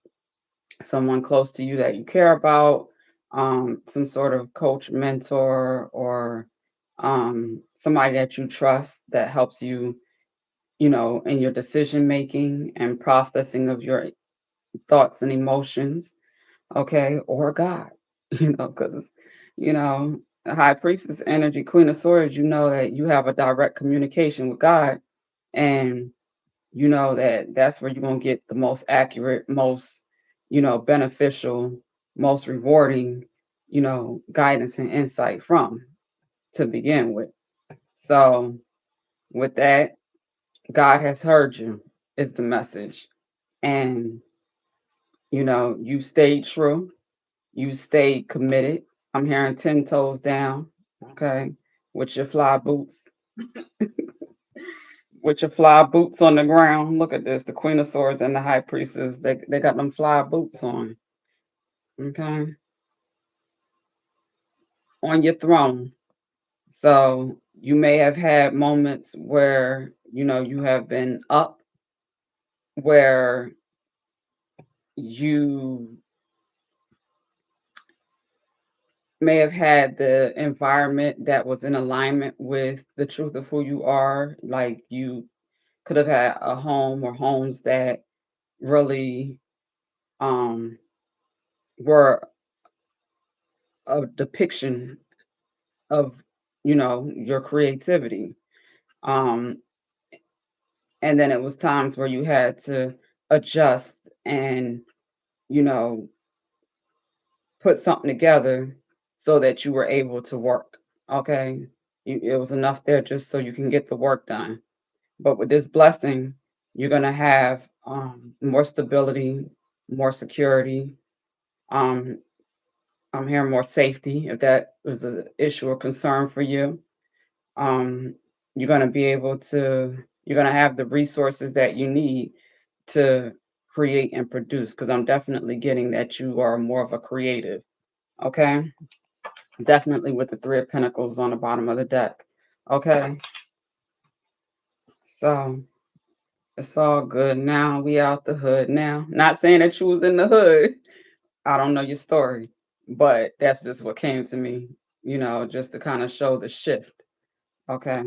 someone close to you that you care about, some sort of coach, mentor, or somebody that you trust that helps you, in your decision making and processing of your thoughts and emotions, okay, or God, because, the high priestess energy, Queen of Swords, you know that you have a direct communication with God, and you know that that's where you're going to get the most accurate, most, beneficial, most rewarding, guidance and insight from to begin with. So, with that, God has heard you, is the message. And, you stayed true, you stayed committed. I'm hearing 10 toes down, okay, with your fly boots. With your fly boots on the ground. Look at this. The Queen of Swords and the High Priestess, they got them fly boots on. Okay, on your throne. So you may have had moments where, you have been up, where you may have had the environment that was in alignment with the truth of who you are. Like you could have had a home or homes that really um, were a depiction of, your creativity. Um, and then it was times where you had to adjust and, you know, put something together so that you were able to work. Okay. It was enough there just so you can get the work done. But with this blessing, you're going to have more stability, more security. Um, I'm hearing more safety if that was an issue or concern for you. Um, you're going to be able to, you're going to have the resources that you need to create and produce because I'm definitely getting that you are more of a creative. Okay. Definitely with the Three of Pentacles on the bottom of the deck. Okay. So it's all good now. We out the hood now. Not saying that you was in the hood. I don't know your story, but that's just what came to me, just to kind of show the shift. Okay.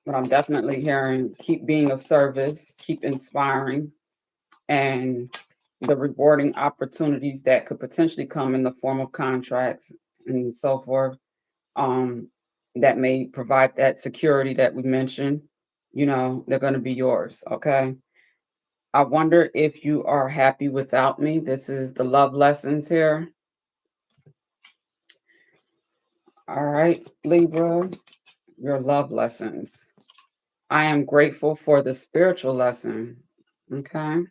But I'm definitely hearing keep being of service, keep inspiring, and the rewarding opportunities that could potentially come in the form of contracts and so forth, um, that may provide that security that we mentioned, they're going to be yours. Okay. I wonder if you are happy without me. This is the love lessons here. All right, Libra, your love lessons. I am grateful for the spiritual lesson. Okay.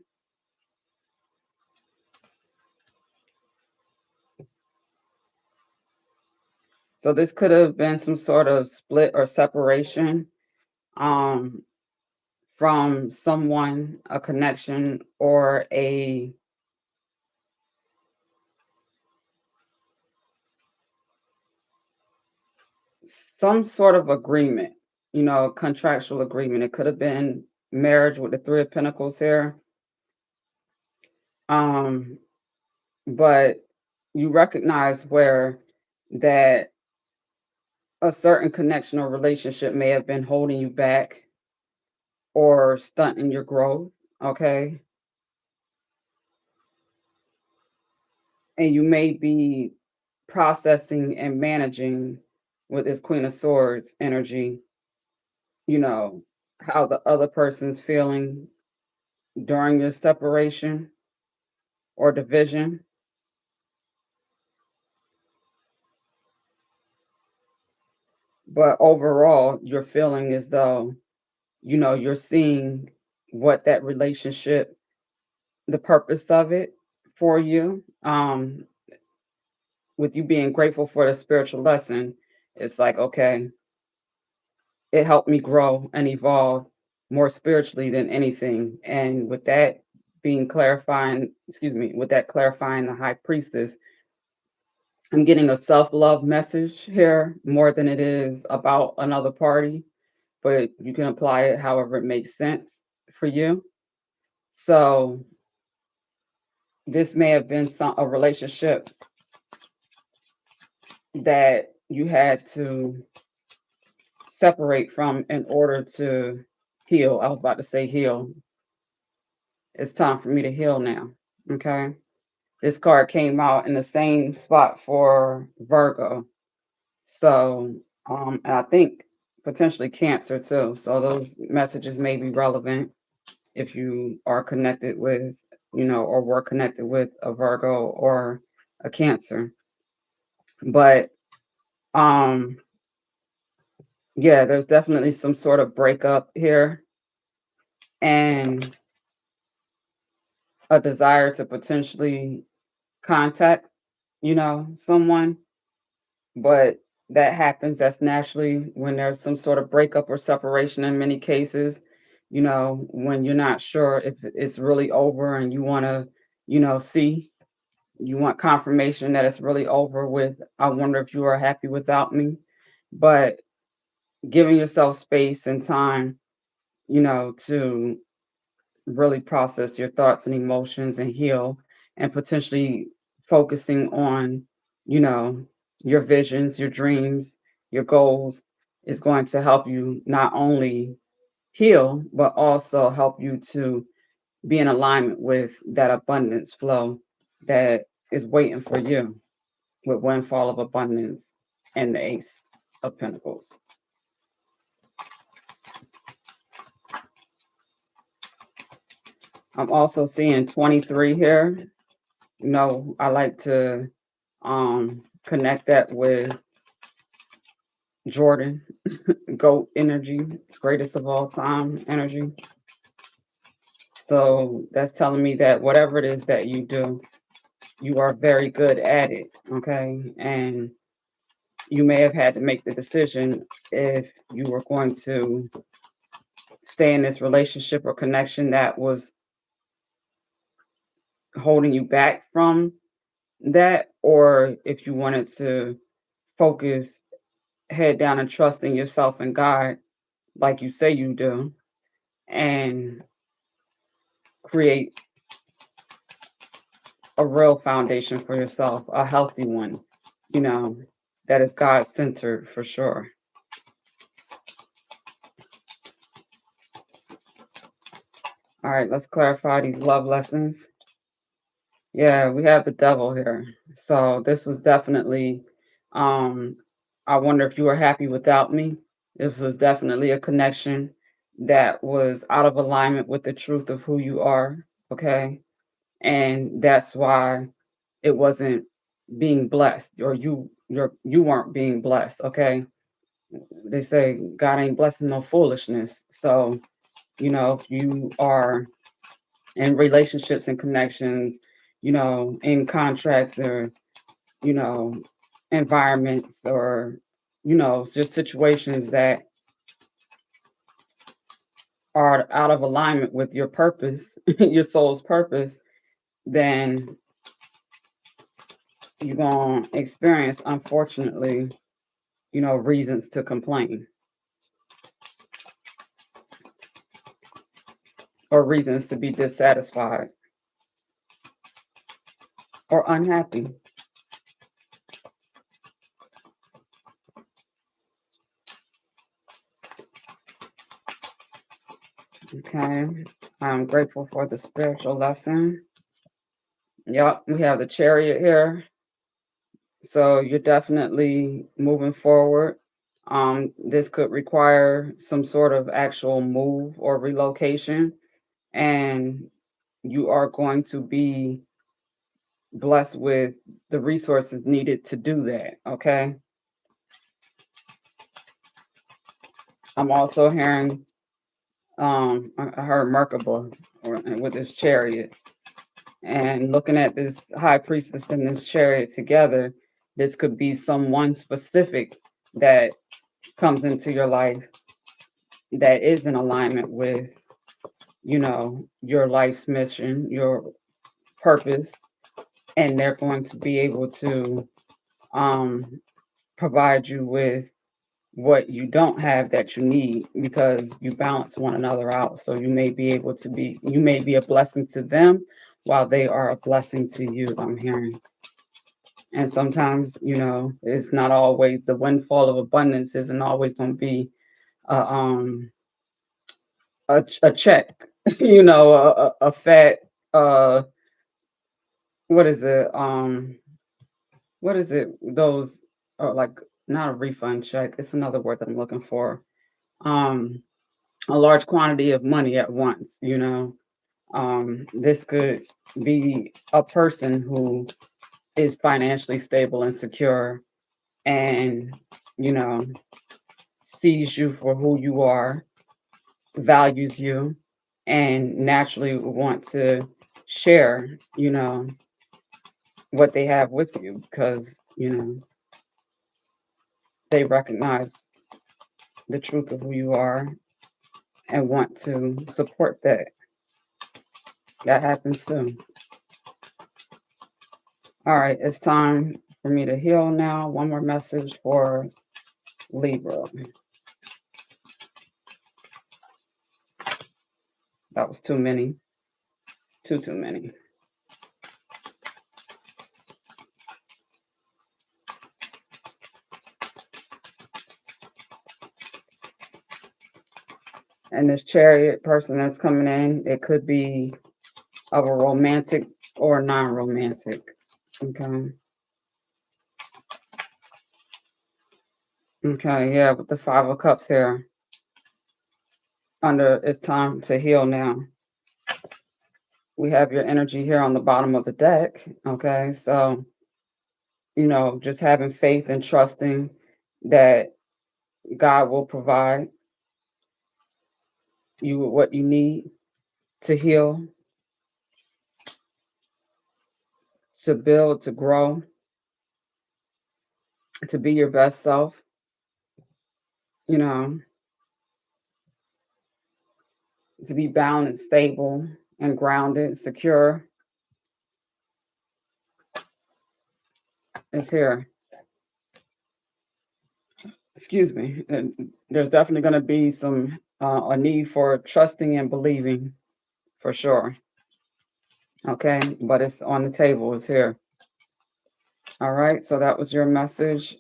So this could have been some sort of split or separation um, from someone, a connection, or some sort of agreement, contractual agreement. It could have been marriage with the Three of Pentacles here. Um, but you recognize where that a certain connection or relationship may have been holding you back or stunting your growth. Okay. And you may be processing and managing with this Queen of Swords energy, you know, how the other person's feeling during your separation or division. But overall, you're feeling as though, you're seeing what that relationship, the purpose of it for you. With you being grateful for the spiritual lesson, it's like, okay, it helped me grow and evolve more spiritually than anything. And with that being clarifying, excuse me, with that clarifying the high priestess, I'm getting a self-love message here more than it is about another party, but you can apply it however it makes sense for you. So this may have been a relationship that you had to separate from in order to heal. I was about to say heal. It's time for me to heal now. Okay. This card came out in the same spot for Virgo. So, and I think potentially Cancer too. So those messages may be relevant if you are connected with, or were connected with a Virgo or a Cancer. But um yeah, there's definitely some sort of breakup here and a desire to potentially contact, someone, but that happens. That's naturally when there's some sort of breakup or separation in many cases, when you're not sure if it's really over and you want to, see, you want confirmation that it's really over with. I wonder if you are happy without me. But giving yourself space and time, to really process your thoughts and emotions and heal, and potentially focusing on, you know, your visions, your dreams, your goals is going to help you not only heal, but also help you to be in alignment with that abundance flow that is waiting for you with windfall of abundance and the ace of pentacles. I'm also seeing 23 here. I like to connect that with Jordan, GOAT energy, greatest of all time energy. So that's telling me that whatever it is that you do, you are very good at it. Okay. And you may have had to make the decision if you were going to stay in this relationship or connection that was holding you back from that, or if you wanted to focus head down and trust in yourself and God, like you say you do, and create a real foundation for yourself, a healthy one, you know, that is God centered for sure. All right, let's clarify these love lessons. Yeah, we have the devil here. So this was definitely, um, I wonder if you were happy without me. This was definitely a connection that was out of alignment with the truth of who you are. Okay. And that's why it wasn't being blessed, or you weren't being blessed. Okay. They say God ain't blessing no foolishness. So, if you are in relationships and connections, in contracts, or, you know, environments, or, just situations that are out of alignment with your purpose, your soul's purpose, then you're going to experience, unfortunately, reasons to complain, or reasons to be dissatisfied or unhappy. Okay. I'm grateful for the spiritual lesson. Yep, we have the chariot here. So you're definitely moving forward. This could require some sort of actual move or relocation, and you are going to be blessed with the resources needed to do that. Okay. I'm also hearing, I heard Merkaba with this chariot, and looking at this high priestess and this chariot together. This could be someone specific that comes into your life that is in alignment with, your life's mission, your purpose, and they're going to be able to um, provide you with what you don't have that you need, because you balance one another out. So you may be a blessing to them while they are a blessing to you, I'm hearing. And sometimes, it's not always the windfall of abundance isn't always going to be a, a check, a fat, uh, what is it? What is it? Those are like not a refund check. It's another word that I'm looking for. Um, a large quantity of money at once. This could be a person who is financially stable and secure, and you know sees you for who you are, values you, and naturally want to share, what they have with you, because, they recognize the truth of who you are and want to support that. That happens too. All right, it's time for me to heal now. One more message for Libra. That was too many. Too many. And this chariot person that's coming in, it could be of a romantic or non-romantic. Okay. Okay, yeah, with the Five of Cups here. It's time to heal now. We have your energy here on the bottom of the deck. Okay, so, just having faith and trusting that God will provide you with what you need to heal, to build, to grow, to be your best self, you know, to be balanced, stable, and grounded, secure is here. Excuse me. And there's definitely going to be a need for trusting and believing for sure. Okay, but it's on the table, it's here. All right, so that was your message,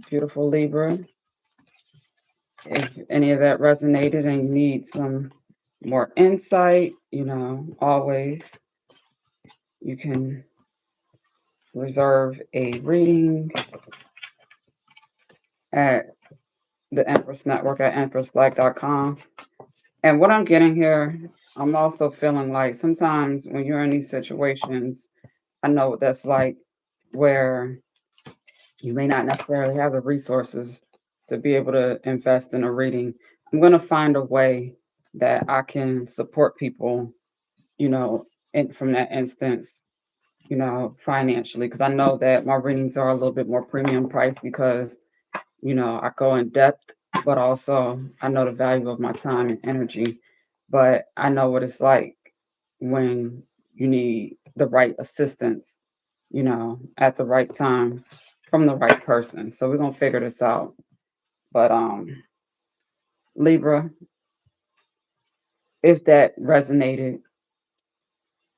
beautiful Libra. If any of that resonated and you need some more insight, always you can reserve a reading at the Empress Network at empressblack.com. And what I'm getting here, I'm also feeling like sometimes when you're in these situations, I know what that's like, where you may not necessarily have the resources to be able to invest in a reading. I'm going to find a way that I can support people, from that instance, financially, because I know that my readings are a little bit more premium price because, I go in depth, but also I know the value of my time and energy. But I know what it's like when you need the right assistance, at the right time from the right person. So we're gonna figure this out. But Libra, if that resonated,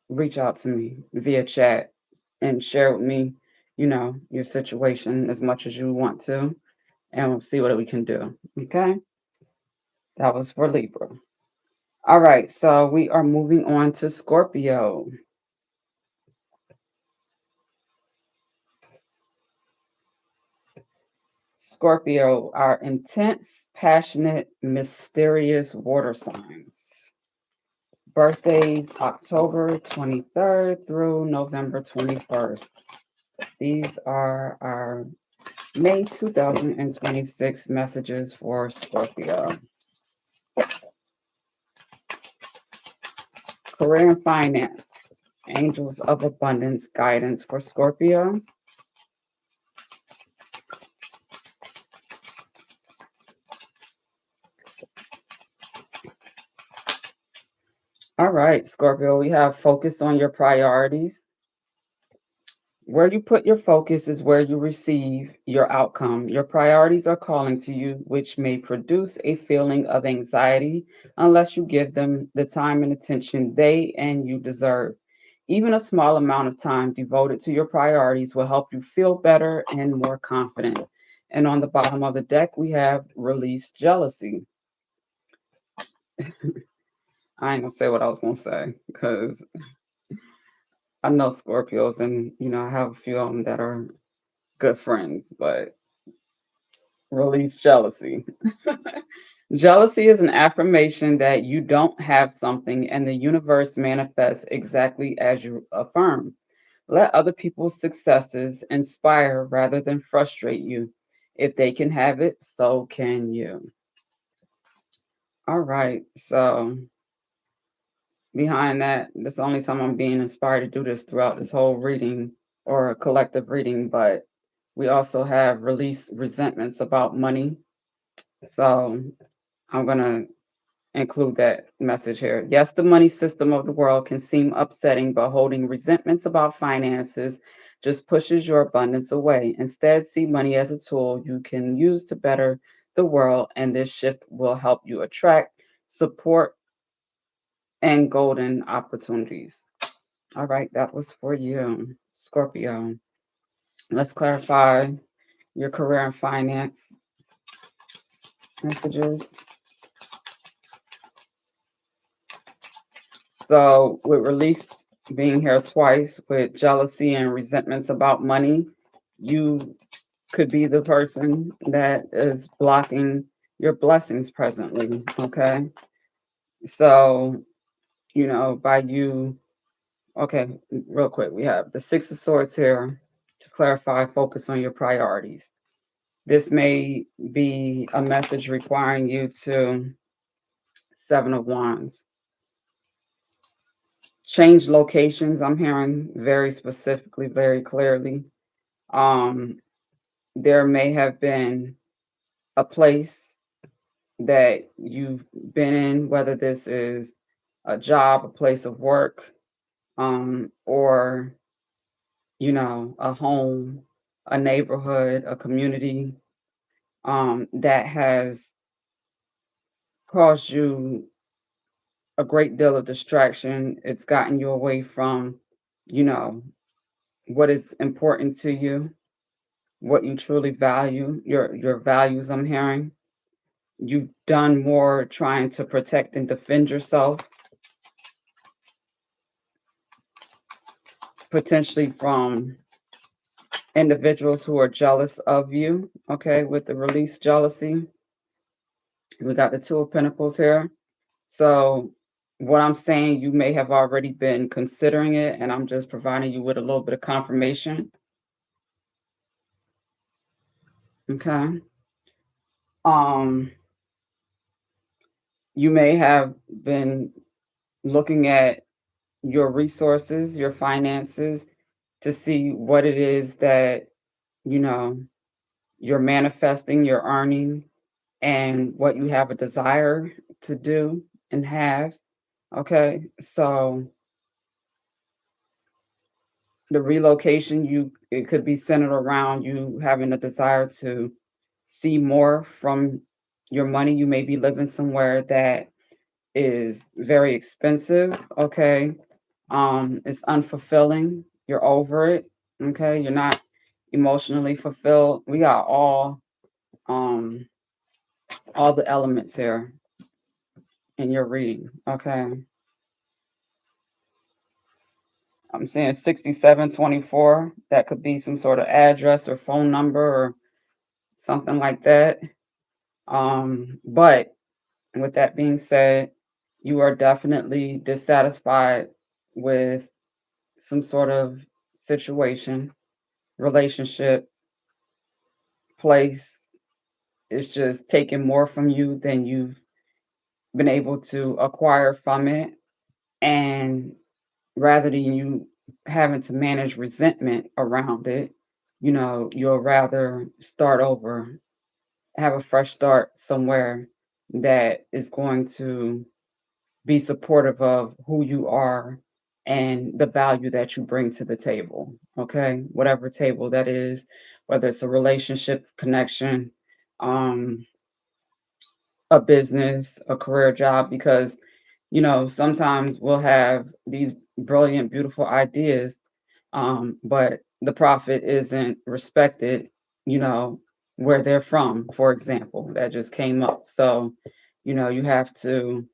reach out to me via chat and share with me, your situation as much as you want to, and we'll see what we can do. Okay? That was for Libra. All right, so we are moving on to Scorpio. Scorpio are intense, passionate, mysterious water signs. Birthdays October 23rd through November 21st. These are our May 2026 messages for Scorpio. Career and finance. Angels of abundance guidance for Scorpio. All right, Scorpio, we have focus on your priorities. Where you put your focus is where you receive your outcome. Your priorities are calling to you, which may produce a feeling of anxiety unless you give them the time and attention they and you deserve. Even a small amount of time devoted to your priorities will help you feel better and more confident. And on the bottom of the deck, we have release jealousy. I ain't gonna say what I was gonna say because I know Scorpios and I have a few of them that are good friends, but release jealousy. Jealousy is an affirmation that you don't have something and the universe manifests exactly as you affirm. Let other people's successes inspire rather than frustrate you. If they can have it, so can you. All right. So, behind that, this is the only time I'm being inspired to do this throughout this whole reading or collective reading, but We also have release resentments about money. So I'm going to include that message here. Yes, the money system of the world can seem upsetting, but holding resentments about finances just pushes your abundance away. Instead, see money as a tool you can use to better the world, and this shift will help you attract support and golden opportunities. All right, that was for you, Scorpio. Let's clarify your career and finance messages. So, with release being here twice with jealousy and resentments about money, you could be the person that is blocking your blessings presently. Okay. So, by you, okay, real quick, we have the Six of Swords here to clarify, focus on your priorities. This may be a message requiring you to Seven of Wands. Change locations, I'm hearing very specifically, very clearly. Um, there may have been a place that you've been in, whether this is a job, a place of work, or, a home, a neighborhood, a community, that has caused you a great deal of distraction. It's gotten you away from, you know, what is important to you, what you truly value, your values, I'm hearing. You've done more trying to protect and defend yourself, potentially from individuals who are jealous of you. Okay, with the release jealousy. We got the Two of Pentacles here. So what I'm saying, you may have already been considering it, and I'm just providing you with a little bit of confirmation. Okay. Um, you may have been looking at your resources, your finances, to see what it is that, you know, you're manifesting, you're earning, and what you have a desire to do and have. Okay. So the relocation, it could be centered around you having a desire to see more from your money. You may be living somewhere that is very expensive. Okay. It's unfulfilling. You're over it. Okay. You're not emotionally fulfilled. We got um all the elements here in your reading. Okay. I'm saying 6724. That could be some sort of address or phone number or something like that. But with that being said, you are definitely dissatisfied with some sort of situation, relationship, place. It's just taking more from you than you've been able to acquire from it. And rather than you having to manage resentment around it, you'll rather start over, have a fresh start somewhere that is going to be supportive of who you are and the value that you bring to the table. Okay. Whatever table that is, whether it's a relationship connection, um, a business, a career job, because, sometimes we'll have these brilliant, beautiful ideas, but the profit isn't respected, you know, where they're from, for example, that just came up. So, you have to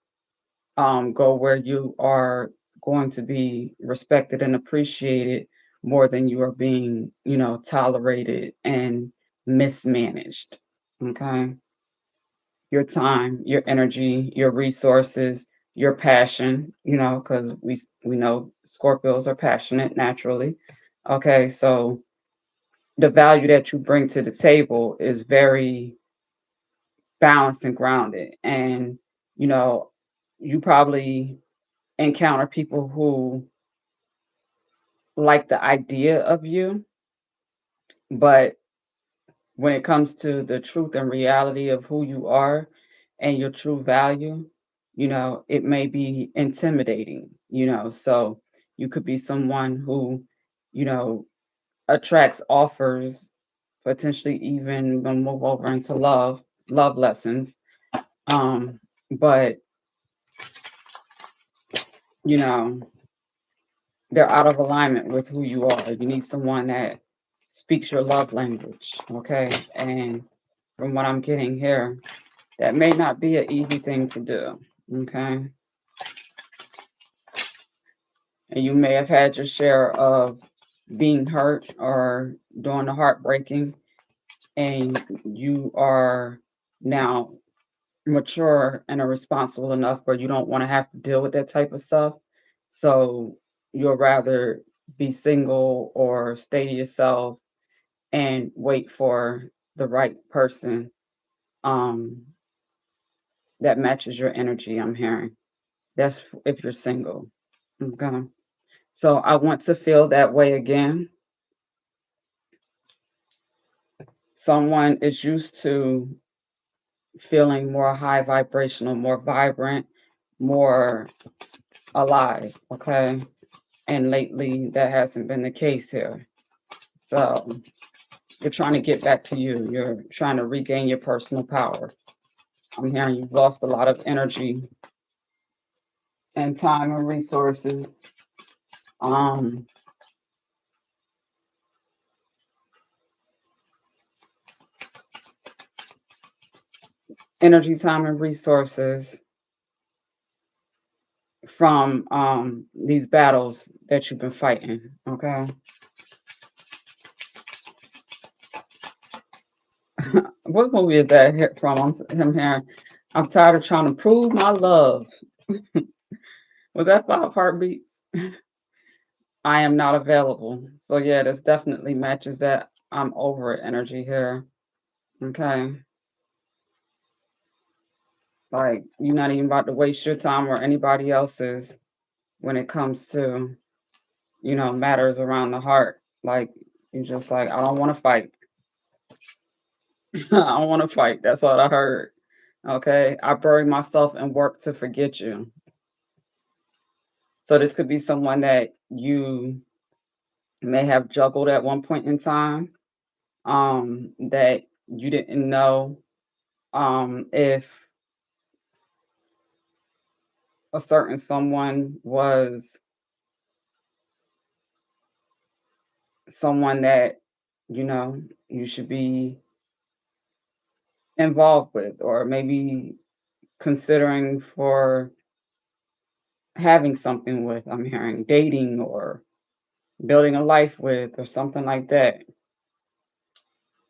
go where you are going to be respected and appreciated more than you are being, tolerated and mismanaged. Okay. Your time, your energy, your resources, your passion, because we know Scorpios are passionate naturally. Okay. So the value that you bring to the table is very balanced and grounded. And, you know, you probably encounter people who like the idea of you, but when it comes to the truth and reality of who you are and your true value, it may be intimidating, so you could be someone who, you know, attracts offers, potentially even gonna move over into love lessons. Um, but you know, they're out of alignment with who you are. You need someone that speaks your love language, okay? And from what I'm getting here, that may not be an easy thing to do, okay? And you may have had your share of being hurt or doing the heartbreaking, and you are now mature and are responsible enough where you don't want to have to deal with that type of stuff. So you'll rather be single or stay to yourself and wait for the right person um, that matches your energy, I'm hearing. That's if you're single. Okay. So I want to feel that way again. Someone is used to feeling more high vibrational, more vibrant, more alive. Okay. And lately, that hasn't been the case here. So you're trying to get back to you. You're trying to regain your personal power. I'm hearing you've lost a lot of energy and time and resources. Um, Energy, time, and resources from these battles that you've been fighting. Okay. What movie is that hit from? Him hearing, I'm tired of trying to prove my love. Was that Five Heartbeats? I am not available. So yeah, this definitely matches that I'm over it energy here. Okay. Like you're not even about to waste your time or anybody else's when it comes to, matters around the heart. Like you're just like, I don't want to fight. I don't want to fight. That's all I heard. Okay. I bury myself and work to forget you. So this could be someone that you may have juggled at one point in time, that you didn't know if a certain someone was someone that you should be involved with, or maybe considering for having something with. I'm hearing dating or building a life with, or something like that.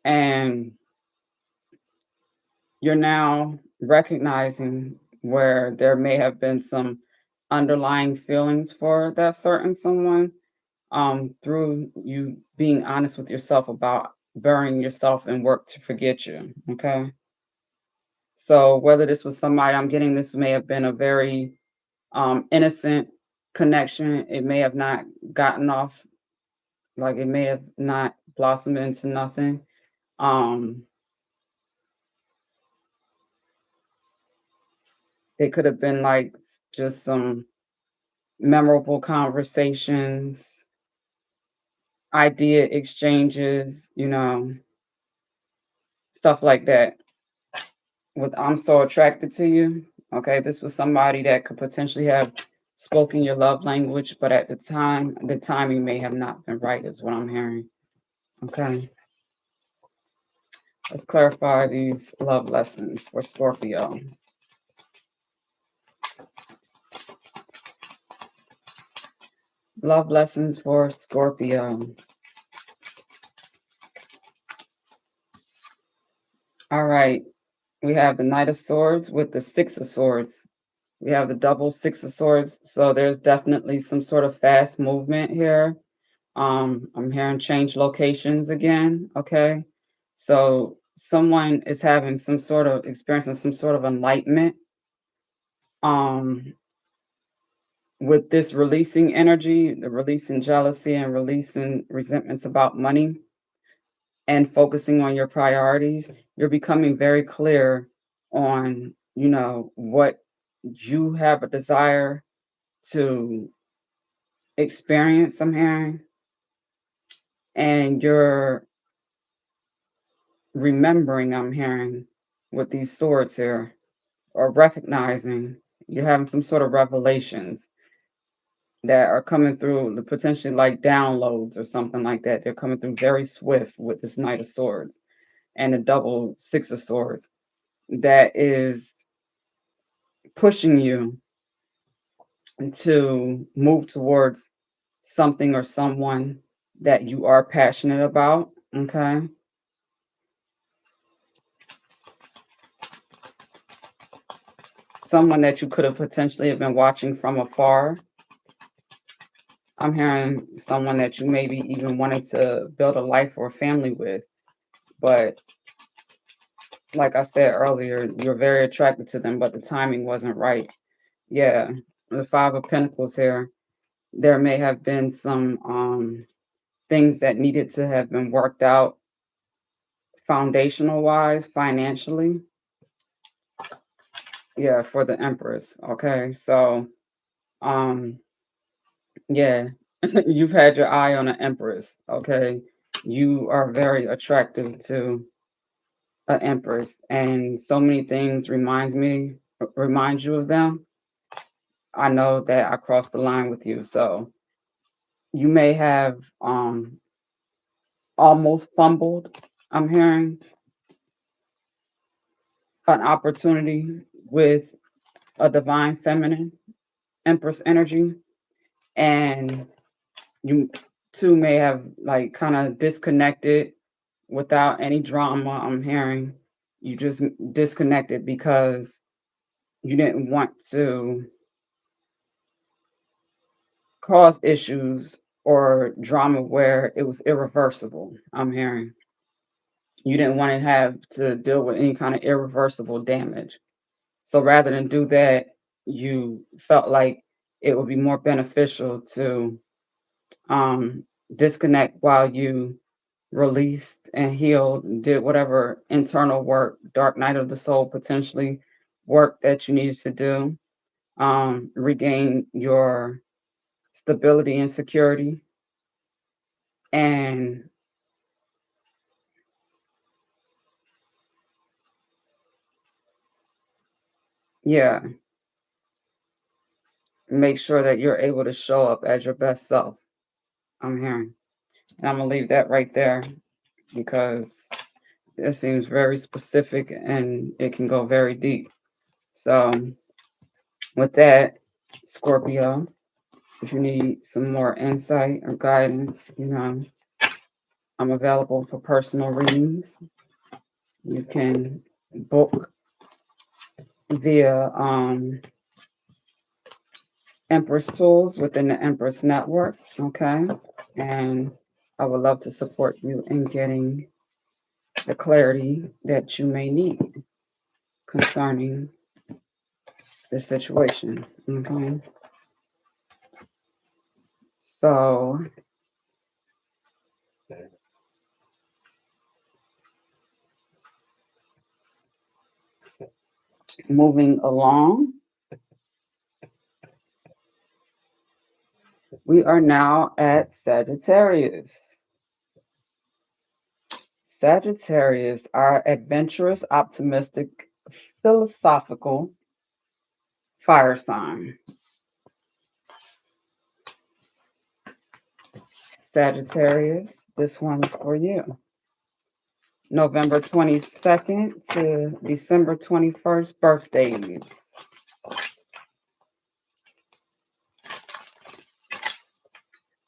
And you're now recognizing where there may have been some underlying feelings for that certain someone, through you being honest with yourself about burying yourself and work to forget you. Okay. So whether this was somebody, I'm getting this may have been a very innocent connection. It may have not gotten off, like it may have not blossomed into nothing. Um, it could have been like just some memorable conversations, idea exchanges, stuff like that. With I'm so attracted to you. Okay, this was somebody that could potentially have spoken your love language, but at the time, the timing may have not been right, is what I'm hearing. Okay, let's clarify these love lessons for Scorpio. Love lessons for Scorpio. All right, we have the Knight of Swords with the Six of Swords. We have the double Six of Swords, so there's definitely some sort of fast movement here. I'm hearing change locations again. Okay. So someone is having some sort of experiencing some sort of enlightenment um with this releasing energy, the releasing jealousy and releasing resentments about money. and focusing on your priorities, you're becoming very clear on, what you have a desire to experience, I'm hearing, and you're remembering, I'm hearing, with these swords here, or recognizing you're having some sort of revelations that are coming through, potentially like downloads or something like that. They're coming through very swift with this Knight of Swords and a double Six of Swords that is pushing you to move towards something or someone that you are passionate about. Okay. Someone that you could have potentially have been watching from afar. I'm hearing someone that you maybe even wanted to build a life or a family with, but like I said earlier, you're very attracted to them, but the timing wasn't right. Yeah, the Five of Pentacles here. There may have been some things that needed to have been worked out foundational wise, financially. Yeah, for the Empress. Okay, so um, yeah, you've had your eye on an Empress. Okay, you are very attractive to an Empress, and so many things remind you of them. I know that I crossed the line with you, so you may have almost fumbled. I'm hearing an opportunity with a divine feminine Empress energy, and you two may have like kind of disconnected without any drama. I'm hearing you just disconnected because you didn't want to cause issues or drama where it was irreversible. I'm hearing you didn't want to have to deal with any kind of irreversible damage. So rather than do that, you felt like it would be more beneficial to um, disconnect while you released and healed, and did whatever internal work, dark night of the soul, potentially work that you needed to do, regain your stability and security, and yeah, make sure that you're able to show up as your best self. I'm hearing. And I'm going to leave that right there because it seems very specific and it can go very deep. So, with that, Scorpio, if you need some more insight or guidance, I'm available for personal readings. You can book via Empress Tools within the Empress Network. Okay. And I would love to support you in getting the clarity that you may need concerning the situation. Okay. So, moving along, we are now at Sagittarius. Sagittarius are adventurous, optimistic, philosophical fire sign. Sagittarius, this one is for you. November 22nd to December 21st birthdays.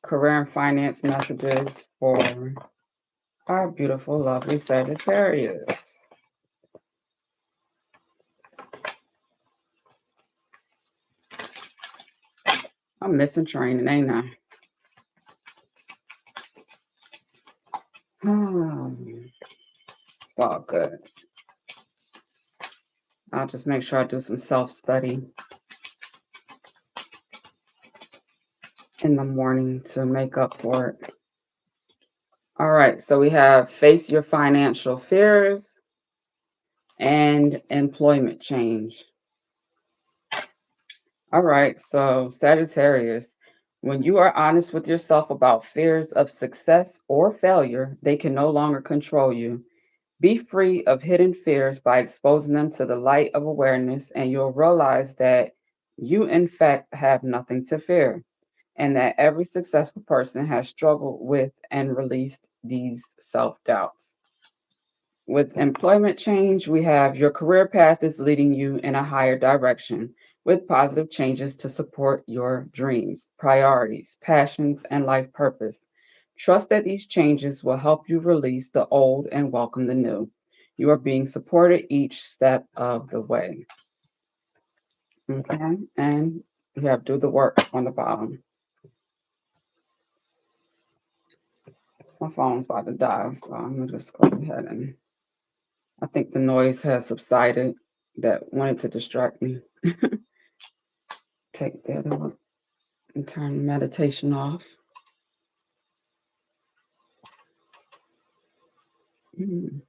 Career and finance messages for our beautiful, lovely Sagittarius. I'm missing training, ain't I? It's all good. I'll just make sure I do some self-study in the morning to make up for it. All right, so we have face your financial fears and employment change. All right, so Sagittarius, when you are honest with yourself about fears of success or failure, they can no longer control you. Be free of hidden fears by exposing them to the light of awareness, and you'll realize that you, in fact, have nothing to fear, and that every successful person has struggled with and released these self doubts. With employment change, we have your career path is leading you in a higher direction with positive changes to support your dreams, priorities, passions, and life purpose. Trust that these changes will help you release the old and welcome the new. You are being supported each step of the way. Okay, and you have do the work on the bottom. My phone's about to die, so I'm gonna just go ahead and I think the noise has subsided that wanted to distract me. Take that out and turn the meditation off. Mhm.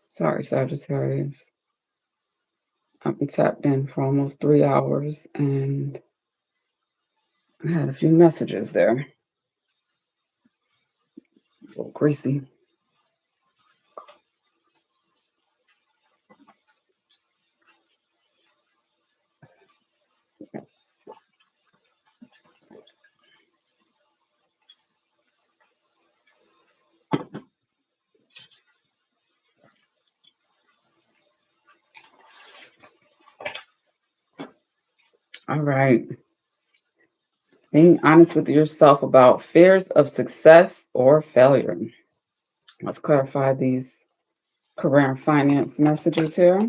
Sorry, Sagittarius. I've been tapped in for almost 3 hours and I had a few messages there. A little greasy. All right. Being honest with yourself about fears of success or failure. Let's clarify these career and finance messages here.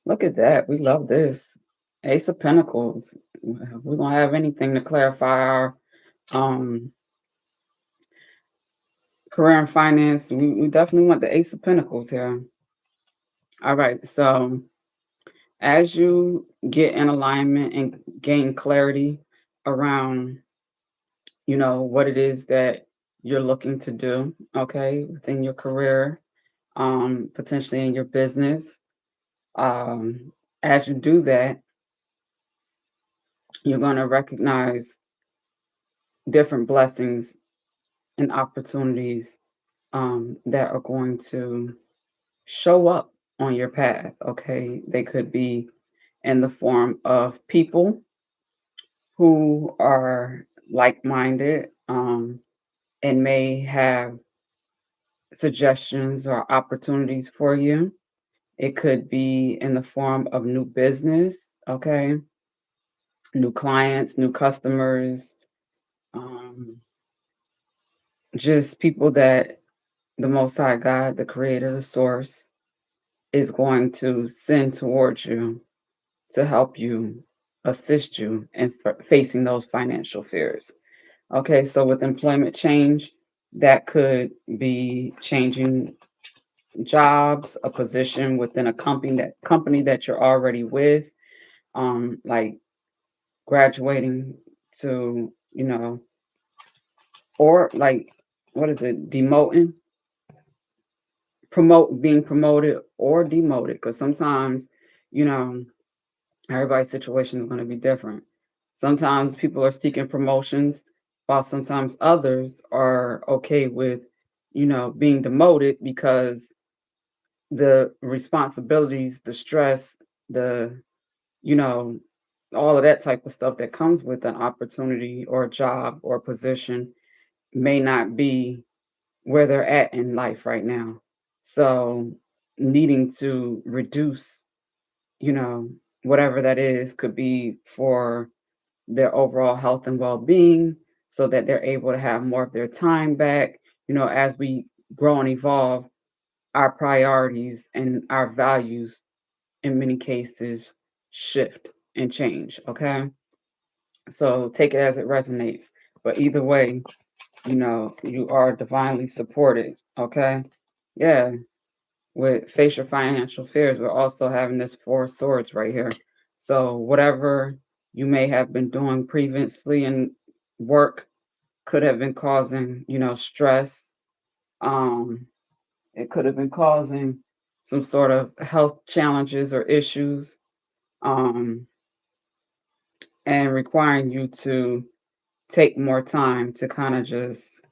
Look at that. We love this. Ace of Pentacles. We're going to have anything to clarify our um, career and finance. We definitely want the Ace of Pentacles here. All right. So as you get in alignment and gain clarity around, what it is that you're looking to do, okay, within your career, potentially in your business. As you do that, you're going to recognize different blessings and opportunities that are going to show up on your path. Okay, they could be in the form of people who are like-minded, and may have suggestions or opportunities for you. It could be in the form of new business, okay, new clients, new customers, um, just people that the Most High God, the Creator, the Source, is going to send towards you to help you, assist you in facing those financial fears. Okay, so with employment change, that could be changing jobs, a position within a company that you're already with, like graduating to, or like what is it, demoting, being promoted or demoted, because sometimes, you know, everybody's situation is going to be different. Sometimes people are seeking promotions, while sometimes others are okay with, being demoted because the responsibilities, the stress, the, you know, all of that type of stuff that comes with an opportunity or a job or a position may not be where they're at in life right now. So needing to reduce, you know, whatever that is could be for their overall health and well-being so that they're able to have more of their time back. As we grow and evolve, our priorities and our values in many cases shift and change. Okay. So take it as it resonates. But either way, you are divinely supported. Okay. Yeah. With face your financial fears, we're also having this Four of Swords right here. So whatever you may have been doing previously in work could have been causing, stress. Um, it could have been causing some sort of health challenges or issues, um, and requiring you to take more time to kind of just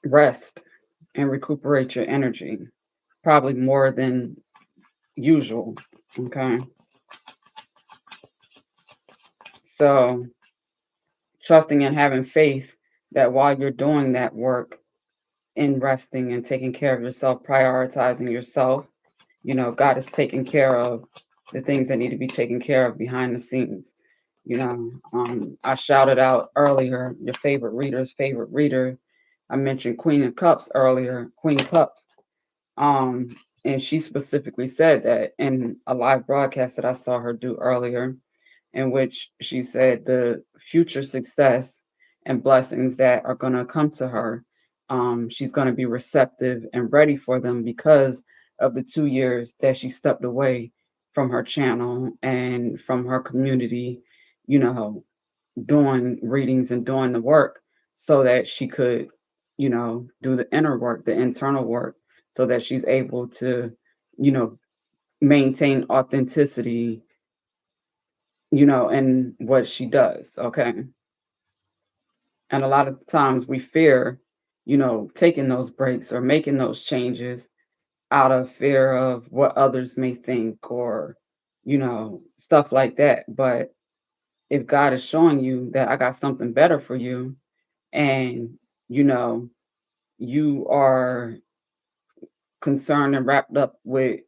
rest and recuperate your energy, probably more than usual. Okay. So trusting and having faith that while you're doing that work in resting and taking care of yourself, prioritizing yourself, God is taking care of the things that need to be taken care of behind the scenes. I shouted out earlier your favorite reader's favorite reader. I mentioned Queen of Cups earlier, Queen Cups. Um, and she specifically said that in a live broadcast that I saw her do earlier, in which she said the future success and blessings that are going to come to her, she's going to be receptive and ready for them because of the 2 years that she stepped away from her channel and from her community, you know, doing readings and doing the work so that she could, do the inner work, the internal work, so that she's able to, you know, maintain authenticity, in what she does. Okay. And a lot of times we fear, taking those breaks or making those changes out of fear of what others may think or, stuff like that. But if God is showing you that I got something better for you, and you know you are concerned and wrapped up with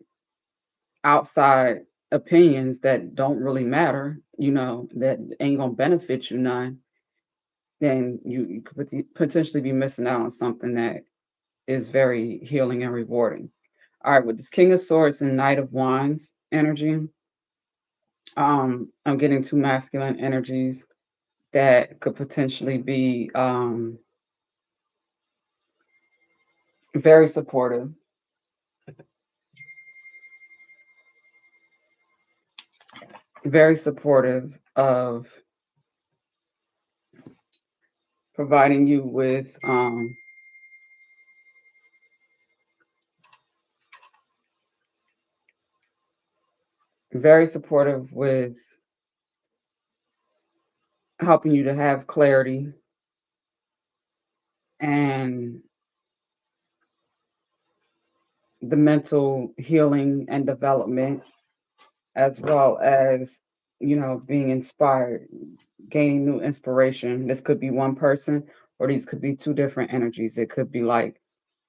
outside opinions that don't really matter, that ain't gonna benefit you none, then you could potentially be missing out on something that is very healing and rewarding. All right, with this King of Swords and Knight of Wands energy, I'm getting two masculine energies that could potentially be very supportive, very supportive of providing you with very supportive with helping you to have clarity and the mental healing and development, as well as being inspired, gaining new inspiration. This could be one person, or these could be two different energies. It could be like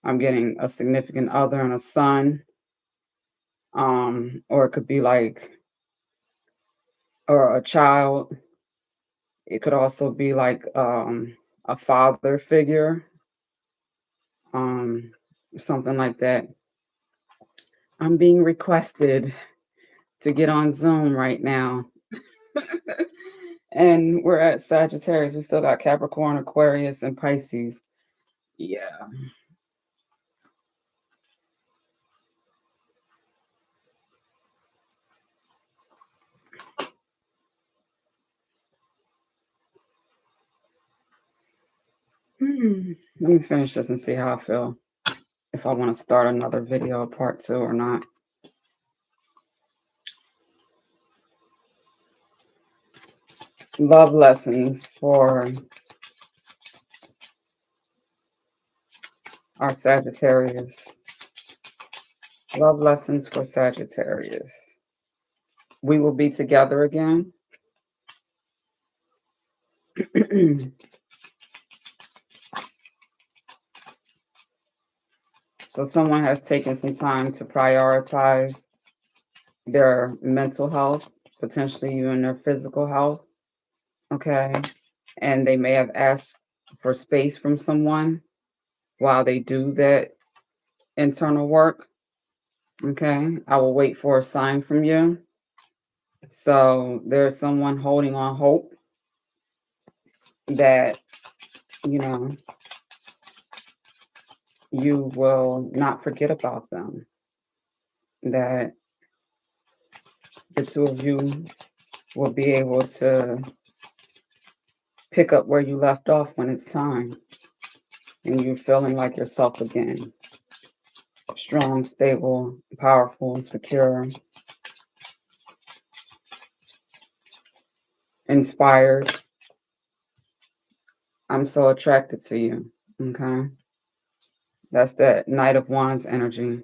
I'm getting a significant other and a son, or it could be like or a child. It could also be like a father figure, um, something like that. I'm being requested to get on Zoom right now. And we're at Sagittarius. We still got Capricorn, Aquarius, and Pisces. Yeah. Let me finish this and see how I feel. If I want to start another video, part two, or not. Love lessons for our Sagittarius. Love lessons for Sagittarius. We will be together again. So someone has taken some time to prioritize their mental health, potentially even their physical health. Okay. And they may have asked for space from someone while they do that internal work. Okay. I will wait for a sign from you. So there's someone holding on hope that, you know, you will not forget about them, that the two of you will be able to pick up where you left off when it's time and you're feeling like yourself again. Strong, stable, powerful, secure, inspired. I'm so attracted to you. Okay. That's that Knight of Wands energy.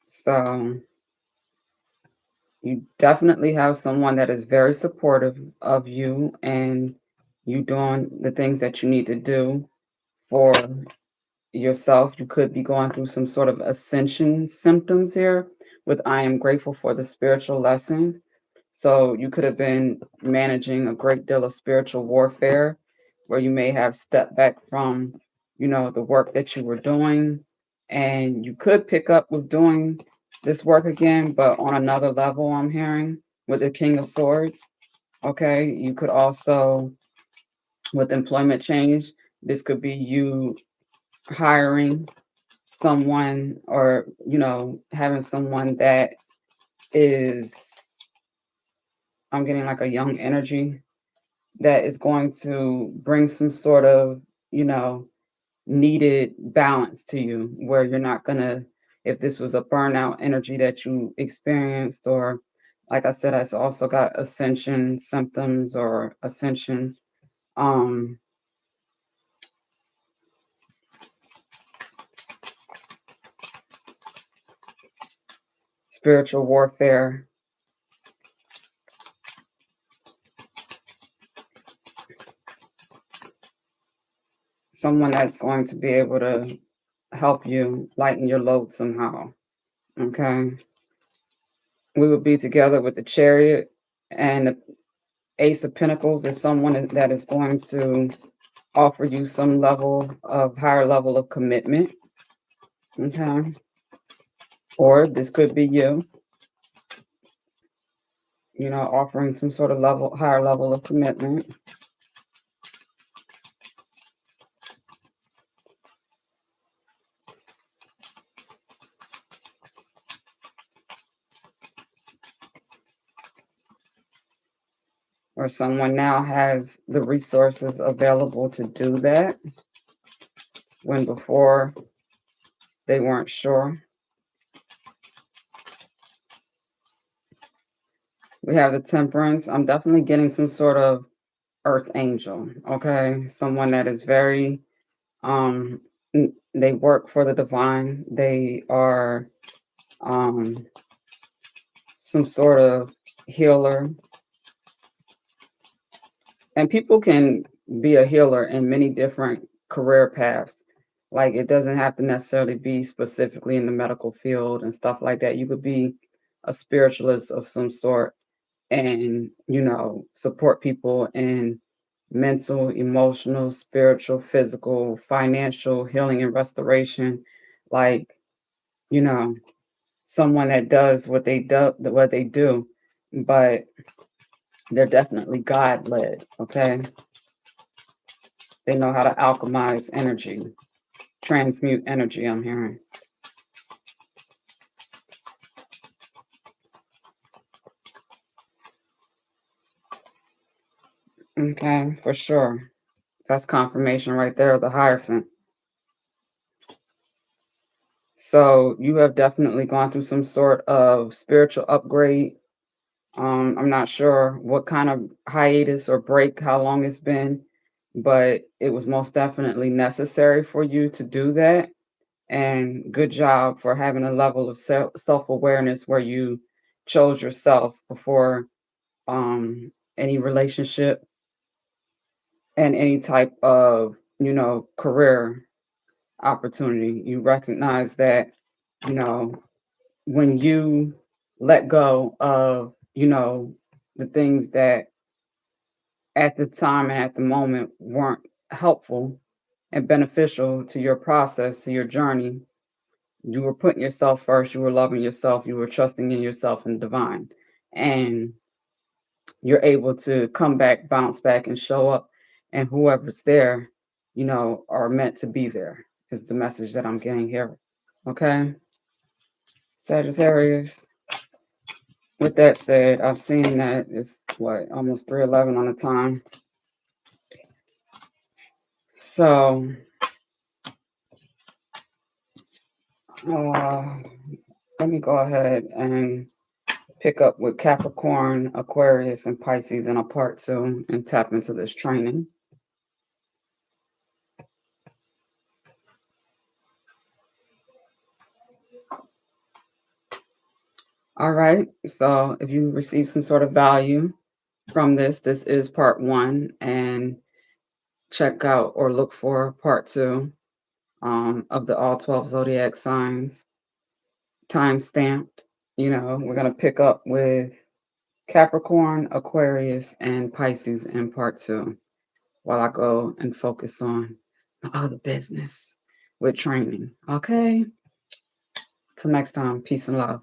So you definitely have someone that is very supportive of you and you doing the things that you need to do for yourself. You could be going through some sort of ascension symptoms here with I am grateful for the spiritual lessons. So you could have been managing a great deal of spiritual warfare where you may have stepped back from, the work that you were doing. And you could pick up with doing this work again, but on another level, I'm hearing with the King of Swords. Okay. You could also, with employment change, this could be you hiring someone or, having someone that is, I'm getting like a young energy that is going to bring some sort of, you know, needed balance to you where you're not going to, if this was a burnout energy that you experienced, or like I said, it's also got ascension symptoms or ascension, um, spiritual warfare, someone that's going to be able to help you lighten your load somehow. Okay. We would be together with the Chariot, and the Ace of Pentacles is someone that is going to offer you some level of higher level of commitment. Okay. Or this could be you, offering some sort of higher level of commitment. Or someone now has the resources available to do that when before they weren't sure. We have the Temperance. I'm definitely getting some sort of earth angel. Okay. Someone that is very, they work for the divine. They are some sort of healer. And people can be a healer in many different career paths. Like it doesn't have to necessarily be specifically in the medical field and stuff like that. You could be a spiritualist of some sort and, support people in mental, emotional, spiritual, physical, financial healing and restoration. Like, you know, someone that does what they do, but they're definitely God led. Okay. They know how to alchemize energy, transmute energy, I'm hearing. Okay, for sure. That's confirmation right there, the Hierophant. So you have definitely gone through some sort of spiritual upgrade. I'm not sure what kind of hiatus or break, how long it's been, but it was most definitely necessary for you to do that. And good job for having a level of self awareness where you chose yourself before any relationship and any type of, career opportunity. You recognize that, you know, when you let go of, the things that at the time and at the moment weren't helpful and beneficial to your process, to your journey, you were putting yourself first, you were loving yourself, you were trusting in yourself and divine. And you're able to come back, bounce back, and show up and whoever's there, are meant to be there, is the message that I'm getting here. Okay? Sagittarius. With that said, I've seen that it's almost 3:11 on the time. So let me go ahead and pick up with Capricorn, Aquarius, and Pisces in a part 2 and tap into this training. All right. So if you receive some sort of value from this is part 1, and check out or look for part 2 of the all 12 zodiac signs, time stamped. We're going to pick up with Capricorn, Aquarius, and Pisces in part 2 while I go and focus on my other business with training. Okay? Till next time, peace and love.